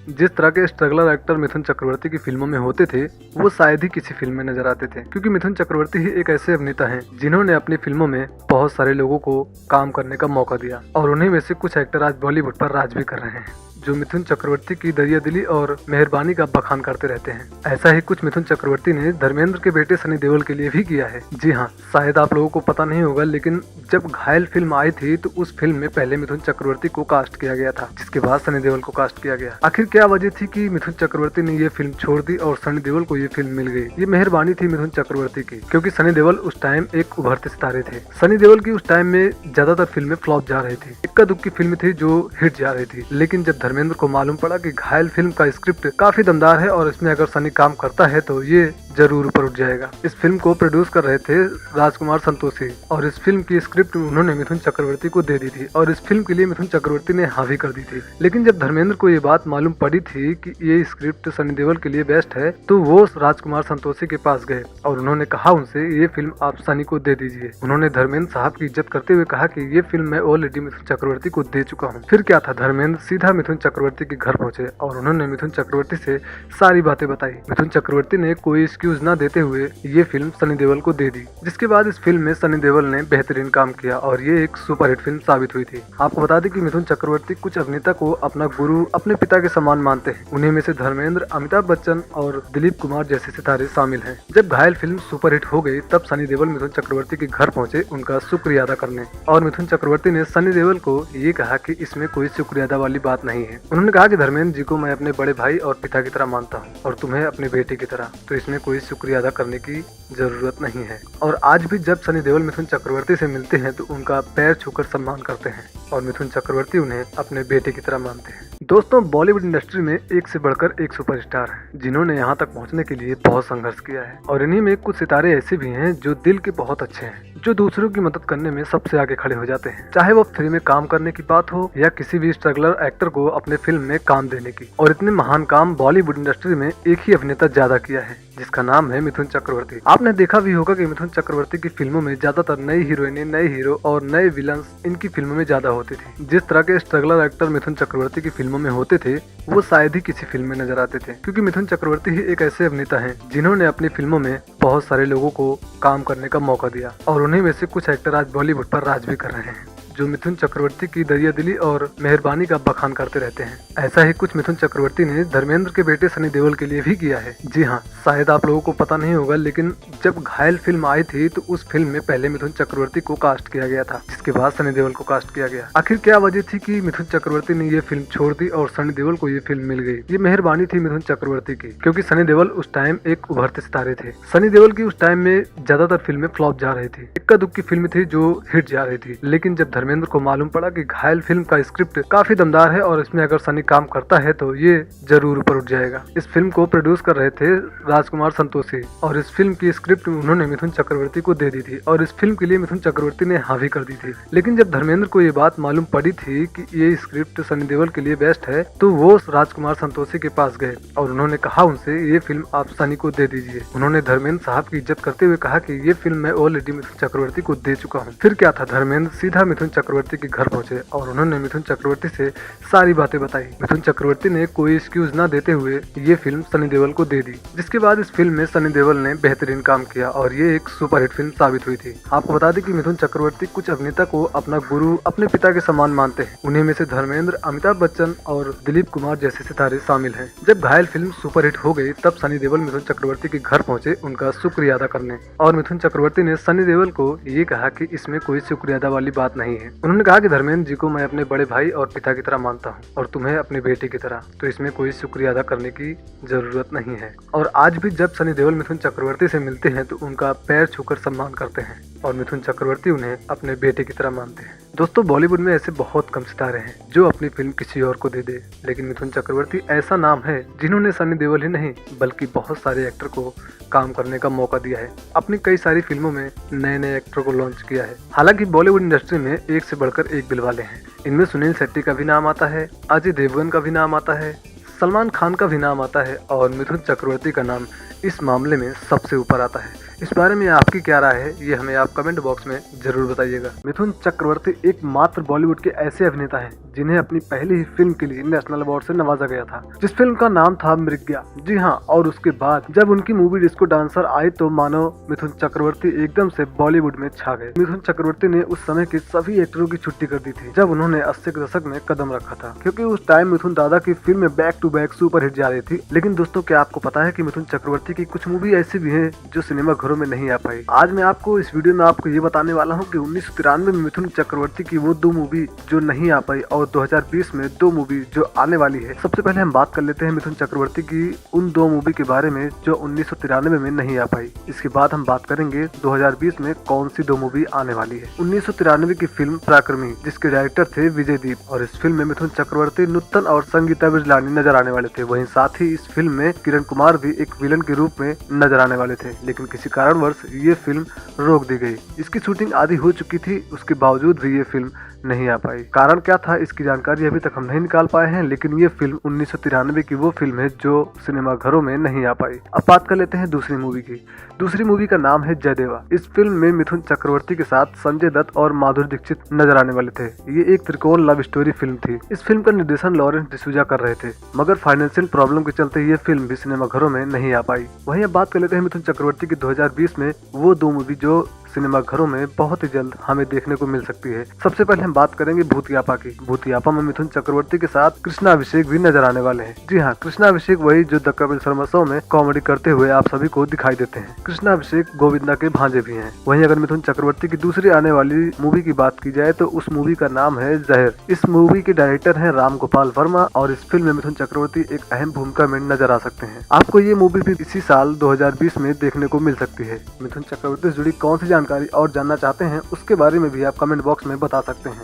[SPEAKER 3] जिस तरह के स्ट्रगलर एक्टर मिथुन चक्रवर्ती की फिल्मों में होते थे वो शायद ही किसी फिल्म में नजर आते थे, क्योंकि मिथुन चक्रवर्ती ही एक ऐसे अभिनेता हैं जिन्होंने अपनी फिल्मों में बहुत सारे लोगों को काम करने का मौका दिया और उन्हीं में से कुछ एक्टर आज बॉलीवुड पर राज भी कर रहे हैं। जो मिथुन चक्रवर्ती की दरियादिली और मेहरबानी का बखान करते रहते हैं। ऐसा ही कुछ मिथुन चक्रवर्ती ने धर्मेंद्र के बेटे सनी देओल के लिए भी किया है। जी हाँ, शायद आप लोगों को पता नहीं होगा, लेकिन जब घायल फिल्म आई थी तो उस फिल्म में पहले मिथुन चक्रवर्ती को कास्ट किया गया था, जिसके बाद सनी देओल को कास्ट किया गया। आखिर क्या वजह थी कि मिथुन चक्रवर्ती ने ये फिल्म छोड़ दी और सनी देओल को ये फिल्म मिल गई? ये मेहरबानी थी मिथुन चक्रवर्ती की, क्योंकि सनी देओल उस टाइम एक उभरते सितारे थे। सनी देओल की उस टाइम में ज्यादातर फिल्में फ्लॉप जा रही थी, इक्का दुक्की फिल्म थी जो हिट जा रही थी। लेकिन जब धर्मेंद्र को मालूम पड़ा कि घायल फिल्म का स्क्रिप्ट काफी दमदार है और इसमें अगर सनी काम करता है तो ये जरूर ऊपर उठ जाएगा। इस फिल्म को प्रोड्यूस कर रहे थे राजकुमार संतोषी और इस फिल्म की स्क्रिप्ट उन्होंने मिथुन चक्रवर्ती को दे दी थी और इस फिल्म के लिए मिथुन चक्रवर्ती ने हाँ भी कर दी थी। लेकिन जब धर्मेंद्र को ये बात मालूम पड़ी थी कि ये स्क्रिप्ट सनी देओल के लिए बेस्ट है, तो वो राजकुमार संतोषी के पास गए और उन्होंने कहा उनसे ये फिल्म आप सनी को दे दीजिए। उन्होंने धर्मेंद्र साहब की इज्जत करते हुए कहा कि ये फिल्म मैं ऑलरेडी मिथुन चक्रवर्ती को दे चुका हूँ। फिर क्या था, धर्मेंद्र सीधा मिथुन चक्रवर्ती के घर पहुंचे और उन्होंने मिथुन चक्रवर्ती से सारी बातें बताई। मिथुन चक्रवर्ती ने कोई एक्सक्यूज न देते हुए ये फिल्म सनी देओल को दे दी, जिसके बाद इस फिल्म में सनी देओल ने बेहतरीन काम किया और ये एक सुपरहिट फिल्म साबित हुई थी। आपको बता दें कि मिथुन चक्रवर्ती कुछ अभिनेता को अपना गुरु, अपने पिता के समान मानते हैं। उन्हीं में से धर्मेंद्र, अमिताभ बच्चन और दिलीप कुमार जैसे सितारे शामिल हैं। जब घायल फिल्म सुपरहिट हो गई तब सनी देओल मिथुन चक्रवर्ती के घर पहुंचे उनका शुक्रिया अदा करने, और मिथुन चक्रवर्ती ने सनी देओल को ये कहा कि इसमें कोई शुक्रिया अदा वाली बात नहीं है। उन्होंने कहा कि धर्मेंद्र जी को मैं अपने बड़े भाई और पिता की तरह मानता हूँ और तुम्हें अपने बेटे की तरह, तो इसमें कोई शुक्रिया अदा करने की जरूरत नहीं है। और आज भी जब सनी देओल मिथुन चक्रवर्ती से मिलते हैं तो उनका पैर छूकर सम्मान करते हैं और मिथुन चक्रवर्ती उन्हें अपने बेटे की तरह मानते हैं। दोस्तों, बॉलीवुड इंडस्ट्री में एक से बढ़कर एक सुपरस्टार हैं जिन्होंने यहाँ तक पहुँचने के लिए बहुत संघर्ष किया है, और इन्हीं में कुछ सितारे ऐसे भी हैं जो दिल के बहुत अच्छे हैं, जो दूसरों की मदद करने में सबसे आगे खड़े हो जाते हैं, चाहे वो फ्री में काम करने की बात हो या किसी भी स्ट्रगलर एक्टर को अपने फिल्म में काम देने की। और इतने महान काम बॉलीवुड इंडस्ट्री में एक ही अभिनेता ज्यादा किया है, जिसका नाम है मिथुन चक्रवर्ती। आपने देखा भी होगा कि मिथुन चक्रवर्ती की फिल्मों में ज्यादातर नई हीरोइनें, नए हीरो और नए विलन्स इनकी फिल्मों में ज्यादा होती थी। जिस तरह के स्ट्रगलर एक्टर मिथुन चक्रवर्ती की फिल्मों में होते थे वो शायद ही किसी फिल्म में नजर आते थे, क्योंकि मिथुन चक्रवर्ती ही एक ऐसे अभिनेता हैं जिन्होंने अपनी फिल्मों में बहुत सारे लोगों को काम करने का मौका दिया, और उन्हीं में से कुछ एक्टर आज बॉलीवुड पर राज भी कर रहे हैं, जो मिथुन चक्रवर्ती की दरियादिली और मेहरबानी का बखान करते रहते हैं। ऐसा ही कुछ मिथुन चक्रवर्ती ने धर्मेंद्र के बेटे सनी देओल के लिए भी किया है। जी हाँ, शायद आप लोगों को पता नहीं होगा, लेकिन जब घायल फिल्म आई थी तो उस फिल्म में पहले मिथुन चक्रवर्ती को कास्ट किया गया था, जिसके बाद सनी देओल को कास्ट किया गया। आखिर क्या वजह थी कि मिथुन चक्रवर्ती ने ये फिल्म छोड़ दी और सनी देओल को ये फिल्म मिल गई? ये मेहरबानी थी मिथुन चक्रवर्ती की, क्योंकि सनी देओल उस टाइम एक उभरते सितारे थे। सनी देओल की उस टाइम में ज्यादातर फिल्में फ्लॉप जा रही थी, इक्का दुक्की फिल्म थी जो हिट जा रही थी। लेकिन जब धर्मेंद्र को मालूम पड़ा कि घायल फिल्म का स्क्रिप्ट काफी दमदार है और इसमें अगर सनी काम करता है तो ये जरूर ऊपर उठ जाएगा। इस फिल्म को प्रोड्यूस कर रहे थे राजकुमार संतोषी और इस फिल्म की स्क्रिप्ट उन्होंने मिथुन चक्रवर्ती को दे दी थी और इस फिल्म के लिए मिथुन चक्रवर्ती ने हाँ भी कर दी थी। लेकिन जब धर्मेंद्र को ये बात मालूम पड़ी थी कि ये स्क्रिप्ट सनी देओल के लिए बेस्ट है, तो वो राजकुमार संतोषी के पास गए और उन्होंने कहा उनसे ये फिल्म आप सनी को दे दीजिए। उन्होंने धर्मेंद्र साहब की इज्जत करते हुए कहा कि ये फिल्म मैं ऑलरेडी मिथुन चक्रवर्ती को दे चुका हूँ। फिर क्या था, धर्मेंद्र सीधा मिथुन चक्रवर्ती के घर पहुंचे और उन्होंने मिथुन चक्रवर्ती से सारी बातें बताई। मिथुन चक्रवर्ती ने कोई एक्सक्यूज न देते हुए ये फिल्म सनी देओल को दे दी, जिसके बाद इस फिल्म में सनी देओल ने बेहतरीन काम किया और ये एक सुपरहिट फिल्म साबित हुई थी। आपको बता दें कि मिथुन चक्रवर्ती कुछ अभिनेता को अपना गुरु, अपने पिता के समान मानते हैं। उन्हीं में से धर्मेंद्र, अमिताभ बच्चन और दिलीप कुमार जैसे सितारे शामिल हैं। जब घायल फिल्म सुपरहिट हो गई तब सनी देओल मिथुन चक्रवर्ती के घर पहुंचे उनका शुक्रिया अदा करने, और मिथुन चक्रवर्ती ने सनी देओल को ये कहा कि इसमें कोई शुक्रिया अदा वाली बात नहीं है। उन्होंने कहा कि धर्मेंद्र जी को मैं अपने बड़े भाई और पिता की तरह मानता हूँ और तुम्हें अपने बेटे की तरह, तो इसमें कोई शुक्रिया अदा करने की जरूरत नहीं है। और आज भी जब सनी देओल मिथुन चक्रवर्ती से मिलते हैं तो उनका पैर छूकर सम्मान करते हैं और मिथुन चक्रवर्ती उन्हें अपने बेटे की तरह मानते हैं। दोस्तों, बॉलीवुड में ऐसे बहुत कम सितारे हैं जो अपनी फिल्म किसी और को दे दे, लेकिन मिथुन चक्रवर्ती ऐसा नाम है जिन्होंने सनी देओल ही नहीं बल्कि बहुत सारे एक्टर को काम करने का मौका दिया है। अपनी कई सारी फिल्मों में नए नए एक्टर को लॉन्च किया है। हालांकि बॉलीवुड इंडस्ट्री में एक से बढ़कर एक दिलवाले हैं। इनमें सुनील शेट्टी का भी नाम आता है, अजय देवगन का भी नाम आता है, सलमान खान का भी नाम आता है और मिथुन चक्रवर्ती का नाम इस मामले में सबसे ऊपर आता है। इस बारे में आपकी क्या राय है, ये हमें आप कमेंट बॉक्स में जरूर बताइएगा। मिथुन चक्रवर्ती एकमात्र बॉलीवुड के ऐसे अभिनेता हैं जिन्हें अपनी पहली ही फिल्म के लिए नेशनल अवार्ड से नवाजा गया था, जिस फिल्म का नाम था मृग्या। जी हाँ, और उसके बाद जब उनकी मूवी डिस्को डांसर आई तो मानो मिथुन चक्रवर्ती एकदम से बॉलीवुड में छा गए। मिथुन चक्रवर्ती ने उस समय के सभी एक्टरों की छुट्टी कर दी थी जब उन्होंने 80 के दशक में कदम रखा था, क्योंकि उस टाइम मिथुन दादा की film back to back super hit जा रही थी। लेकिन दोस्तों, क्या आपको पता है कि मिथुन चक्रवर्ती की कुछ मूवी ऐसी भी है जो सिनेमा घरों में नहीं आ पाई। आज मैं आपको इस वीडियो में आपको ये बताने वाला हूँ कि 1993 में मिथुन चक्रवर्ती की वो 2 मूवी जो नहीं आ पाई और 2020 में 2 मूवी जो आने वाली है। सबसे पहले हम बात कर लेते हैं मिथुन चक्रवर्ती की उन 2 मूवी के बारे में जो 1993 में नहीं आ पाई। इसके बाद हम बात करेंगे 2020 में कौन सी 2 मूवी आने वाली है। 1993 की फिल्म पराक्रमी, जिसके डायरेक्टर थे विजय दीप, और इस फिल्म में मिथुन चक्रवर्ती, नुत्तन और संगीता बिजलानी नजर आने वाले थे। वहीं साथ ही इस फिल्म में किरण कुमार भी एक विलन के रूप में नजर आने वाले थे, लेकिन किसी कारणवश ये फिल्म रोक दी गई। इसकी शूटिंग आधी हो चुकी थी, उसके बावजूद भी ये फिल्म नहीं आ पाई। कारण क्या था इसकी जानकारी अभी तक हम नहीं निकाल पाए हैं, लेकिन ये फिल्म 1993 की वो फिल्म है जो सिनेमा घरों में नहीं आ पाई। अब बात कर लेते हैं दूसरी मूवी की। दूसरी मूवी का नाम है जयदेवा। इस फिल्म में मिथुन चक्रवर्ती के साथ संजय दत्त और माधुरी दीक्षित नजर आने वाले थे। ये एक त्रिकोण लव स्टोरी फिल्म थी। इस फिल्म का निर्देशन लॉरेंस डिसूजा कर रहे थे, मगर फाइनेंशियल प्रॉब्लम के चलते ये फिल्म भी सिनेमा घरों में नहीं आ पाई। वहीं अब बात कर लेते हैं मिथुन चक्रवर्ती की 2020 में वो 2 मूवी जो सिनेमा घरों में बहुत ही जल्द हमें देखने को मिल सकती है। सबसे पहले हम बात करेंगे भूतियापा की। भूतियापा में मिथुन चक्रवर्ती के साथ कृष्णा अभिषेक भी नजर आने वाले हैं। जी हाँ, कृष्णा अभिषेक वही जो द कपिल शर्मा शो में कॉमेडी करते हुए आप सभी को दिखाई देते हैं। कृष्णा अभिषेक गोविंदा के भांजे भी हैं। वहीं अगर मिथुन चक्रवर्ती की दूसरी आने वाली मूवी की बात की जाए तो उस मूवी का नाम है जहर। इस मूवी के डायरेक्टर है राम गोपाल वर्मा और इस फिल्म में मिथुन चक्रवर्ती एक अहम भूमिका में नजर आ सकते हैं। आपको ये मूवी भी इसी साल 2020 में देखने को मिल सकती है। मिथुन चक्रवर्ती से जुड़ी कौन सी जानकारी और जानना चाहते हैं उसके बारे में भी आप कमेंट बॉक्स में बता सकते हैं।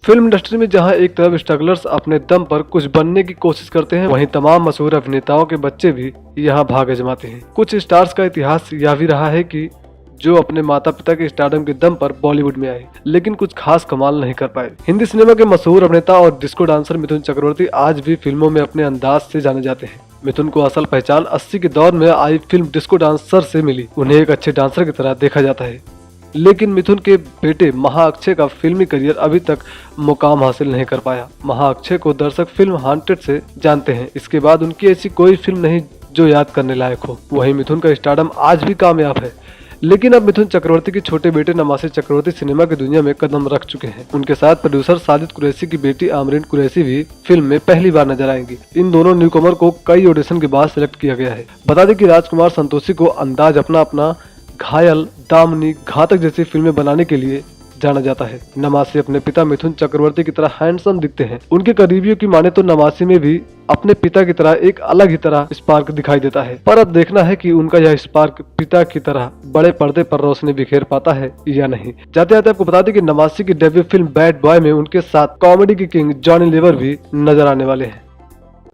[SPEAKER 2] फिल्म इंडस्ट्री में जहां एक तरफ स्ट्रगलर्स अपने दम पर कुछ बनने की कोशिश करते हैं, वहीं तमाम मशहूर अभिनेताओं के बच्चे भी यहां भाग आजमाते हैं। कुछ स्टार्स का इतिहास यह भी रहा है कि जो अपने माता पिता के स्टारडम के दम पर बॉलीवुड में आए, लेकिन कुछ खास कमाल नहीं कर पाए। हिंदी सिनेमा के मशहूर अभिनेता और डिस्को डांसर मिथुन चक्रवर्ती आज भी फिल्मों में अपने अंदाज से जाने जाते हैं। मिथुन को असल पहचान 80 के दौर में आई फिल्म डिस्को डांसर से मिली। उन्हें एक अच्छे डांसर की तरह देखा जाता है, लेकिन मिथुन के बेटे महा अक्षय का फिल्मी करियर अभी तक मुकाम हासिल नहीं कर पाया। महा अक्षय को दर्शक फिल्म हांटेड से जानते हैं। इसके बाद उनकी ऐसी कोई फिल्म नहीं जो याद करने लायक हो। वहीं मिथुन का स्टारडम आज भी कामयाब है, लेकिन अब मिथुन चक्रवर्ती के छोटे बेटे नमासे चक्रवर्ती सिनेमा की दुनिया में कदम रख चुके हैं। उनके साथ प्रोड्यूसर साजिद कुरैशी की बेटी आमरीन कुरैशी भी फिल्म में पहली बार नजर आएंगी। इन दोनों न्यूकमर को कई ऑडिशन के बाद सिलेक्ट किया गया है। बता दें कि राजकुमार संतोषी को अंदाज अपना घायल, दामनी, घातक जैसी फिल्में बनाने के लिए जाना जाता है। नमासी अपने पिता मिथुन चक्रवर्ती की तरह हैंडसम दिखते हैं। उनके करीबियों की माने तो नमासी में भी अपने पिता की तरह एक अलग ही तरह स्पार्क दिखाई देता है, पर अब देखना है कि उनका यह स्पार्क पिता की तरह बड़े पर्दे पर रोशनी बिखेर पाता है या नहीं। जाते जाते आपको बता दें कि नमासी की डेब्यू फिल्म बैड बॉय में उनके साथ कॉमेडी की किंग जॉनी लीवर भी नजर आने वाले हैं।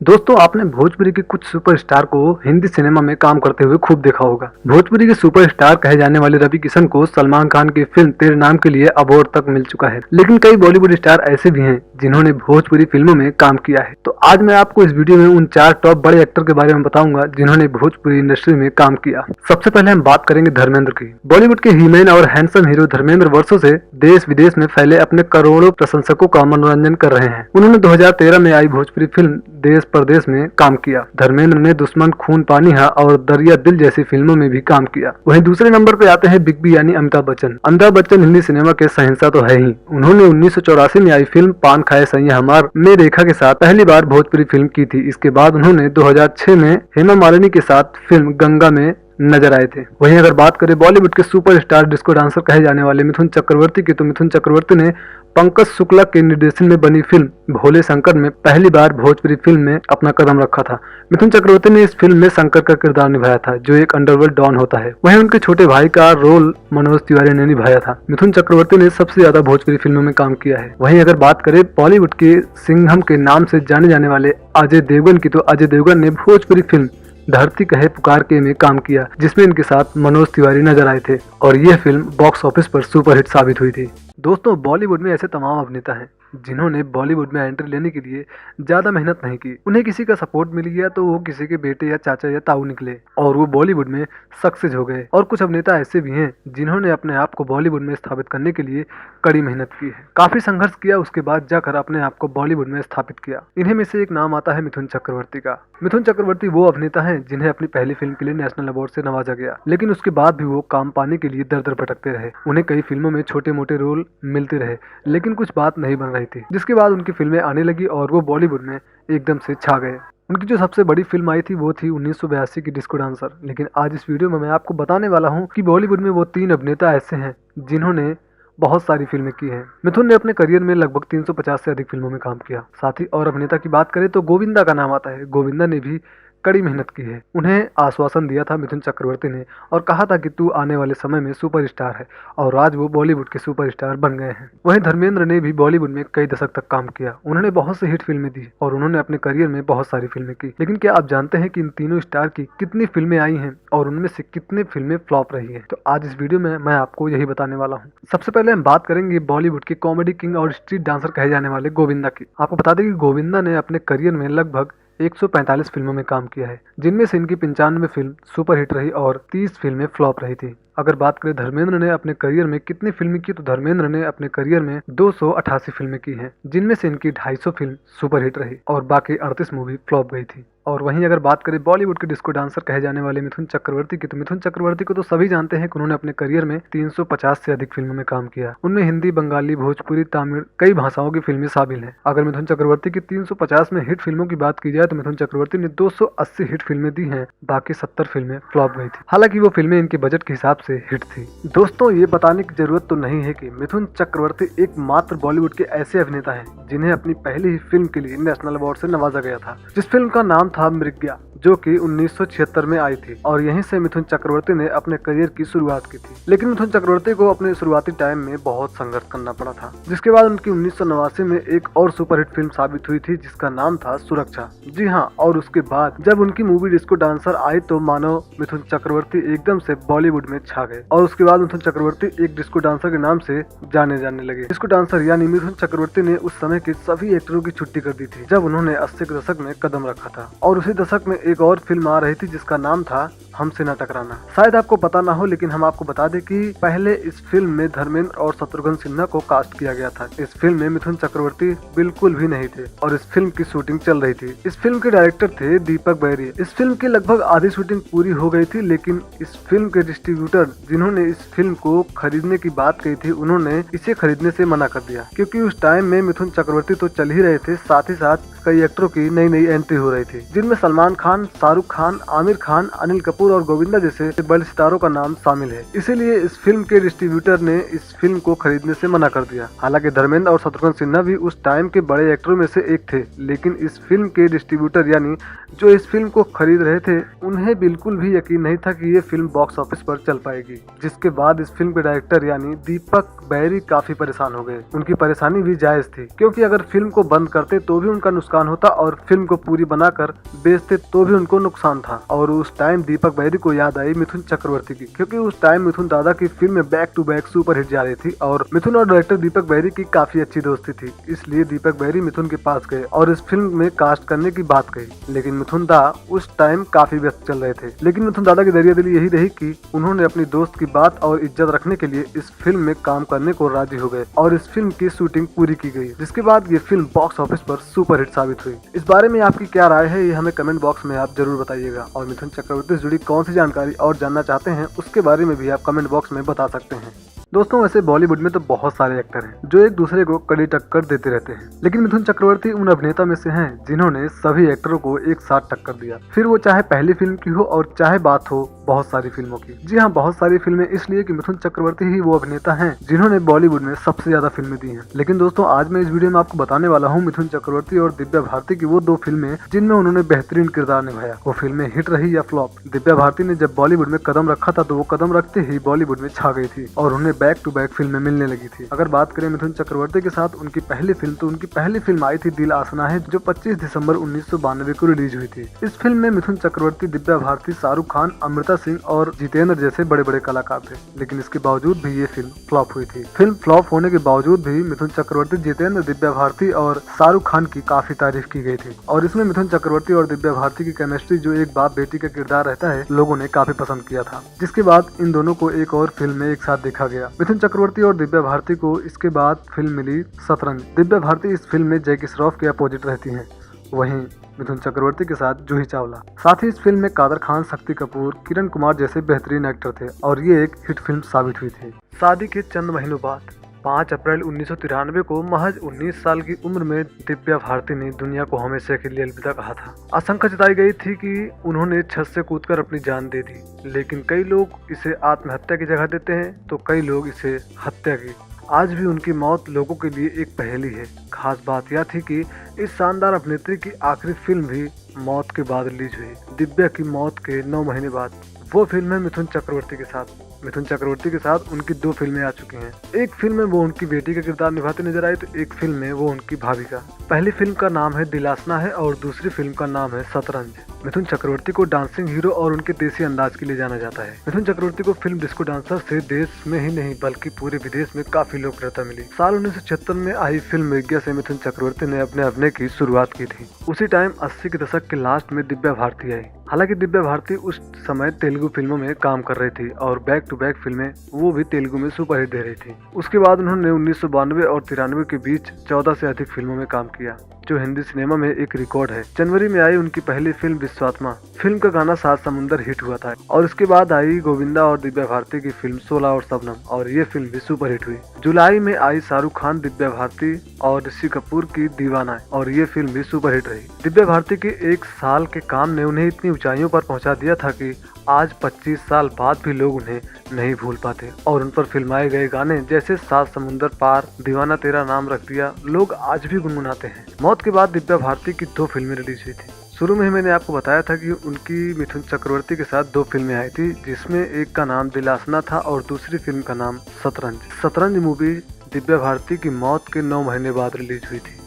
[SPEAKER 3] दोस्तों, आपने भोजपुरी के कुछ सुपरस्टार को हिंदी सिनेमा में काम करते हुए खूब देखा होगा। भोजपुरी के सुपरस्टार कहे जाने वाले रवि किशन को सलमान खान की फिल्म तेरे नाम के लिए अवार्ड तक मिल चुका है, लेकिन कई बॉलीवुड स्टार ऐसे भी हैं जिन्होंने भोजपुरी फिल्मों में काम किया है। तो आज मैं आपको इस वीडियो में उन 4 टॉप बड़े एक्टर के बारे में बताऊंगा जिन्होंने भोजपुरी इंडस्ट्री में काम किया। सबसे पहले हम बात करेंगे धर्मेंद्र की। बॉलीवुड के हीमैन और हैंडसम हीरो धर्मेंद्र वर्षों से देश विदेश में फैले अपने करोड़ों प्रशंसकों का मनोरंजन कर रहे हैं। उन्होंने 2013 में आई भोजपुरी फिल्म देश परदेश में काम किया। धर्मेंद्र ने दुश्मन, खून पानी है और दरिया दिल जैसी फिल्मों में भी काम किया। वहीं दूसरे नंबर पे आते हैं बिग बी यानी अमिताभ बच्चन। अमिताभ बच्चन हिंदी सिनेमा के शहंशाह तो है ही। उन्होंने 1984 में आई फिल्म पान खाए सैया हमार में रेखा के साथ पहली बार भोजपुरी फिल्म की थी। इसके बाद उन्होंने 2006 में हेमा मालिनी के साथ फिल्म गंगा में नजर आए थे। वहीं अगर बात करें बॉलीवुड के सुपरस्टार डिस्को डांसर कहे जाने वाले मिथुन चक्रवर्ती की, तो मिथुन चक्रवर्ती ने पंकज शुक्ला के निर्देशन में बनी फिल्म भोले शंकर में पहली बार भोजपुरी फिल्म में अपना कदम रखा था। मिथुन चक्रवर्ती ने इस फिल्म में शंकर का किरदार निभाया था, जो एक अंडरवर्ल्ड डॉन होता है। वहीं उनके छोटे भाई का रोल मनोज तिवारी ने निभाया था। मिथुन चक्रवर्ती ने सबसे ज्यादा भोजपुरी फिल्मों में काम किया है। वहीं अगर बात करें बॉलीवुड के सिंघम के नाम से जाने जाने वाले अजय देवगन की, तो अजय देवगन ने भोजपुरी फिल्म धरती कहे पुकार के में काम किया, जिसमें इनके साथ मनोज तिवारी नजर आए थे और यह फिल्म बॉक्स ऑफिस पर सुपरहिट साबित हुई थी। दोस्तों, बॉलीवुड में ऐसे तमाम अभिनेता हैं जिन्होंने बॉलीवुड में एंट्री लेने के लिए ज्यादा मेहनत नहीं की। उन्हें किसी का सपोर्ट मिल गया तो वो किसी के बेटे या चाचा या ताऊ निकले और वो बॉलीवुड में सक्सेस हो गए। और कुछ अभिनेता ऐसे भी हैं जिन्होंने अपने आप को बॉलीवुड में स्थापित करने के लिए कड़ी मेहनत की है, काफी संघर्ष किया, उसके बाद जाकर अपने आप को बॉलीवुड में स्थापित किया। इन्हीं में से एक नाम आता है मिथुन चक्रवर्ती का। मिथुन चक्रवर्ती वो अभिनेता हैं जिन्हें अपनी पहली फिल्म के लिए नेशनल अवार्ड से नवाजा गया, लेकिन उसके बाद भी वो काम पाने के लिए दर दर भटकते रहे। उन्हें कई फिल्मों में छोटे मोटे रोल मिलते रहे, लेकिन कुछ बात नहीं बन रही थी, जिसके बाद उनकी फिल्में आने लगी और वो बॉलीवुड में एकदम से छा गए। उनकी जो सबसे बड़ी फिल्म आई थी वो थी 1982 की डिस्को डांसर। लेकिन आज इस वीडियो में मैं आपको बताने वाला हूँ कि बॉलीवुड में वो 3 अभिनेता ऐसे हैं जिन्होंने बहुत सारी फिल्में की हैं। मिथुन ने अपने करियर में लगभग 350 से अधिक फिल्मों में काम किया। साथ ही और अभिनेता की बात करें तो गोविंदा का नाम आता है। गोविंदा ने भी कड़ी मेहनत की है। उन्हें आश्वासन दिया था मिथुन चक्रवर्ती ने और कहा था कि तू आने वाले समय में सुपरस्टार है, और आज वो बॉलीवुड के सुपरस्टार बन गए हैं। वहीं धर्मेंद्र ने भी बॉलीवुड में कई दशक तक काम किया। उन्होंने बहुत से हिट फिल्में दी और उन्होंने अपने करियर में बहुत सारी फिल्में की। लेकिन क्या आप जानते हैं कि इन तीनों स्टार की कितनी फिल्में आई हैं और उनमें से कितनी फिल्में फ्लॉप रही है? तो आज इस वीडियो में मैं आपको यही बताने वाला हूँ। सबसे पहले हम बात करेंगे बॉलीवुड के कॉमेडी किंग और स्ट्रीट डांसर कहे जाने वाले गोविंदा की। आपको बता दें कि गोविंदा ने अपने करियर में लगभग 145 फिल्मों में काम किया है, जिनमें से इनकी 95 फिल्म सुपरहिट रही और 30 फिल्में फ्लॉप रही थी। अगर बात करें धर्मेंद्र ने अपने करियर में कितनी फिल्में की, तो धर्मेंद्र ने अपने करियर में 288 फिल्में की हैं, जिनमें से इनकी 250 फिल्म सुपरहिट रही और बाकी 38 मूवी फ्लॉप गई थी। और वहीं अगर बात करें बॉलीवुड के डिस्को डांसर कहे जाने वाले मिथुन चक्रवर्ती की, तो मिथुन चक्रवर्ती को तो सभी जानते हैं कि उन्होंने अपने करियर में 350 से अधिक फिल्मों में काम किया। उनमें हिंदी, बंगाली, भोजपुरी, तमिल कई भाषाओं की फिल्में शामिल हैं। अगर मिथुन चक्रवर्ती की 350 में हिट फिल्मों की बात की जाए तो मिथुन चक्रवर्ती ने 280 हिट फिल्में दी हैं, बाकी 70 फिल्में फ्लॉप गई थी। हालांकि वो फिल्में इनके बजट के हिसाब से हिट थी। दोस्तों, ये बताने की जरूरत तो नहीं है कि मिथुन चक्रवर्ती एकमात्र बॉलीवुड के ऐसे अभिनेता हैं जिन्हें अपनी पहली ही फिल्म के लिए नेशनल अवार्ड से नवाजा गया था, जिस फिल्म का नाम था मृग्या, जो कि 1976 में आई थी। और यहीं से मिथुन चक्रवर्ती ने अपने करियर की शुरुआत की थी। लेकिन मिथुन चक्रवर्ती को अपने शुरुआती टाइम में बहुत संघर्ष करना पड़ा था, जिसके बाद उनकी 1989 में एक और सुपरहिट फिल्म साबित हुई थी जिसका नाम था सुरक्षा। जी हाँ, और उसके बाद जब उनकी मूवी डिस्को डांसर आई तो मानो मिथुन चक्रवर्ती एकदम से बॉलीवुड में छा गए। और उसके बाद मिथुन चक्रवर्ती एक डिस्को डांसर के नाम से जाने लगे। डिस्को डांसर यानी मिथुन चक्रवर्ती ने उस समय के सभी एक्टरों की छुट्टी कर दी थी जब उन्होंने 80 के दशक में कदम रखा था। और उसी दशक में एक और फिल्म आ रही थी जिसका नाम था हमसे न टकराना। शायद आपको पता ना हो, लेकिन हम आपको बता दें कि पहले इस फिल्म में धर्मेंद्र और शत्रुघ्न सिन्हा को कास्ट किया गया था। इस फिल्म में मिथुन चक्रवर्ती बिल्कुल भी नहीं थे और इस फिल्म की शूटिंग चल रही थी। इस फिल्म के डायरेक्टर थे दीपक बैरी। इस फिल्म की लगभग आधी शूटिंग पूरी हो गई थी, लेकिन इस फिल्म के डिस्ट्रीब्यूटर जिन्होंने इस फिल्म को खरीदने की बात कही थी, उन्होंने इसे खरीदने से मना कर दिया, क्योंकि उस टाइम में मिथुन चक्रवर्ती तो चल ही रहे थे, साथ ही साथ कई एक्टरों की नई एंट्री हो रही थी, जिनमें सलमान खान, शाहरुख खान, आमिर खान, अनिल कपूर और गोविंदा जैसे बड़े सितारों का नाम शामिल है। इसीलिए इस फिल्म के डिस्ट्रीब्यूटर ने इस फिल्म को खरीदने से मना कर दिया। हालांकि धर्मेंद्र और शत्रुघ्न सिन्हा भी उस टाइम के बड़े एक्टरों में से एक थे, लेकिन इस फिल्म के डिस्ट्रीब्यूटर यानी जो इस फिल्म को खरीद रहे थे, उन्हें बिल्कुल भी यकीन नहीं था कि ये फिल्म बॉक्स ऑफिस पर चल पाएगी। जिसके बाद इस फिल्म के डायरेक्टर यानी दीपक बैरी काफी परेशान हो गए। उनकी परेशानी भी जायज थी, क्योंकि अगर फिल्म को बंद करते तो भी उनका नुकसान होता और फिल्म को पूरी बनाकर बेचते तो भी उनको नुकसान था। और उस टाइम दीपक बैरी को याद आई मिथुन चक्रवर्ती की, क्योंकि उस टाइम मिथुन दादा की film back to back super hit जा रही थी और मिथुन और डायरेक्टर दीपक बैरी की काफी अच्छी दोस्ती थी। इसलिए दीपक बैरी मिथुन के पास गए और इस फिल्म में कास्ट करने की बात कही। लेकिन मिथुन दा उस टाइम काफी व्यस्त चल रहे थे। लेकिन मिथुन दादा की दरियादिली यही रही कि उन्होंने अपनी दोस्त की बात और इज्जत रखने के लिए इस फिल्म में काम करने को राजी हो गए और इस फिल्म की शूटिंग पूरी की गई, जिसके बाद ये फिल्म बॉक्स ऑफिस पर सुपर हिट साबित हुई। इस बारे में आपकी क्या राय है, ये हमें कमेंट बॉक्स में आप जरूर बताइएगा। और मिथुन चक्रवर्ती से जुड़ी कौन सी जानकारी और जानना चाहते हैं, उसके बारे में भी आप कमेंट बॉक्स में बता सकते हैं। दोस्तों, वैसे बॉलीवुड में तो बहुत सारे एक्टर हैं जो एक दूसरे को कड़ी टक्कर देते रहते हैं, लेकिन मिथुन चक्रवर्ती उन अभिनेता में से हैं जिन्होंने सभी एक्टरों को एक साथ टक्कर दिया, फिर वो चाहे पहली फिल्म की हो और चाहे बात हो बहुत सारी फिल्मों की। जी हाँ, बहुत सारी फिल्में इसलिए कि मिथुन चक्रवर्ती ही वो अभिनेता हैं जिन्होंने बॉलीवुड में सबसे ज्यादा फिल्में दी हैं। लेकिन दोस्तों, आज मैं इस वीडियो में आपको बताने वाला हूँ मिथुन चक्रवर्ती और दिव्या भारती की वो 2 फिल्में जिनमें उन्होंने बेहतरीन किरदार निभाया। वो फिल्में हिट रही या फ्लॉप। दिव्या भारती ने जब बॉलीवुड में कदम रखा था तो वो कदम रखते ही बॉलीवुड में छा गई थी और उन्हें बैक टू बैक फिल्में मिलने लगी थी। अगर बात करें मिथुन चक्रवर्ती के साथ उनकी पहली फिल्म, तो उनकी पहली फिल्म आई थी दिल आसना है, जो 25 दिसंबर 1992 को रिलीज हुई थी। इस फिल्म में मिथुन चक्रवर्ती, दिव्या भारती, शाहरुख खान, अमृता सिंह और जितेंद्र जैसे बड़े बड़े कलाकार थे, लेकिन इसके बावजूद भी ये फिल्म फ्लॉप हुई थी। फिल्म फ्लॉप होने के बावजूद भी मिथुन चक्रवर्ती, जितेंद्र, दिव्या भारती और शाहरुख खान की काफी तारीफ की गई थी, और इसमें मिथुन चक्रवर्ती और दिव्या भारती की केमिस्ट्री, जो एक बाप बेटी का किरदार रहता है, लोगों ने काफी पसंद किया था। जिसके बाद इन दोनों को एक और फिल्म में एक साथ देखा गया। मिथुन चक्रवर्ती और दिव्या भारती को इसके बाद फिल्म मिली शतरंज। दिव्या भारती इस फिल्म में जैकी श्रॉफ के अपोजिट रहती हैं, वहीं मिथुन चक्रवर्ती के साथ जूही चावला। साथ ही इस फिल्म में कादर खान, शक्ति कपूर, किरण कुमार जैसे बेहतरीन एक्टर थे, और ये एक हिट फिल्म साबित हुई थी। शादी के चंद महीनों बाद 5 अप्रैल 1993 को महज 19 साल की उम्र में दिव्या भारती ने दुनिया को हमेशा के लिए अलविदा कहा था। आशंका जताई गई थी कि उन्होंने छत से कूदकर अपनी जान दे दी, लेकिन कई लोग इसे आत्महत्या की जगह देते हैं, तो कई लोग इसे हत्या की। आज भी उनकी मौत लोगों के लिए एक पहेली है। खास बात यह थी कि इस शानदार अभिनेत्री की आखिरी फिल्म भी मौत के बाद रिलीज हुई। दिव्या की मौत के 9 महीने बाद। वो फिल्म है मिथुन चक्रवर्ती के साथ। मिथुन चक्रवर्ती के साथ उनकी 2 फिल्में आ चुकी हैं। एक फिल्म में वो उनकी बेटी का किरदार निभाते नजर आए, तो एक फिल्म में वो उनकी भाभी का। पहली फिल्म का नाम है दिल आसना है और दूसरी फिल्म का नाम है शतरंज। मिथुन चक्रवर्ती को डांसिंग हीरो और उनके देसी अंदाज के लिए जाना जाता है। मिथुन चक्रवर्ती को फिल्म डिस्को डांसर से देश में ही नहीं बल्कि पूरे विदेश में काफी लोकप्रियता मिली। साल 1976 में आई फिल्म मेघ्या से मिथुन चक्रवर्ती ने अपने अभिनय की शुरुआत की थी। उसी टाइम 80 के दशक के लास्ट में दिव्या भारती आई। हालांकि दिव्या भारती उस समय तेलुगु फिल्मों में काम कर रही थी और बैक टू बैक फिल्में वो भी तेलुगु में सुपरहिट दे रही थी। उसके बाद उन्होंने 1992 और 93 के बीच 14 से अधिक फिल्मों में काम किया, जो हिंदी सिनेमा में एक रिकॉर्ड है। जनवरी में आई उनकी पहली फिल्म विश्वात्मा। फिल्म का गाना सात समुंदर हिट हुआ था, और उसके बाद आई गोविंदा और दिव्या भारती की फिल्म 16 और शबनम, और ये फिल्म भी सुपरहिट हुई। जुलाई में आई शाहरुख खान, दिव्या भारती और ऋषि कपूर की दीवाना, और ये फिल्म भी सुपरहिट रही। दिव्या भारती के 1 साल के काम ने उन्हें इतनी ऊंचाइयों पर पहुंचा दिया था कि आज 25 साल बाद भी लोग उन्हें नहीं भूल पाते, और उन पर फिल्माए गए गाने जैसे सात समुंदर पार, दीवाना तेरा नाम रख दिया, लोग आज भी गुनगुनाते हैं। मौत के बाद दिव्या भारती की 2 फिल्में रिलीज हुई थी। शुरू में ही मैंने आपको बताया था कि उनकी मिथुन चक्रवर्ती के साथ 2 फिल्में आई थी, जिसमें एक का नाम दिल आसना था और दूसरी फिल्म का नाम शतरंज। शतरंज मूवी दिव्या भारती की मौत के 9 महीने बाद रिलीज हुई थी,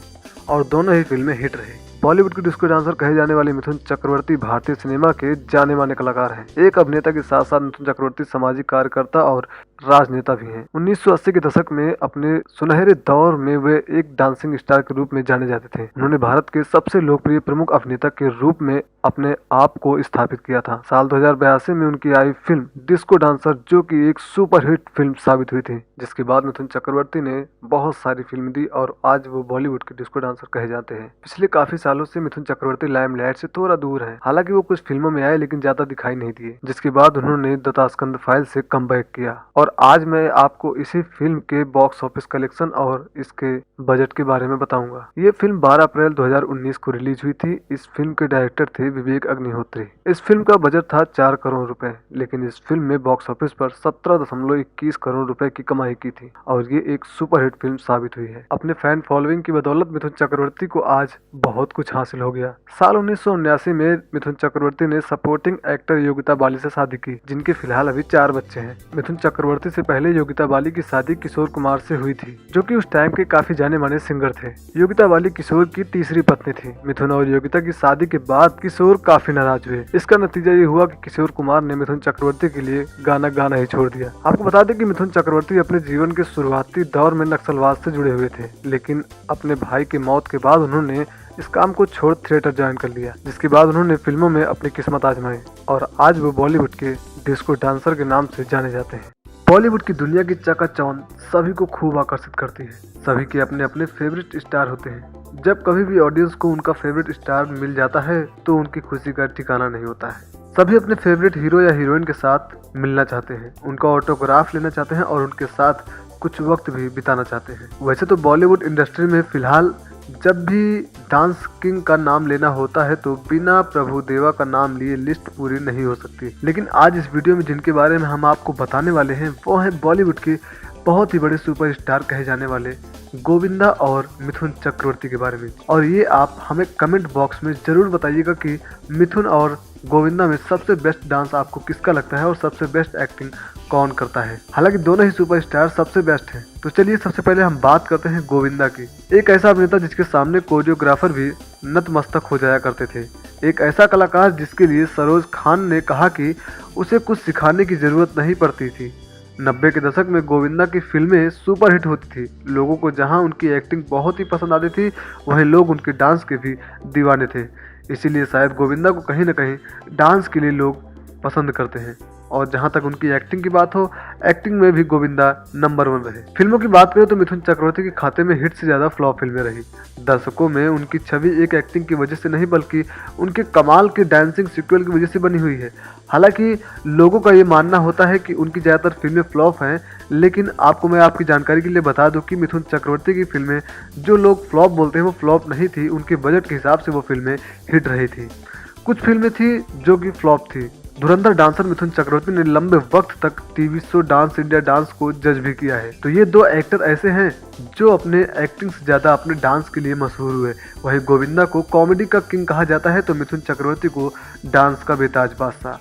[SPEAKER 3] और दोनों ही फिल्में हिट रही। बॉलीवुड के डिस्को डांसर कहे जाने वाले मिथुन चक्रवर्ती भारतीय सिनेमा के जाने माने कलाकार हैं। एक अभिनेता के साथ साथ मिथुन चक्रवर्ती सामाजिक कार्यकर्ता और राजनेता भी हैं। 1980 के दशक में अपने सुनहरे दौर में वे एक डांसिंग स्टार के रूप में जाने जाते थे। उन्होंने भारत के सबसे लोकप्रिय प्रमुख अभिनेता के रूप में अपने आप को स्थापित किया था। साल 2082 में उनकी आई फिल्म डिस्को डांसर, जो कि एक सुपरहिट फिल्म साबित हुई थी, जिसके बाद मिथुन चक्रवर्ती ने बहुत सारी फिल्म दी और आज वो बॉलीवुड के डिस्को डांसर कहे जाते हैं। पिछले काफी सालों से मिथुन चक्रवर्ती लाइमलाइट से थोड़ा दूर है। हालांकि वो कुछ फिल्मों में आए लेकिन ज्यादा दिखाई नहीं दिए, जिसके बाद उन्होंने द ताशकंद फाइल से कमबैक किया। और आज मैं आपको इसी फिल्म के बॉक्स ऑफिस कलेक्शन और इसके बजट के बारे में बताऊंगा। ये फिल्म 12 अप्रैल 2019 को रिलीज हुई थी। इस फिल्म के डायरेक्टर थे विवेक अग्निहोत्री। इस फिल्म का बजट था 4 करोड़ रुपए, लेकिन इस फिल्म में बॉक्स ऑफिस पर 17.21 करोड़ रुपए की कमाई की थी, और ये एक सुपरहिट फिल्म साबित हुई है। अपने फैन फॉलोइंग की बदौलत मिथुन चक्रवर्ती को आज बहुत कुछ हासिल हो गया। साल 1979 में मिथुन चक्रवर्ती ने सपोर्टिंग एक्टर योगिता बाली से शादी की, जिनके फिलहाल अभी 4 बच्चे हैं। मिथुन चक्रवर्ती से पहले योगिता बाली की शादी किशोर कुमार से हुई थी, जो कि उस टाइम के काफी जाने माने सिंगर थे। योगिता बाली किशोर की तीसरी पत्नी थी। मिथुन और योगिता की शादी के बाद किशोर काफी नाराज हुए। इसका नतीजा ये हुआ कि किशोर कुमार ने मिथुन चक्रवर्ती के लिए गाना ही छोड़ दिया। आपको बता दें कि मिथुन चक्रवर्ती अपने जीवन के शुरुआती दौर में नक्सलवाद से जुड़े हुए थे, लेकिन अपने भाई की मौत के बाद उन्होंने इस काम को छोड़ थिएटर ज्वाइन कर लिया, जिसके बाद उन्होंने फिल्मों में अपनी किस्मत आजमाई, और आज वो बॉलीवुड के डिस्को डांसर के नाम से जाने जाते हैं। बॉलीवुड की दुनिया की चकाचौंध सभी को खूब आकर्षित करती है। सभी के अपने अपने फेवरेट स्टार होते हैं। जब कभी भी ऑडियंस को उनका फेवरेट स्टार मिल जाता है तो उनकी खुशी का ठिकाना नहीं होता है। सभी अपने फेवरेट हीरो या हीरोइन के साथ मिलना चाहते हैं, उनका ऑटोग्राफ लेना चाहते हैं और उनके साथ कुछ वक्त भी बिताना चाहते हैं। वैसे तो बॉलीवुड इंडस्ट्री में फिलहाल जब भी डांस किंग का नाम लेना होता है तो बिना प्रभु देवा का नाम लिए लिस्ट पूरी नहीं हो सकती। लेकिन आज इस वीडियो में जिनके बारे में हम आपको बताने वाले हैं वो हैं बॉलीवुड के बहुत ही बड़े सुपरस्टार कहे जाने वाले गोविंदा और मिथुन चक्रवर्ती के बारे में। और ये आप हमें कमेंट बॉक्स में जरूर बताइएगा कि मिथुन और गोविंदा में सबसे बेस्ट डांस आपको किसका लगता है और सबसे बेस्ट एक्टिंग कौन करता है। हालांकि दोनों ही सुपरस्टार सबसे बेस्ट हैं। तो चलिए सबसे पहले हम बात करते हैं गोविंदा की। एक ऐसा अभिनेता जिसके सामने कोरियोग्राफर भी नतमस्तक हो जाया करते थे। एक ऐसा कलाकार जिसके लिए सरोज खान ने कहा कि उसे कुछ सिखाने की जरूरत नहीं पड़ती थी। 90 के दशक में गोविंदा की फिल्में सुपरहिट होती थी। लोगों को जहां उनकी एक्टिंग बहुत ही पसंद आती थी, वहीं लोग उनके डांस के भी दीवाने थे। इसीलिए शायद गोविंदा को कहीं ना कहीं डांस के लिए लोग पसंद करते हैं। और जहां तक उनकी एक्टिंग की बात हो, एक्टिंग में भी गोविंदा नंबर 1 रहे। फिल्मों की बात करें तो मिथुन चक्रवर्ती के खाते में हिट से ज्यादा फ्लॉप फिल्में रही। दर्शकों में उनकी छवि एक एक्टिंग की वजह से नहीं बल्कि उनके कमाल के डांसिंग सीक्वल की वजह से बनी हुई है। हालांकि लोगों का ये मानना होता है कि उनकी ज़्यादातर फिल्में फ्लॉप हैं, लेकिन आपको मैं आपकी जानकारी के लिए बता दूं कि मिथुन चक्रवर्ती की फिल्में जो लोग फ्लॉप बोलते हैं वो फ्लॉप नहीं थी। उनके बजट के हिसाब से वो फिल्में हिट रही थी। कुछ फिल्में थी जो कि फ्लॉप थी। धुरंधर डांसर मिथुन चक्रवर्ती ने लंबे वक्त तक TV show dance India dance को जज भी किया है। तो ये दो एक्टर ऐसे हैं जो अपने एक्टिंग से ज्यादा अपने डांस के लिए मशहूर हुए। वहीं गोविंदा को कॉमेडी का किंग कहा जाता है तो मिथुन चक्रवर्ती को डांस का बेताज बादशाह।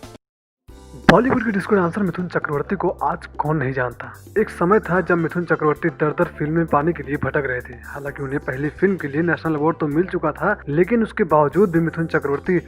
[SPEAKER 3] बॉलीवुड के डिस्को डांसर मिथुन चक्रवर्ती को आज कौन नहीं जानता। एक समय था जब मिथुन चक्रवर्ती दर फिल्में पाने के लिए भटक रहे थे। हालांकि उन्हें पहली फिल्म के लिए नेशनल अवार्ड तो मिल चुका था, लेकिन उसके बावजूद भी मिथुन चक्रवर्ती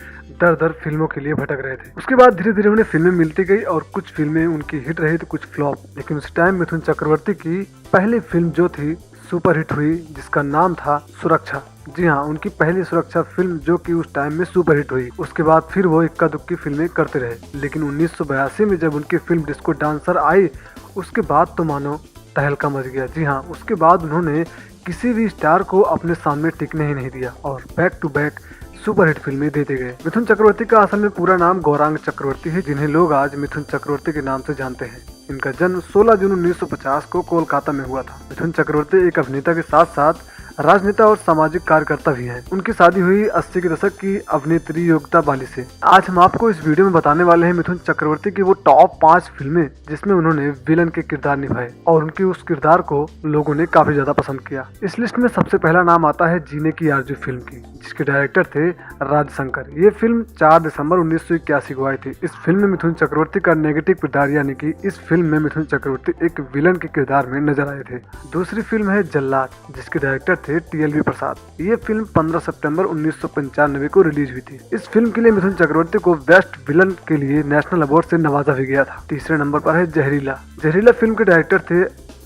[SPEAKER 3] दर फिल्मों के लिए भटक रहे थे। उसके बाद धीरे धीरे उन्हें फिल्में मिलती गई और कुछ फिल्में उनकी हिट रही तो कुछ फ्लॉप। लेकिन उस टाइम मिथुन चक्रवर्ती की पहली फिल्म जो थी सुपरहिट हुई, जिसका नाम था सुरक्षा। जी हाँ, उनकी पहली सुरक्षा फिल्म जो कि उस टाइम में सुपरहिट हुई। उसके बाद फिर वो इक्का दुक्की फिल्में करते रहे। लेकिन 1982 में जब उनकी फिल्म डिस्को डांसर आई, उसके बाद तो मानो तहलका मच गया। जी हाँ, उसके बाद उन्होंने किसी भी स्टार को अपने सामने टिकने ही नहीं दिया और बैक टू बैक सुपरहिट फिल्में देते गए। मिथुन चक्रवर्ती का असल में पूरा नाम गौरांग चक्रवर्ती है, जिन्हें लोग आज मिथुन चक्रवर्ती के नाम से जानते हैं। इनका जन्म 16 जून 1950 को कोलकाता में हुआ था। मिथुन चक्रवर्ती एक अभिनेता के साथ साथ राजनेता और सामाजिक कार्यकर्ता भी हैं। उनकी शादी हुई 80 के दशक की अभिनेत्री योगिता बाली से। आज हम आपको इस वीडियो में बताने वाले हैं मिथुन चक्रवर्ती की वो टॉप 5 फिल्में जिसमें उन्होंने विलन के किरदार निभाए और उनके उस किरदार को लोगों ने काफी ज्यादा पसंद किया। इस लिस्ट में सबसे पहला नाम आता है जीने की आरज़ू फिल्म की, जिसके डायरेक्टर थे राज शंकर। ये फिल्म 4 दिसंबर 1981 को आई थी। इस फिल्म में मिथुन चक्रवर्ती का नेगेटिव किरदार, यानी कि इस फिल्म में मिथुन चक्रवर्ती एक विलन के किरदार में नजर आए थे। दूसरी फिल्म है जल्लाद, जिसके डायरेक्टर थे TLV प्रसाद। ये फिल्म 15 सितंबर 1995 को रिलीज हुई थी। इस फिल्म के लिए मिथुन चक्रवर्ती को बेस्ट विलन के लिए नेशनल अवार्ड से नवाजा भी गया था। तीसरे नंबर पर है जहरीला। जहरीला फिल्म के डायरेक्टर थे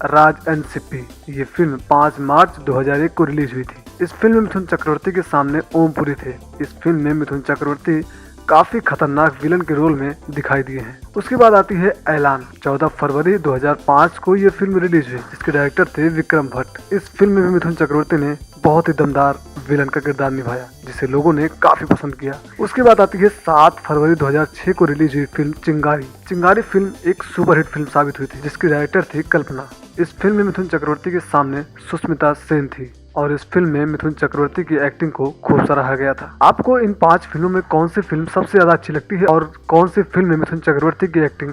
[SPEAKER 3] राज एन सिप्पी। ये फिल्म 5 मार्च 2001 को रिलीज हुई थी। इस फिल्म में मिथुन चक्रवर्ती के सामने ओमपुरी थे। इस फिल्म में मिथुन चक्रवर्ती काफी खतरनाक विलन के रोल में दिखाई दिए हैं। उसके बाद आती है ऐलान। 14 फरवरी 2005 को ये फिल्म रिलीज हुई, जिसके डायरेक्टर थे विक्रम भट्ट। इस फिल्म में भी मिथुन चक्रवर्ती ने बहुत ही दमदार विलन का किरदार निभाया, जिसे लोगों ने काफी पसंद किया। उसके बाद आती है 7 फरवरी 2006 को रिलीज हुई फिल्म चिंगारी। चिंगारी फिल्म एक सुपरहिट फिल्म साबित हुई थी, जिसकी डायरेक्टर थी कल्पना। इस फिल्म में मिथुन चक्रवर्ती के सामने सुष्मिता सेन थी और इस फिल्म में मिथुन चक्रवर्ती की एक्टिंग को खूब सराहा गया था। आपको इन 5 फिल्मों में कौन सी फिल्म सबसे ज्यादा अच्छी लगती है और कौन सी फिल्म में मिथुन चक्रवर्ती की एक्टिंग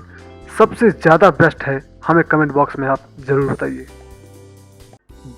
[SPEAKER 3] सबसे ज्यादा बेस्ट है, हमें कमेंट बॉक्स में आप जरूर बताइए।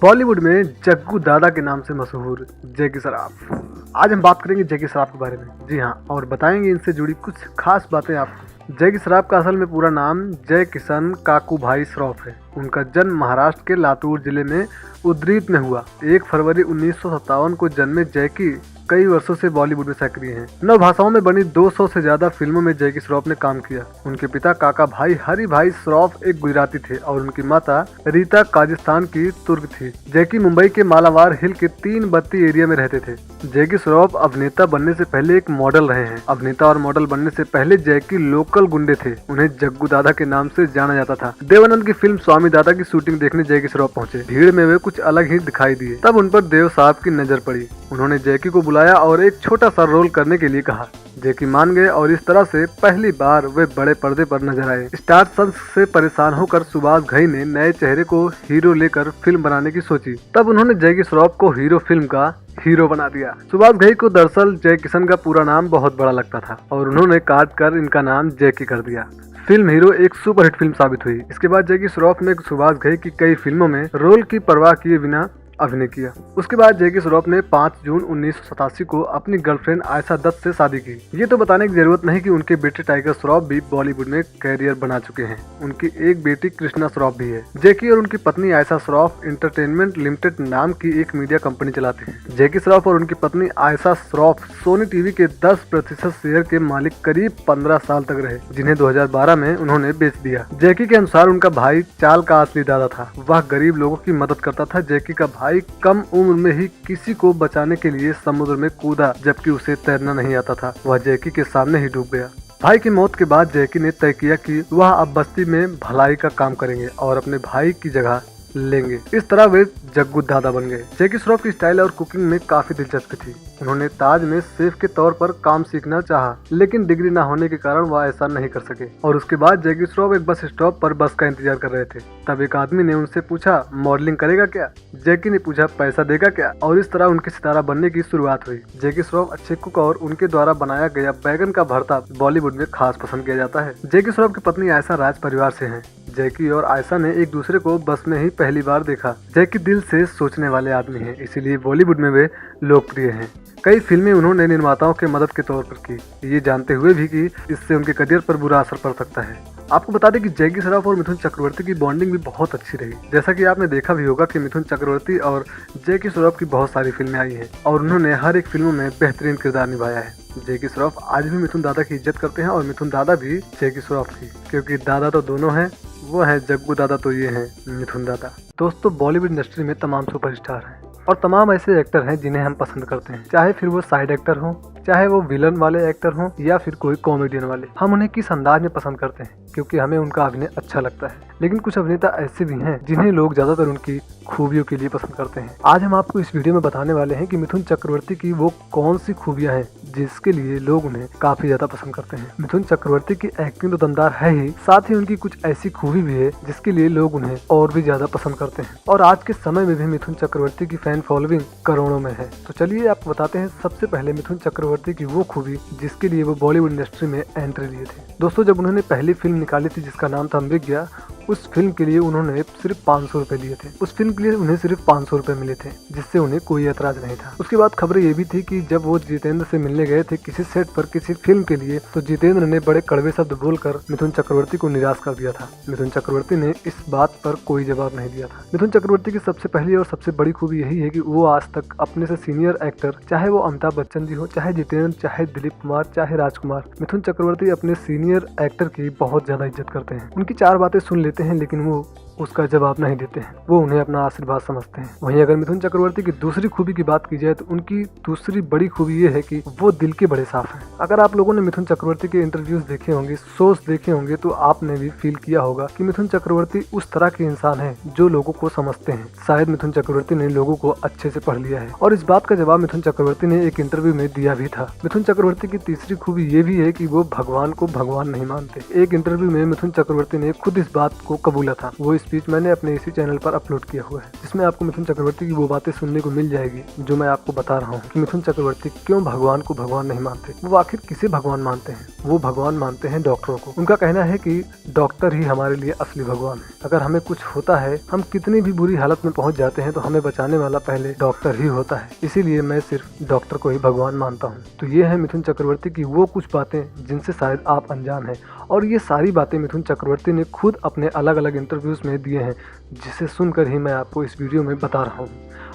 [SPEAKER 3] बॉलीवुड में जग्गू दादा के नाम से मशहूर जैकी श्रॉफ। आज हम बात करेंगे जैकी श्रॉफ के बारे में। जी हाँ, और बताएंगे इनसे जुड़ी कुछ खास बातें आपको। जैकी श्रॉफ का असल में पूरा नाम जय किशन काकूभाई श्रॉफ है। उनका जन्म महाराष्ट्र के लातूर जिले में उद्रीत में हुआ। 1 फरवरी 1957 को जन्मे जैकी कई वर्षों से बॉलीवुड में सक्रिय हैं। 9 भाषाओं में बनी 200 से ज्यादा फिल्मों में जैकी श्रॉफ ने काम किया। उनके पिता काका भाई हरि भाई श्रॉफ एक गुजराती थे और उनकी माता रीता काजिस्तान की तुर्क थी। जैकी मुंबई के मालाबार हिल के 332 एरिया में रहते थे। जैकी श्रॉफ अभिनेता बनने से पहले एक मॉडल रहे हैं। अभिनेता और मॉडल बनने से पहले जैकी लोकल गुंडे थे। उन्हें जग्गू दादा के नाम से जाना जाता था। देवानंद की फिल्म स्वामी दादा की शूटिंग देखने जैकी श्रॉफ पहुंचे। भीड़ में वे कुछ अलग ही दिखाई दिए। तब उन पर देव साहब की नजर पड़ी। उन्होंने जैकी को बुलाया और एक छोटा सा रोल करने के लिए कहा। जैकी मान गए और इस तरह से पहली बार वे बड़े पर्दे पर नजर आए। स्टार संस से परेशान होकर सुभाष घई ने नए चेहरे को हीरो लेकर फिल्म बनाने की सोची। तब उन्होंने जैकी श्रॉफ को हीरो फिल्म का हीरो बना दिया। सुभाष घई को दरअसल जय किशन का पूरा नाम बहुत बड़ा लगता था और उन्होंने काट कर इनका नाम जैकी कर दिया। फिल्म हीरो एक सुपरहिट फिल्म साबित हुई। इसके बाद जैकी श्रॉफ ने सुभाष घई की कई फिल्मों में रोल की परवाह किए बिना अभिनय किया। उसके बाद जैकी श्रॉफ ने 5 जून 1987 को अपनी गर्लफ्रेंड आयशा दत्त से शादी की। ये तो बताने की जरूरत नहीं कि उनके बेटे टाइगर श्रॉफ भी बॉलीवुड में कैरियर बना चुके हैं। उनकी एक बेटी कृष्णा श्रॉफ भी है। जैकी और उनकी पत्नी आयशा श्रॉफ एंटरटेनमेंट लिमिटेड नाम की एक मीडिया कंपनी चलाते हैं। जैकी श्रॉफ और उनकी पत्नी आयशा श्रॉफ सोनी टीवी के 10% शेयर के मालिक करीब 15 साल तक रहे, जिन्हें 2012 में उन्होंने बेच दिया। जैकी के अनुसार उनका भाई चाल का असली दादा था। वह गरीब लोगों की मदद करता था। जैकी का भाई कम उम्र में ही किसी को बचाने के लिए समुद्र में कूदा, जबकि उसे तैरना नहीं आता था। वह जैकी के सामने ही डूब गया। भाई की मौत के बाद जैकी ने तय किया कि वह अब बस्ती में भलाई का काम करेंगे और अपने भाई की जगह लेंगे। इस तरह वे जग्गू दादा बन गए। जैकी श्रॉफ की स्टाइल और कुकिंग में काफी दिलचस्पी थी। उन्होंने ताज में शेफ के तौर पर काम सीखना चाहा, लेकिन डिग्री न होने के कारण वह ऐसा नहीं कर सके। और उसके बाद जैकी श्रॉफ एक बस स्टॉप पर बस का इंतजार कर रहे थे। तब एक आदमी ने उनसे पूछा, मॉडलिंग करेगा क्या? जैकी ने पूछा, पैसा देगा क्या? और इस तरह उनके सितारा बनने की शुरुआत हुई। जैकी श्रॉफ अच्छे कुक और उनके द्वारा बनाया गया बैगन का भरता बॉलीवुड में खास पसंद किया जाता है। जैकी श्रॉफ की पत्नी आयशा राज परिवार से हैं। जैकी और आयशा ने एक दूसरे को बस में ही पहली बार देखा। जैकी दिल से सोचने वाले आदमी हैं, इसीलिए बॉलीवुड में वे लोकप्रिय हैं। कई फिल्में उन्होंने निर्माताओं के मदद के तौर पर की, ये जानते हुए भी कि इससे उनके करियर पर बुरा असर पड़ सकता है। आपको बता दें कि जैकी श्रॉफ और मिथुन चक्रवर्ती की बॉन्डिंग भी बहुत अच्छी रही। जैसा कि आपने देखा भी होगा कि मिथुन चक्रवर्ती और जैकी श्रॉफ की बहुत सारी फिल्में आई हैं और उन्होंने हर एक फिल्मों में बेहतरीन किरदार निभाया है। जैकी श्रॉफ आज भी मिथुन दादा की इज्जत करते हैं और मिथुन दादा भी जैकी श्रॉफ की, क्योंकि दादा तो दोनों हैं। वो है जग्गू दादा, तो ये है मिथुन दादा। दोस्तों, बॉलीवुड इंडस्ट्री में तमाम सुपरस्टार हैं और तमाम ऐसे एक्टर हैं जिन्हें हम पसंद करते हैं, चाहे फिर वो साइड एक्टर हों, चाहे वो विलन वाले एक्टर हों या फिर कोई कॉमेडियन वाले। हम उन्हें किस अंदाज में पसंद करते हैं, क्योंकि हमें उनका अभिनय अच्छा लगता है। लेकिन कुछ अभिनेता ऐसे भी हैं जिन्हें लोग ज्यादातर उनकी खूबियों के लिए पसंद करते हैं। आज हम आपको इस वीडियो में बताने वाले हैं कि मिथुन चक्रवर्ती की वो कौन सी खूबियां हैं जिसके लिए लोग उन्हें काफी ज्यादा पसंद करते हैं। मिथुन चक्रवर्ती की एक्टिंग तो दमदार है ही, साथ ही उनकी कुछ ऐसी खूबी भी है जिसके लिए लोग उन्हें और भी ज्यादा पसंद करते हैं। और आज के समय में भी मिथुन चक्रवर्ती की फैन फॉलोइंग करोड़ों में है। तो चलिए आपको बताते हैं सबसे पहले मिथुन चक्रवर्ती की वो खूबी जिसके लिए वो बॉलीवुड इंडस्ट्री में एंट्री लिए थे। दोस्तों, जब उन्होंने पहली फिल्म निकाली थी जिसका नाम था अमृग्या, उस फिल्म के लिए उन्होंने सिर्फ 500 रुपए लिए थे। उस फिल्म के लिए उन्हें सिर्फ 500 रुपए मिले थे, जिससे उन्हें कोई ऐतराज नहीं था। उसके बाद खबरें ये भी थी कि जब वो जितेंद्र से मिलने गए थे किसी सेट पर किसी फिल्म के लिए, तो जितेंद्र ने बड़े कड़वे शब्द बोलकर मिथुन चक्रवर्ती को निराश कर दिया था। मिथुन चक्रवर्ती ने इस बात पर कोई जवाब नहीं दिया था। मिथुन चक्रवर्ती की सबसे पहली और सबसे बड़ी खूबी यही है कि वो आज तक अपने से सीनियर एक्टर, चाहे वो अमिताभ बच्चन जी हो, चाहे जितेंद्र, चाहे दिलीप कुमार, चाहे राजकुमार, मिथुन चक्रवर्ती अपने सीनियर एक्टर की बहुत ज्यादा इज्जत करते हैं। उनकी 4 बातें सुन लेते हैं, लेकिन वो उसका जवाब नहीं देते हैं। वो उन्हें अपना आशीर्वाद समझते हैं। वहीं अगर मिथुन चक्रवर्ती की दूसरी खूबी की बात की जाए तो उनकी दूसरी बड़ी खूबी ये है कि वो दिल के बड़े साफ हैं। अगर आप लोगों ने मिथुन चक्रवर्ती के इंटरव्यूज देखे होंगे, शोज देखे होंगे, तो आपने भी फील किया होगा कि मिथुन चक्रवर्ती उस तरह के इंसान है जो लोगों को समझते हैं। शायद मिथुन चक्रवर्ती ने लोगों को अच्छे से पढ़ लिया है और इस बात का जवाब मिथुन चक्रवर्ती ने एक इंटरव्यू में दिया भी था। मिथुन चक्रवर्ती की तीसरी खूबी ये भी है कि वो भगवान को भगवान नहीं मानते। एक इंटरव्यू में मिथुन चक्रवर्ती ने खुद इस बात को कबूला था। वो स्पीच मैंने अपने इसी चैनल पर अपलोड किया हुआ है, जिसमें आपको मिथुन चक्रवर्ती की वो बातें सुनने को मिल जाएगी जो मैं आपको बता रहा हूँ कि मिथुन चक्रवर्ती क्यों भगवान को भगवान नहीं मानते। वो आखिर किसे भगवान मानते हैं? वो भगवान मानते हैं डॉक्टरों को। उनका कहना है कि डॉक्टर ही हमारे लिए असली भगवान है। अगर हमें कुछ होता है, हम कितनी भी बुरी हालत में पहुंच जाते हैं, तो हमें बचाने वाला पहले डॉक्टर ही होता है। इसीलिए मैं सिर्फ डॉक्टर को ही भगवान मानता हूँ। तो ये है मिथुन चक्रवर्ती की वो कुछ बातें जिनसे शायद आप अनजान हैं, और ये सारी बातें मिथुन चक्रवर्ती ने खुद अपने अलग अलग इंटरव्यूज में दिए हैं, जिसे सुनकर ही मैं आपको इस वीडियो में बता रहा हूँ।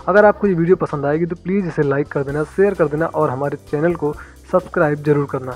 [SPEAKER 3] अगर आपको ये वीडियो पसंद आएगी तो प्लीज़ इसे लाइक कर देना, शेयर कर देना और हमारे चैनल को सब्सक्राइब जरूर करना।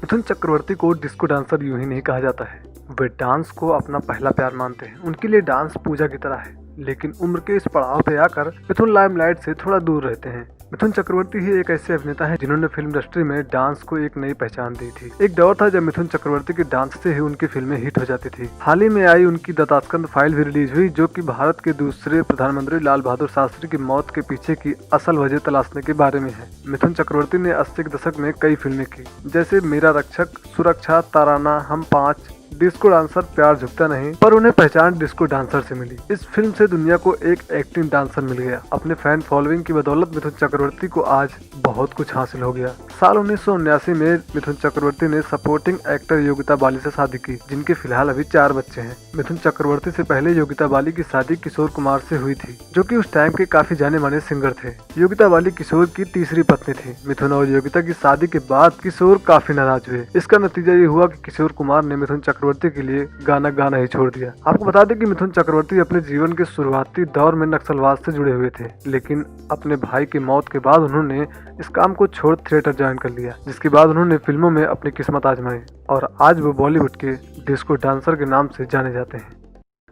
[SPEAKER 3] मिथुन चक्रवर्ती को डिस्को डांसर यूं ही नहीं कहा जाता है। वे डांस को अपना पहला प्यार मानते हैं। उनके लिए डांस पूजा की तरह है, लेकिन उम्र के इस पड़ाव पे आकर मिथुन लाइमलाइट से थोड़ा दूर रहते हैं। मिथुन चक्रवर्ती ही एक ऐसे अभिनेता है जिन्होंने फिल्म इंडस्ट्री में डांस को एक नई पहचान दी थी। एक दौर था जब मिथुन चक्रवर्ती के डांस से ही उनकी फिल्में हिट हो जाती थी। हाल ही में आई उनकी द ताशकंद फाइल भी रिलीज हुई, जो कि भारत के दूसरे प्रधानमंत्री लाल बहादुर शास्त्री की मौत के पीछे की असल वजह तलाशने के बारे में है। मिथुन चक्रवर्ती ने 80 के दशक में कई फिल्में की, जैसे मेरा रक्षक, सुरक्षा, ताराना, हम 5, डिस्को डांसर प्यार झुकता नहीं, पर उन्हें पहचान डिस्को डांसर से मिली। इस फिल्म से दुनिया को एक एक्टिंग डांसर मिल गया। अपने फैन फॉलोइंग की बदौलत मिथुन चक्रवर्ती को आज बहुत कुछ हासिल हो गया। साल 1979 में मिथुन चक्रवर्ती ने सपोर्टिंग एक्टर योगिता बाली से शादी की, जिनके फिलहाल अभी 4 बच्चे हैं। मिथुन चक्रवर्ती से पहले योगिता बाली की शादी किशोर कुमार से हुई थी, जो कि उस टाइम के काफी जाने माने सिंगर थे। योगिता बाली किशोर की तीसरी पत्नी थी। मिथुन और योगिता की शादी के बाद किशोर काफी नाराज हुए। इसका नतीजा ये हुआ कि किशोर कुमार ने मिथुन चक्रवर्ती के लिए गाना गाना ही छोड़ दिया। आपको बता दें कि मिथुन चक्रवर्ती अपने जीवन के शुरुआती दौर में नक्सलवाद से जुड़े हुए थे, लेकिन अपने भाई की मौत के बाद उन्होंने इस काम को छोड़ थिएटर ज्वाइन कर लिया, जिसके बाद उन्होंने फिल्मों में अपनी किस्मत आजमाई और आज वो बॉलीवुड के डिस्को डांसर के नाम से जाने जाते हैं।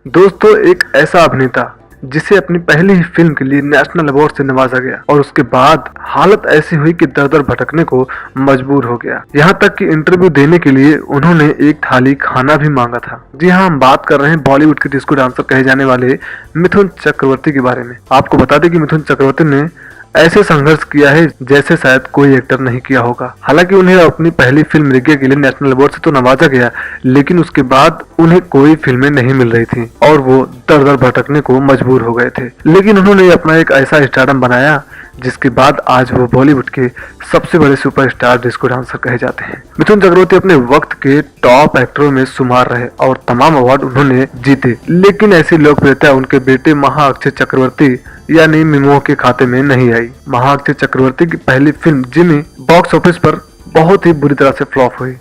[SPEAKER 3] दोस्तों, एक ऐसा अभिनेता जिसे अपनी पहली ही फिल्म के लिए नेशनल अवार्ड से नवाजा गया और उसके बाद हालत ऐसी हुई कि दर दर भटकने को मजबूर हो गया। यहाँ तक कि इंटरव्यू देने के लिए उन्होंने एक थाली खाना भी मांगा था। जी हाँ, हम बात कर रहे हैं बॉलीवुड के डिस्को डांसर कहे जाने वाले मिथुन चक्रवर्ती के बारे में। आपको बता दें कि मिथुन चक्रवर्ती ने ऐसे संघर्ष किया है जैसे शायद कोई एक्टर नहीं किया होगा। हालांकि उन्हें अपनी पहली फिल्म रिज्ञा के लिए नेशनल अवार्ड से तो नवाजा गया, लेकिन उसके बाद उन्हें कोई फिल्में नहीं मिल रही थी और वो दर दर भटकने को मजबूर हो गए थे। लेकिन उन्होंने अपना एक ऐसा स्टारडम बनाया जिसके बाद आज वो बॉलीवुड के सबसे बड़े सुपरस्टार डिस्को डांसर कहे जाते हैं। मिथुन चक्रवर्ती अपने वक्त के टॉप एक्टरों में शुमार रहे और तमाम अवार्ड उन्होंने जीते, लेकिन ऐसी लोकप्रियता उनके बेटे महाअक्षय चक्रवर्ती यानी मिमो के खाते में नहीं आई। महाअक्षय चक्रवर्ती की पहली फिल्म जिमी बॉक्स ऑफिस पर बहुत ही बुरी तरह से फ्लॉप हुई,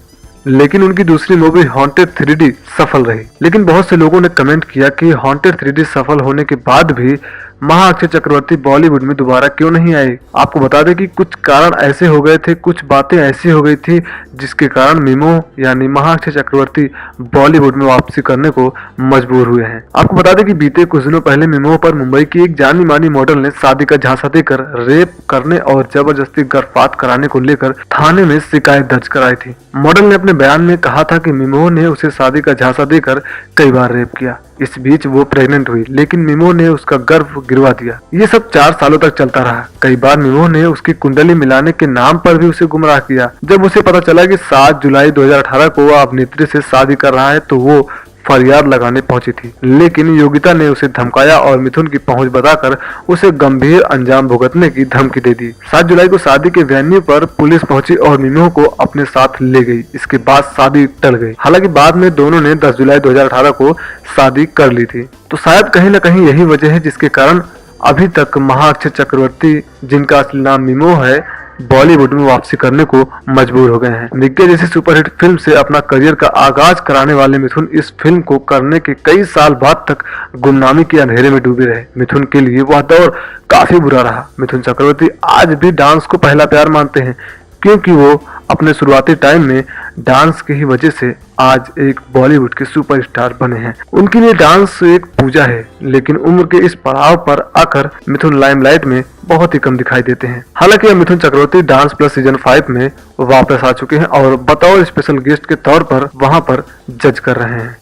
[SPEAKER 3] लेकिन उनकी दूसरी मूवी हॉन्टेड 3D सफल रही। लेकिन बहुत से लोगों ने कमेंट किया कि हॉन्टेड 3D सफल होने के बाद भी महाअक्षय चक्रवर्ती बॉलीवुड में दोबारा क्यों नहीं आए। आपको बता दें कि कुछ कारण ऐसे हो गए थे, कुछ बातें ऐसी हो गई थी जिसके कारण मिमो यानी महाअक्षय चक्रवर्ती बॉलीवुड में वापसी करने को मजबूर हुए हैं। आपको बता दें कि बीते कुछ दिनों पहले मिमो पर मुंबई की एक जानी मानी मॉडल ने शादी का झांसा देकर रेप करने और जबरदस्ती गर्भपात कराने को लेकर थाने में शिकायत दर्ज कराई थी। मॉडल ने अपने बयान में कहा था कि मिमो ने उसे शादी का झांसा देकर कई बार रेप किया। इस बीच वो प्रेग्नेंट हुई, लेकिन मिमो ने उसका गर्भ गिरवा दिया। ये सब 4 सालों तक चलता रहा। कई बार मिमो ने उसकी कुंडली मिलाने के नाम पर भी उसे गुमराह किया। जब उसे पता चला कि 7 जुलाई 2018 को वो अभिनेत्री से शादी कर रहा है तो वो फरियाद लगाने पहुंची थी, लेकिन योगिता ने उसे धमकाया और मिथुन की पहुंच बताकर उसे गंभीर अंजाम भुगतने की धमकी दे दी। 7 जुलाई को शादी के वेन्यू पर पुलिस पहुंची और मिमो को अपने साथ ले गई। इसके बाद शादी टल गई। हालांकि बाद में दोनों ने 10 जुलाई 2018 को शादी कर ली थी। तो शायद कहीं न कहीं यही वजह है जिसके कारण अभी तक महाअक्षय चक्रवर्ती, जिनका असली नाम मिमो है, बॉलीवुड में वापसी करने को मजबूर हो गए हैं। निग्गे जैसी सुपरहिट फिल्म से अपना करियर का आगाज कराने वाले मिथुन इस फिल्म को करने के कई साल बाद तक गुमनामी के अंधेरे में डूबे रहे। मिथुन के लिए वह दौर काफी बुरा रहा। मिथुन चक्रवर्ती आज भी डांस को पहला प्यार मानते हैं, क्योंकि वो अपने शुरुआती टाइम में डांस की ही वजह से आज एक बॉलीवुड के सुपरस्टार बने हैं। उनके लिए डांस एक पूजा है, लेकिन उम्र के इस पड़ाव पर आकर मिथुन लाइमलाइट में बहुत ही कम दिखाई देते हैं। हालांकि अब Mithun Chakraborty dance plus season 5 में वापस आ चुके हैं और बतौर स्पेशल गेस्ट के तौर पर वहां पर जज कर रहे हैं।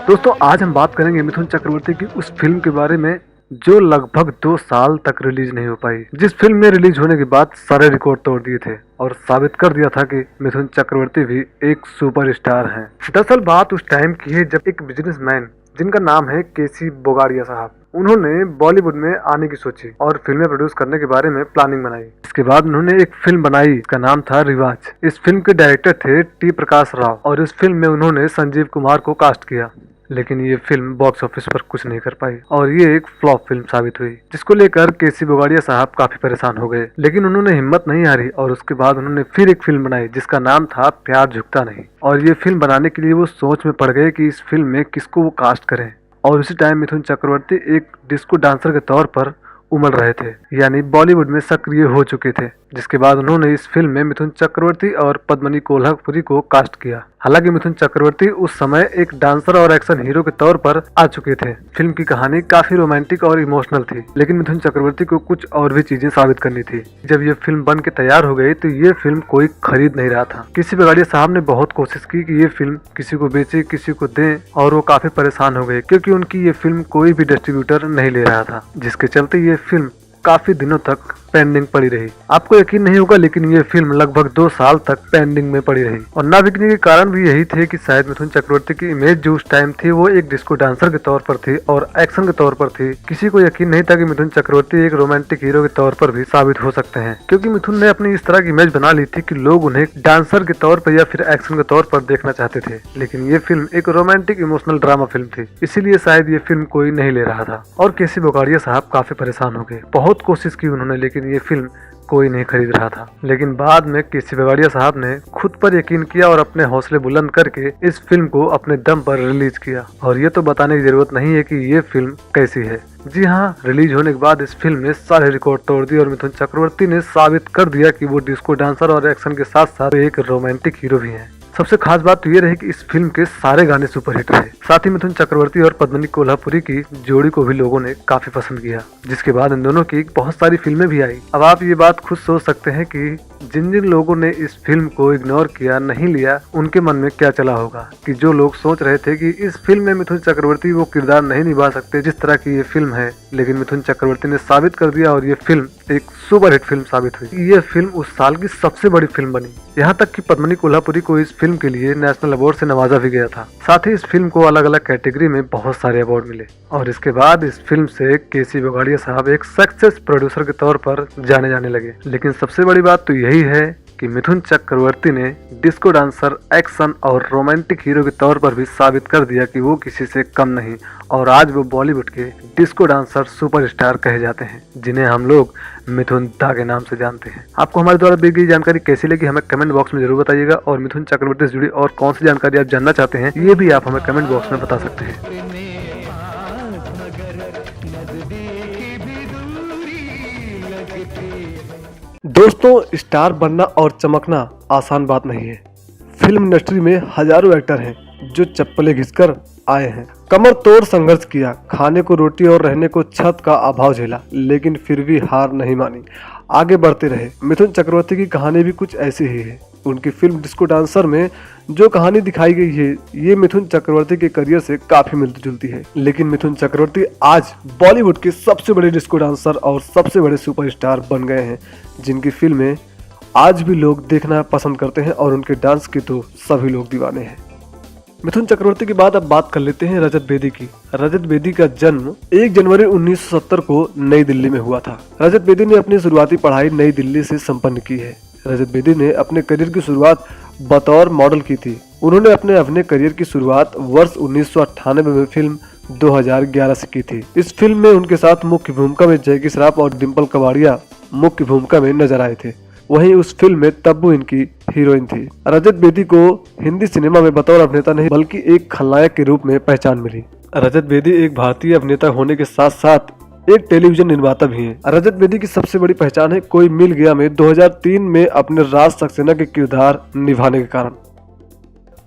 [SPEAKER 3] दोस्तों, आज हम बात करेंगे मिथुन चक्रवर्ती की उस फिल्म के बारे में जो लगभग 2 साल तक रिलीज नहीं हो पाई, जिस फिल्म में रिलीज होने के बाद सारे रिकॉर्ड तोड़ दिए थे और साबित कर दिया था कि मिथुन चक्रवर्ती भी एक सुपरस्टार हैं। दरअसल बात उस टाइम की है जब एक बिजनेसमैन जिनका नाम है केसी बोगाड़िया साहब, उन्होंने बॉलीवुड में आने की सोची और फिल्में प्रोड्यूस करने के बारे में प्लानिंग बनाई। इसके बाद उन्होंने एक फिल्म बनाई, इसका नाम था रिवाज। इस फिल्म के डायरेक्टर थे टी प्रकाश राव और इस फिल्म में उन्होंने संजीव कुमार को कास्ट किया, लेकिन ये फिल्म बॉक्स ऑफिस पर कुछ नहीं कर पाई और ये एक फ्लॉप फिल्म साबित हुई, जिसको लेकर केसी बोगाड़िया साहब काफी परेशान हो गए। लेकिन उन्होंने हिम्मत नहीं हारी और उसके बाद उन्होंने फिर एक फिल्म बनाई जिसका नाम था प्यार झुकता नहीं। और ये फिल्म बनाने के लिए वो सोच में पड़ गए कि इस फिल्म में किसको वो कास्ट करें। और उसी टाइम मिथुन चक्रवर्ती एक डिस्को डांसर के तौर पर उमड़ रहे थे, यानी बॉलीवुड में सक्रिय हो चुके थे। जिसके बाद उन्होंने इस फिल्म में मिथुन चक्रवर्ती और पद्मिनी कोल्हापुरी को कास्ट किया। हालांकि मिथुन चक्रवर्ती उस समय एक डांसर और एक्शन हीरो के तौर पर आ चुके थे। फिल्म की कहानी काफी रोमांटिक और इमोशनल थी, लेकिन मिथुन चक्रवर्ती को कुछ और भी चीजें साबित करनी थी। जब ये फिल्म बन के तैयार हो गई तो ये फिल्म कोई खरीद नहीं रहा था। किसी बगाड़िया साहब ने बहुत कोशिश की कि ये फिल्म किसी को बेचे, किसी को दें, और वो काफी परेशान हो गए क्योंकि उनकी ये फिल्म कोई भी डिस्ट्रीब्यूटर नहीं ले रहा था, जिसके चलते ये फिल्म काफी दिनों तक पेंडिंग पड़ी रही। आपको यकीन नहीं होगा लेकिन ये फिल्म लगभग 2 साल तक पेंडिंग में पड़ी रही और ना बिकने के कारण भी यही थे कि शायद मिथुन चक्रवर्ती की इमेज जो उस टाइम थी वो एक डिस्को डांसर के तौर पर थी और एक्शन के तौर पर थी। किसी को यकीन नहीं था कि मिथुन चक्रवर्ती एक रोमांटिक हीरो के तौर पर भी साबित हो सकते हैं, क्योंकि मिथुन ने अपनी इस तरह की इमेज बना ली थी कि लोग उन्हें डांसर के तौर पर या फिर एक्शन के तौर पर देखना चाहते थे। लेकिन ये फिल्म एक रोमांटिक इमोशनल ड्रामा फिल्म थी, इसीलिए शायद ये फिल्म कोई नहीं ले रहा था और केसी बोगाड़िया साहब काफी परेशान हो गए। बहुत कोशिश की उन्होंने लेकिन ये फिल्म कोई नहीं खरीद रहा था। लेकिन बाद में केसी बोगाड़िया साहब ने खुद पर यकीन किया और अपने हौसले बुलंद करके इस फिल्म को अपने दम पर रिलीज किया। और ये तो बताने की जरूरत नहीं है कि ये फिल्म कैसी है। जी हाँ, रिलीज होने के बाद इस फिल्म ने सारे रिकॉर्ड तोड़ दिए और मिथुन चक्रवर्ती ने साबित कर दिया कि वो डिस्को डांसर और एक्शन के साथ साथ एक रोमांटिक हीरो भी हैं। सबसे खास बात तो ये रही कि इस फिल्म के सारे गाने सुपरहिट रहे। साथ ही मिथुन चक्रवर्ती और पद्मिनी कोल्हापुरी की जोड़ी को भी लोगों ने काफी पसंद किया, जिसके बाद इन दोनों की बहुत सारी फिल्में भी आई। अब आप ये बात खुद सोच सकते हैं कि जिन जिन लोगों ने इस फिल्म को इग्नोर किया, नहीं लिया, उनके मन में क्या चला होगा। कि जो लोग सोच रहे थे कि इस फिल्म में मिथुन चक्रवर्ती वो किरदार नहीं निभा सकते जिस तरह की ये फिल्म है, लेकिन मिथुन चक्रवर्ती ने साबित कर दिया और ये फिल्म एक सुपरहिट फिल्म साबित हुई। ये फिल्म उस साल की सबसे बड़ी फिल्म बनी। यहाँ तक कि पद्मिनी कोल्हापुरी को इस फिल्म के लिए नेशनल अवार्ड से नवाजा भी गया था। साथ ही इस फिल्म को अलग अलग कैटेगरी में बहुत सारे अवार्ड मिले और इसके बाद इस फिल्म से केसी बोगाड़िया साहब एक सक्सेस प्रोड्यूसर के तौर पर जाने जाने लगे। लेकिन सबसे बड़ी बात तो यही है कि मिथुन चक्रवर्ती ने डिस्को डांसर, एक्शन और रोमांटिक हीरो के तौर पर भी साबित कर दिया कि वो किसी से कम नहीं और आज वो बॉलीवुड के डिस्को डांसर सुपरस्टार कहे जाते हैं, जिन्हें हम लोग मिथुन दा के नाम से जानते हैं। आपको हमारे द्वारा दी गई जानकारी कैसी लगी हमें कमेंट बॉक्स में जरूर बताइएगा और मिथुन चक्रवर्ती से जुड़ी और कौन सी जानकारी आप जानना चाहते हैं ये भी आप हमें कमेंट बॉक्स में बता सकते हैं।
[SPEAKER 2] दोस्तों, स्टार बनना और चमकना आसान बात नहीं है। फिल्म इंडस्ट्री में हजारों एक्टर हैं जो चप्पलें घिसकर आए हैं, कमर तोड़ संघर्ष किया, खाने को रोटी और रहने को छत का अभाव झेला, लेकिन फिर भी हार नहीं मानी, आगे बढ़ते रहे। मिथुन चक्रवर्ती की कहानी भी कुछ ऐसी ही है। उनकी फिल्म डिस्को डांसर में जो कहानी दिखाई गई है ये मिथुन चक्रवर्ती के करियर से काफी मिलती जुलती है। लेकिन मिथुन चक्रवर्ती आज बॉलीवुड के सबसे बड़े डिस्को डांसर और सबसे बड़े सुपरस्टार बन गए हैं, जिनकी फिल्में आज भी लोग देखना पसंद करते हैं और उनके डांस के तो सभी लोग दीवाने हैं। मिथुन चक्रवर्ती के बाद अब बात कर लेते हैं रजत बेदी की। रजत बेदी का जन्म 1 जनवरी 1970 को नई दिल्ली में हुआ था। रजत बेदी ने अपनी शुरुआती पढ़ाई नई दिल्ली से संपन्न की है। रजत बेदी ने अपने करियर की शुरुआत बतौर मॉडल की थी। उन्होंने अपने अभिनय करियर की शुरुआत वर्ष 1998 में फिल्म 2011 से की थी। इस फिल्म में उनके साथ मुख्य भूमिका में जैकी श्रॉफ और डिम्पल कबाड़िया मुख्य भूमिका में नजर आए थे। वहीं उस फिल्म में तब्बू इनकी हीरोइन थी। रजत बेदी को हिंदी सिनेमा में बतौर अभिनेता नहीं बल्कि एक खलनायक के रूप में पहचान मिली। रजत बेदी एक भारतीय अभिनेता होने के साथ साथ एक टेलीविजन निर्माता भी हैं। रजत बेदी की सबसे बड़ी पहचान है कोई मिल गया में 2003 में अपने राज सक्सेना के किरदार निभाने के कारण।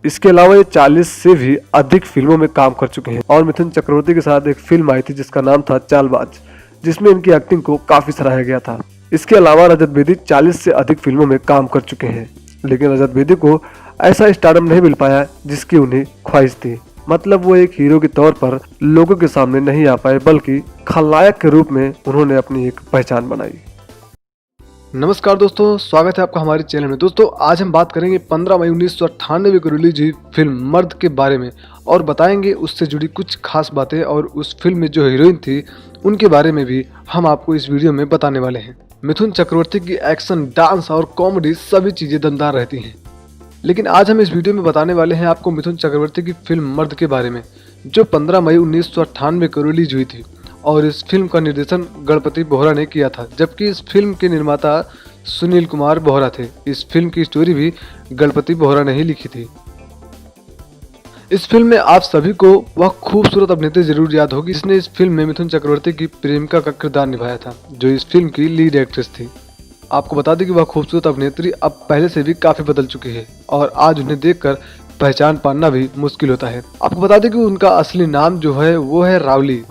[SPEAKER 2] इसके अलावा ये 40 से भी अधिक फिल्मों में काम कर चुके हैं और मिथुन चक्रवर्ती के साथ एक फिल्म आई थी जिसका नाम था चालबाज, जिसमें इनकी एक्टिंग को काफी सराहा गया था। इसके अलावा रजत बेदी 40 से अधिक फिल्मों में काम कर चुके हैं, लेकिन रजत बेदी को ऐसा स्टारडम नहीं मिल पाया जिसकी उन्हें ख्वाहिश थी। मतलब वो एक हीरो के तौर पर लोगों के सामने नहीं आ पाए, बल्कि खलनायक के रूप में उन्होंने अपनी एक पहचान बनाई। नमस्कार दोस्तों, स्वागत है आपका हमारे चैनल में। दोस्तों, आज हम बात करेंगे 15 मई 1998 को रिलीज हुई फिल्म मर्द के बारे में और बताएंगे उससे जुड़ी कुछ खास बातें और उस फिल्म में जो हीरोइन थी उनके बारे में भी हम आपको इस वीडियो में बताने वाले हैं। मिथुन चक्रवर्ती की एक्शन, डांस और कॉमेडी सभी चीजें दमदार रहती हैं। लेकिन आज हम इस वीडियो में बताने वाले हैं आपको मिथुन चक्रवर्ती की फिल्म मर्द के बारे में, जो 15 मई 1998 को रिलीज हुई थी और इस फिल्म का निर्देशन गणपति बोहरा ने किया था, जबकि इस फिल्म के निर्माता सुनील कुमार बोहरा थे। इस फिल्म की स्टोरी भी गणपति बोहरा ने ही लिखी थी। इस फिल्म में आप सभी को वह खूबसूरत अभिनेत्री जरूर याद होगी जिसने इस फिल्म में मिथुन चक्रवर्ती की प्रेमिका का किरदार निभाया था, जो इस फिल्म की लीड एक्ट्रेस थी। आपको बता दें कि वह खूबसूरत अभिनेत्री अब पहले से भी काफी बदल चुकी है और आज उन्हें देखकर पहचान पाना भी मुश्किल होता है। आपको बता दें कि उनका असली नाम जो है वो है रावली।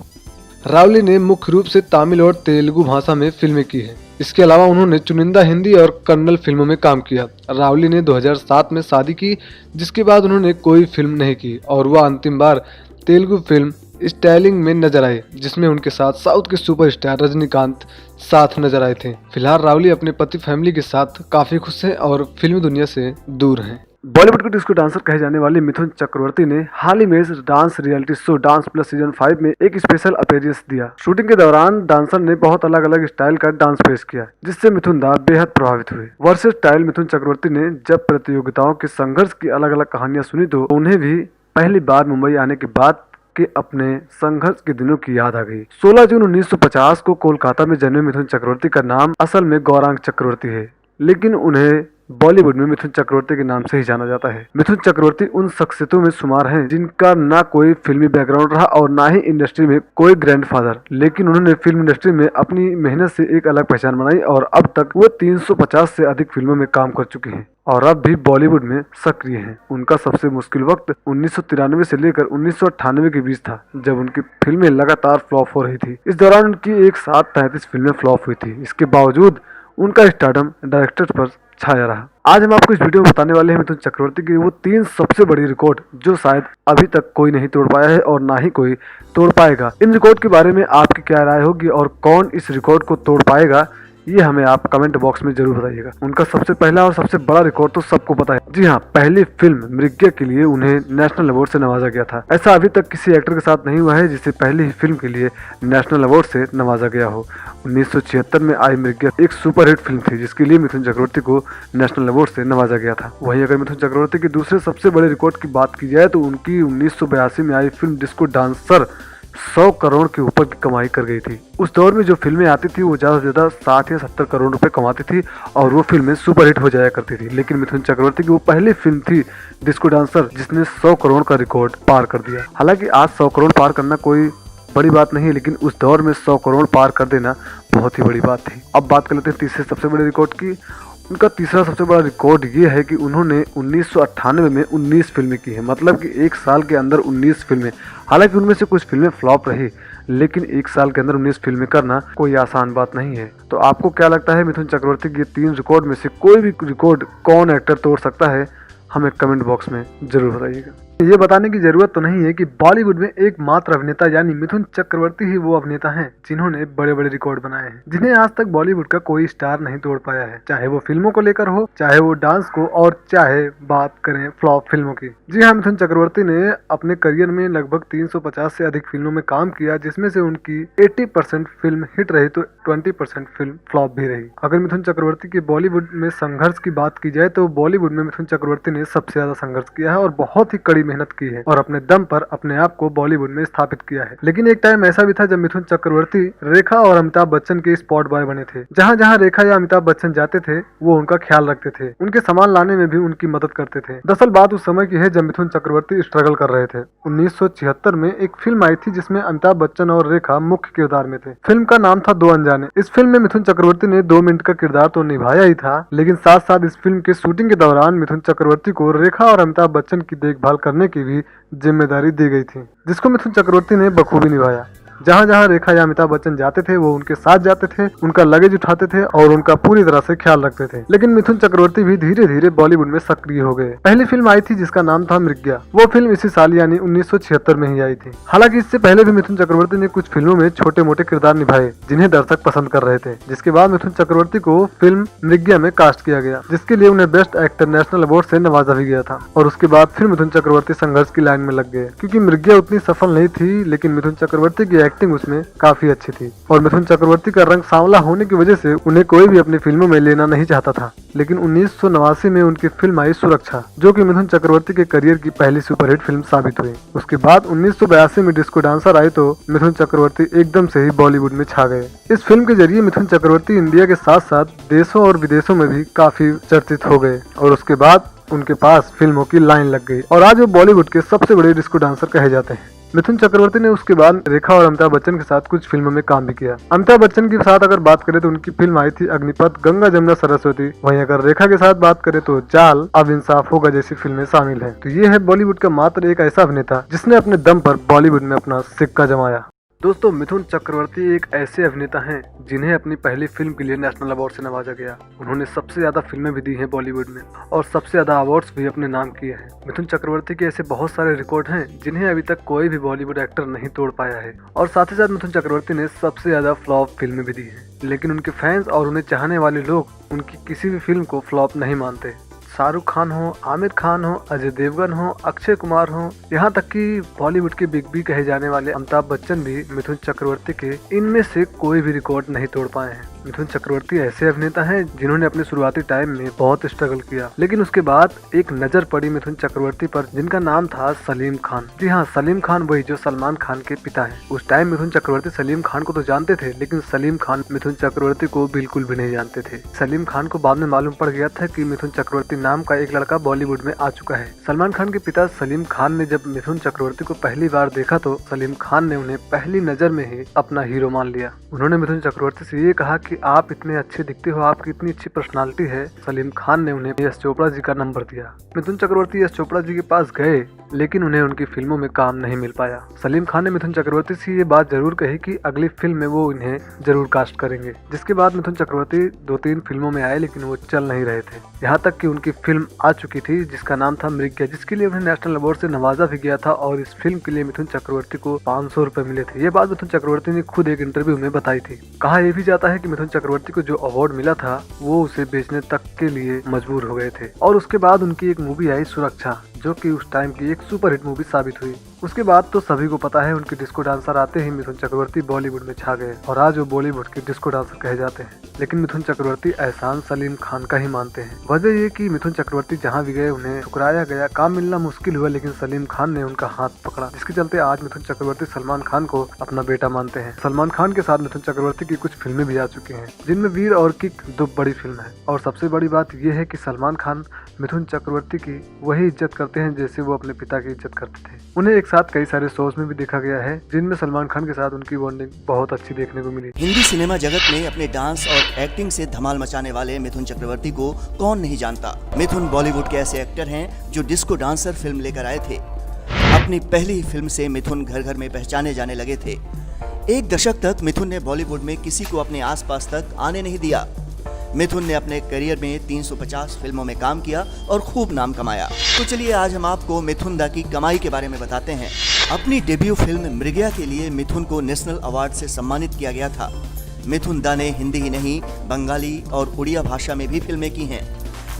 [SPEAKER 2] रावली ने मुख्य रूप से तमिल और तेलुगु भाषा में फिल्में की हैं। इसके अलावा उन्होंने चुनिंदा हिंदी और कन्नड़ फिल्मों में काम किया। रावली ने 2007 में शादी की, जिसके बाद उन्होंने कोई फिल्म नहीं की और वह अंतिम बार तेलुगु फिल्म स्टाइलिंग में नजर आए, जिसमें उनके साथ साउथ के सुपरस्टार रजनीकांत साथ नजर आए थे। फिलहाल रावली अपने पति फैमिली के साथ काफी खुश हैं और फिल्मी दुनिया से दूर हैं।
[SPEAKER 3] बॉलीवुड के डिस्को डांसर कहे जाने वाले मिथुन चक्रवर्ती ने हाल ही में इस dance reality show dance plus season 5 में एक स्पेशल अपीयरेंस दिया। शूटिंग के दौरान डांसर ने बहुत अलग अलग स्टाइल का डांस पेश किया, जिससे मिथुन दा बेहद प्रभावित हुए। वर्सेटाइल मिथुन चक्रवर्ती ने जब प्रतियोगिताओं के संघर्ष की अलग अलग कहानियां सुनी तो उन्हें भी पहली बार मुंबई आने के बाद के अपने संघर्ष के दिनों की याद आ गई। 16 जून 1950 को कोलकाता में जन्मे मिथुन चक्रवर्ती का नाम असल में गौरांग चक्रवर्ती है, लेकिन उन्हें बॉलीवुड में मिथुन चक्रवर्ती के नाम से ही जाना जाता है। मिथुन चक्रवर्ती उन शख्सियतों में शुमार हैं जिनका ना कोई फिल्मी बैकग्राउंड रहा और ना ही इंडस्ट्री में कोई ग्रैंडफादर, लेकिन उन्होंने फिल्म इंडस्ट्री में अपनी मेहनत से एक अलग पहचान बनाई और अब तक वो 350 से अधिक फिल्मों में काम कर चुके हैं और अब भी बॉलीवुड में सक्रिय हैं। उनका सबसे मुश्किल वक्त 1993 से लेकर 1998 के बीच था, जब उनकी फिल्में लगातार फ्लॉप हो रही थी। इस दौरान उनकी एक साथ 33 फिल्में फ्लॉप हुई थी। इसके बावजूद उनका स्टारडम डायरेक्टर्स पर छाया रहा। आज हम आपको इस वीडियो में बताने वाले हैं मिथुन चक्रवर्ती की वो 3 सबसे बड़ी रिकॉर्ड जो शायद अभी तक कोई नहीं तोड़ पाया है और ना ही कोई तोड़ पाएगा। इन रिकॉर्ड के बारे में आपकी क्या राय होगी और कौन इस रिकॉर्ड को तोड़ पाएगा, ये हमें आप कमेंट बॉक्स में जरूर बताइएगा। उनका सबसे पहला और सबसे बड़ा रिकॉर्ड तो सबको पता है। जी हाँ, पहली फिल्म मृग्या के लिए उन्हें नेशनल अवार्ड से नवाजा गया था। ऐसा अभी तक किसी एक्टर के साथ नहीं हुआ है जिसे पहली ही फिल्म के लिए नेशनल अवार्ड से नवाजा गया हो। 1976 में आई मृग्या एक सुपरहिट फिल्म थी जिसके लिए मिथुन चक्रवर्ती को नेशनल अवार्ड से नवाजा गया था। वहीं अगर मिथुन चक्रवर्ती के दूसरे सबसे बड़े रिकॉर्ड की बात की जाए तो उनकी 1982 में आई फिल्म डिस्को डांसर 100 करोड़ के ऊपर की कमाई कर गई थी। उस दौर में जो फिल्में आती थी वो ज्यादा से ज्यादा 60 या 70 करोड़ रुपए कमाती थी और वो फिल्में सुपरहिट हो जाया करती थी। लेकिन मिथुन चक्रवर्ती की वो पहली फिल्म थी डिस्को डांसर जिसने 100 करोड़ का रिकॉर्ड पार कर दिया। हालांकि आज 100 करोड़ पार करना कोई बड़ी बात नहीं है, लेकिन उस दौर में 100 करोड़ पार कर देना बहुत ही बड़ी बात थी। अब बात कर लेते हैं तीसरे सबसे बड़े रिकॉर्ड की। उनका तीसरा सबसे बड़ा रिकॉर्ड ये है कि उन्होंने 1998 में 19 फिल्में की हैं, मतलब कि एक साल के अंदर 19 फिल्में। हालांकि उनमें से कुछ फिल्में फ्लॉप रही, लेकिन एक साल के अंदर 19 फिल्में करना कोई आसान बात नहीं है। तो आपको क्या लगता है मिथुन चक्रवर्ती के 3 रिकॉर्ड में से कोई भी रिकॉर्ड कौन एक्टर तोड़ सकता है? हमें कमेंट बॉक्स में जरूर बताइएगा। ये बताने की जरूरत तो नहीं है कि बॉलीवुड में एकमात्र अभिनेता यानी मिथुन चक्रवर्ती ही वो अभिनेता हैं जिन्होंने बड़े बड़े रिकॉर्ड बनाए हैं, जिन्हें आज तक बॉलीवुड का कोई स्टार नहीं तोड़ पाया है, चाहे वो फिल्मों को लेकर हो, चाहे वो डांस को, और चाहे बात करें फ्लॉप फिल्मों की। जी हाँ, मिथुन चक्रवर्ती ने अपने करियर में लगभग 350 से अधिक फिल्मों में काम किया, जिसमें से उनकी 80% फिल्म हिट रही तो 20% फिल्म फ्लॉप भी रही। अगर मिथुन चक्रवर्ती की बॉलीवुड में संघर्ष की बात की जाए तो बॉलीवुड में मिथुन चक्रवर्ती ने सबसे ज्यादा संघर्ष किया है और बहुत ही कड़ी मेहनत की है और अपने दम पर अपने आप को बॉलीवुड में स्थापित किया है। लेकिन एक टाइम ऐसा भी था जब मिथुन चक्रवर्ती रेखा और अमिताभ बच्चन के स्पॉट बॉय बने थे। जहां जहां रेखा या अमिताभ बच्चन जाते थे वो उनका ख्याल रखते थे, उनके सामान लाने में भी उनकी मदद करते थे। दरअसल बात उस समय की है जब मिथुन चक्रवर्ती स्ट्रगल कर रहे थे। 1976 में एक फिल्म आई थी जिसमें अमिताभ बच्चन और रेखा मुख्य किरदार में थे। फिल्म का नाम था 2 अनजाने। इस फिल्म में मिथुन चक्रवर्ती ने 2 मिनट का किरदार तो निभाया ही था, लेकिन साथ साथ इस फिल्म के शूटिंग के दौरान मिथुन चक्रवर्ती को रेखा और अमिताभ बच्चन की देखभाल करने की भी जिम्मेदारी दी गई थी, जिसको मिथुन चक्रवर्ती ने बखूबी निभाया। जहां जहां रेखा या अमिताभ बच्चन जाते थे वो उनके साथ जाते थे, उनका लगेज उठाते थे और उनका पूरी तरह से ख्याल रखते थे। लेकिन मिथुन चक्रवर्ती भी धीरे धीरे बॉलीवुड में सक्रिय हो गए। पहली फिल्म आई थी जिसका नाम था मृग्या। वो फिल्म इसी साल यानी 1976 में ही आई थी। हालांकि इससे पहले भी मिथुन चक्रवर्ती ने कुछ फिल्मों में छोटे मोटे किरदार निभाए जिन्हें दर्शक पसंद कर रहे थे, जिसके बाद मिथुन चक्रवर्ती को फिल्म मृग्या में कास्ट किया गया, जिसके लिए उन्हें बेस्ट एक्टर नेशनल अवार्ड से नवाजा भी गया था। और उसके बाद फिर मिथुन चक्रवर्ती संघर्ष की लाइन में लग गए, क्योंकि मृग्या उतनी सफल नहीं थी, लेकिन मिथुन चक्रवर्ती की एक्टिंग उसमें काफी अच्छी थी और मिथुन चक्रवर्ती का रंग सांवला होने की वजह से उन्हें कोई भी अपनी फिल्मों में लेना नहीं चाहता था। लेकिन 1989 में उनकी फिल्म आई सुरक्षा, जो कि मिथुन चक्रवर्ती के करियर की पहली सुपरहिट फिल्म साबित हुई। उसके बाद 1982 में डिस्को डांसर आई तो मिथुन चक्रवर्ती एकदम से ही बॉलीवुड में छा गए। इस फिल्म के जरिए मिथुन चक्रवर्ती इंडिया के साथ साथ देशों और विदेशों में भी काफी चर्चित हो गए और उसके बाद उनके पास फिल्मों की लाइन लग गई और आज वो बॉलीवुड के सबसे बड़े डिस्को डांसर कहे जाते हैं। मिथुन चक्रवर्ती ने उसके बाद रेखा और अमिताभ बच्चन के साथ कुछ फिल्मों में काम भी किया। अमिताभ बच्चन के साथ अगर बात करें तो उनकी फिल्म आई थी अग्निपथ, गंगा जमुना सरस्वती। वहीं अगर रेखा के साथ बात करें तो जाल, अब इंसाफ होगा जैसी फिल्में शामिल हैं। तो ये है बॉलीवुड का मात्र एक ऐसा अभिनेता जिसने अपने दम पर बॉलीवुड में अपना सिक्का जमाया। दोस्तों, मिथुन चक्रवर्ती एक ऐसे अभिनेता हैं जिन्हें अपनी पहली फिल्म के लिए नेशनल अवार्ड से नवाजा गया। उन्होंने सबसे ज्यादा फिल्में भी दी हैं बॉलीवुड में और सबसे ज्यादा अवार्ड्स भी अपने नाम किए हैं। मिथुन चक्रवर्ती के ऐसे बहुत सारे रिकॉर्ड हैं जिन्हें अभी तक कोई भी बॉलीवुड एक्टर नहीं तोड़ पाया है। और साथ ही साथ मिथुन चक्रवर्ती ने सबसे ज्यादा फ्लॉप फिल्में भी दी हैं, लेकिन उनके फैंस और उन्हें चाहने वाले लोग उनकी किसी भी फिल्म को फ्लॉप नहीं मानते। शाहरुख खान हो, आमिर खान हो, अजय देवगन हो, अक्षय कुमार हो, यहाँ तक कि बॉलीवुड के बिग बी कहे जाने वाले अमिताभ बच्चन भी मिथुन चक्रवर्ती के इनमें से कोई भी रिकॉर्ड नहीं तोड़ पाए हैं। मिथुन चक्रवर्ती ऐसे अभिनेता हैं जिन्होंने अपने शुरुआती टाइम में बहुत स्ट्रगल किया, लेकिन उसके बाद एक नजर पड़ी मिथुन चक्रवर्ती पर जिनका नाम था सलीम खान। जी हाँ, सलीम खान वही जो सलमान खान के पिता हैं। उस टाइम मिथुन चक्रवर्ती सलीम खान को तो जानते थे, लेकिन सलीम खान मिथुन चक्रवर्ती को बिल्कुल भी नहीं जानते थे। सलीम खान को बाद में मालूम पड़ गया था कि मिथुन चक्रवर्ती नाम का एक लड़का बॉलीवुड में आ चुका है। सलमान खान के पिता सलीम खान ने जब मिथुन चक्रवर्ती को पहली बार देखा तो सलीम खान ने उन्हें पहली नजर में ही अपना हीरो मान लिया। उन्होंने मिथुन चक्रवर्ती से ये कहा कि आप इतने अच्छे दिखते हो, आपकी इतनी अच्छी पर्सनालिटी है। सलीम खान ने उन्हें यश चोपड़ा जी का नंबर दिया। मिथुन चक्रवर्ती यश चोपड़ा जी के पास गए, लेकिन उन्हें उनकी फिल्मों में काम नहीं मिल पाया। सलीम खान ने मिथुन चक्रवर्ती से ये बात जरूर कही कि अगली फिल्म में वो इन्हें जरूर कास्ट करेंगे। जिसके बाद मिथुन चक्रवर्ती 2-3 फिल्मों में आए, लेकिन वो चल नहीं रहे थे। यहाँ तक कि उनकी फिल्म आ चुकी थी जिसका नाम था मृग्या, जिसके लिए उन्हें नेशनल अवार्ड से नवाजा भी गया था और इस फिल्म के लिए मिथुन चक्रवर्ती को 500 रुपए मिले थे। ये बात मिथुन चक्रवर्ती ने खुद एक इंटरव्यू में बताई थी। कहा यह भी जाता है कि मिथुन चक्रवर्ती को जो अवार्ड मिला था वो उसे बेचने तक के लिए मजबूर हो गए थे। और उसके बाद उनकी एक मूवी आई सुरक्षा, जो कि उस टाइम की एक सुपरहिट मूवी साबित हुई। उसके बाद तो सभी को पता है, उनके डिस्को डांसर आते ही मिथुन चक्रवर्ती बॉलीवुड में छा गए और आज वो बॉलीवुड के डिस्को डांसर कहे जाते हैं। लेकिन मिथुन चक्रवर्ती एहसान सलीम खान का ही मानते हैं। वजह ये कि मिथुन चक्रवर्ती जहाँ भी गए उन्हें ठुकराया गया, काम मिलना मुश्किल हुआ, लेकिन सलीम खान ने उनका हाथ पकड़ा, जिसके चलते आज मिथुन चक्रवर्ती सलमान खान को अपना बेटा मानते हैं। सलमान खान के साथ मिथुन चक्रवर्ती की कुछ फिल्में भी आ चुकी हैं, जिनमें वीर और किक 2 बड़ी फिल्म है। और सबसे बड़ी बात यह है कि सलमान खान मिथुन चक्रवर्ती की वही इज्जत करते हैं जैसे वो अपने पिता की इज्जत करते थे। उन्हें एक साथ कई सारे शोज में भी देखा गया है, जिनमें सलमान खान के साथ उनकी बॉन्डिंग बहुत अच्छी देखने को मिली।
[SPEAKER 4] हिंदी सिनेमा जगत में अपने डांस और एक्टिंग से धमाल मचाने वाले मिथुन चक्रवर्ती को कौन नहीं जानता। मिथुन बॉलीवुड के ऐसे एक्टर हैं जो डिस्को डांसर फिल्म लेकर आए थे। अपनी पहली फिल्म से मिथुन घर घर में पहचाने जाने लगे थे। 1 दशक तक मिथुन ने बॉलीवुड में किसी को अपने आसपास तक आने नहीं दिया। मिथुन ने अपने करियर में 350 फिल्मों में काम किया और खूब नाम कमाया। तो चलिए आज हम आपको मिथुन दा की कमाई के बारे में बताते हैं। अपनी डेब्यू फिल्म मृग्या के लिए मिथुन को नेशनल अवार्ड से सम्मानित किया गया था। मिथुन दा ने हिंदी ही नहीं बंगाली और उड़िया भाषा में भी फिल्में की हैं।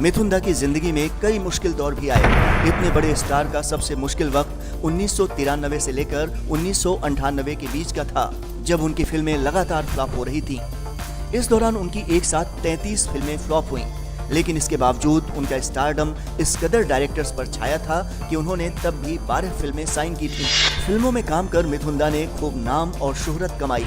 [SPEAKER 4] मिथुन दा की जिंदगी में कई मुश्किल दौर भी आए। इतने बड़े स्टार का सबसे मुश्किल वक्त 1993 से लेकर 1998 के बीच का था, जब उनकी फिल्में लगातार फ्लॉप हो रही थी। इस दौरान उनकी एक साथ 33 फिल्में फ्लॉप हुईं, लेकिन इसके बावजूद उनका स्टारडम इस कदर डायरेक्टर्स पर छाया था कि उन्होंने तब भी 12 फिल्में साइन की थीं। फिल्मों में काम कर मिथुन दा ने खूब नाम और शोहरत कमाई।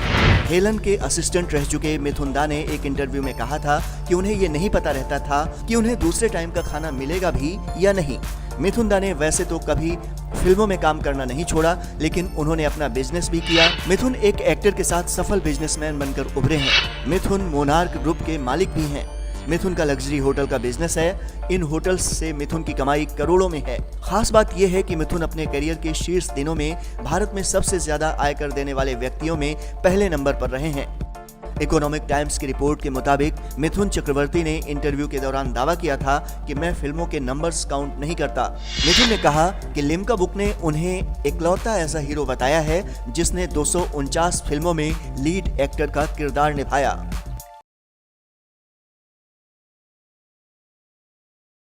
[SPEAKER 4] हेलन के असिस्टेंट रह चुके मिथुन दा ने एक इंटरव्यू में कहा था कि उन्हें ये नहीं पता रहता था कि उन्हें दूसरे टाइम का खाना मिलेगा भी या नहीं। मिथुन दा ने वैसे तो कभी फिल्मों में काम करना नहीं छोड़ा, लेकिन उन्होंने अपना बिजनेस भी किया। मिथुन एक एक्टर के साथ सफल बिजनेसमैन बनकर उभरे हैं। मिथुन मोनार्क ग्रुप के मालिक भी हैं। मिथुन का लग्जरी होटल का बिजनेस है। इन होटल्स से मिथुन की कमाई करोड़ों में है। खास बात यह है कि मिथुन अपने करियर के शीर्ष दिनों में भारत में सबसे ज्यादा आयकर देने वाले व्यक्तियों में पहले नंबर पर रहे हैं। इकोनॉमिक टाइम्स की रिपोर्ट के मुताबिक मिथुन चक्रवर्ती ने इंटरव्यू के दौरान दावा किया था कि मैं फिल्मों के नंबर्स काउंट नहीं करता। मिथुन ने कहा कि लिम्का बुक ने उन्हें इकलौता ऐसा हीरो बताया है जिसने 249 फिल्मों में लीड एक्टर का किरदार निभाया।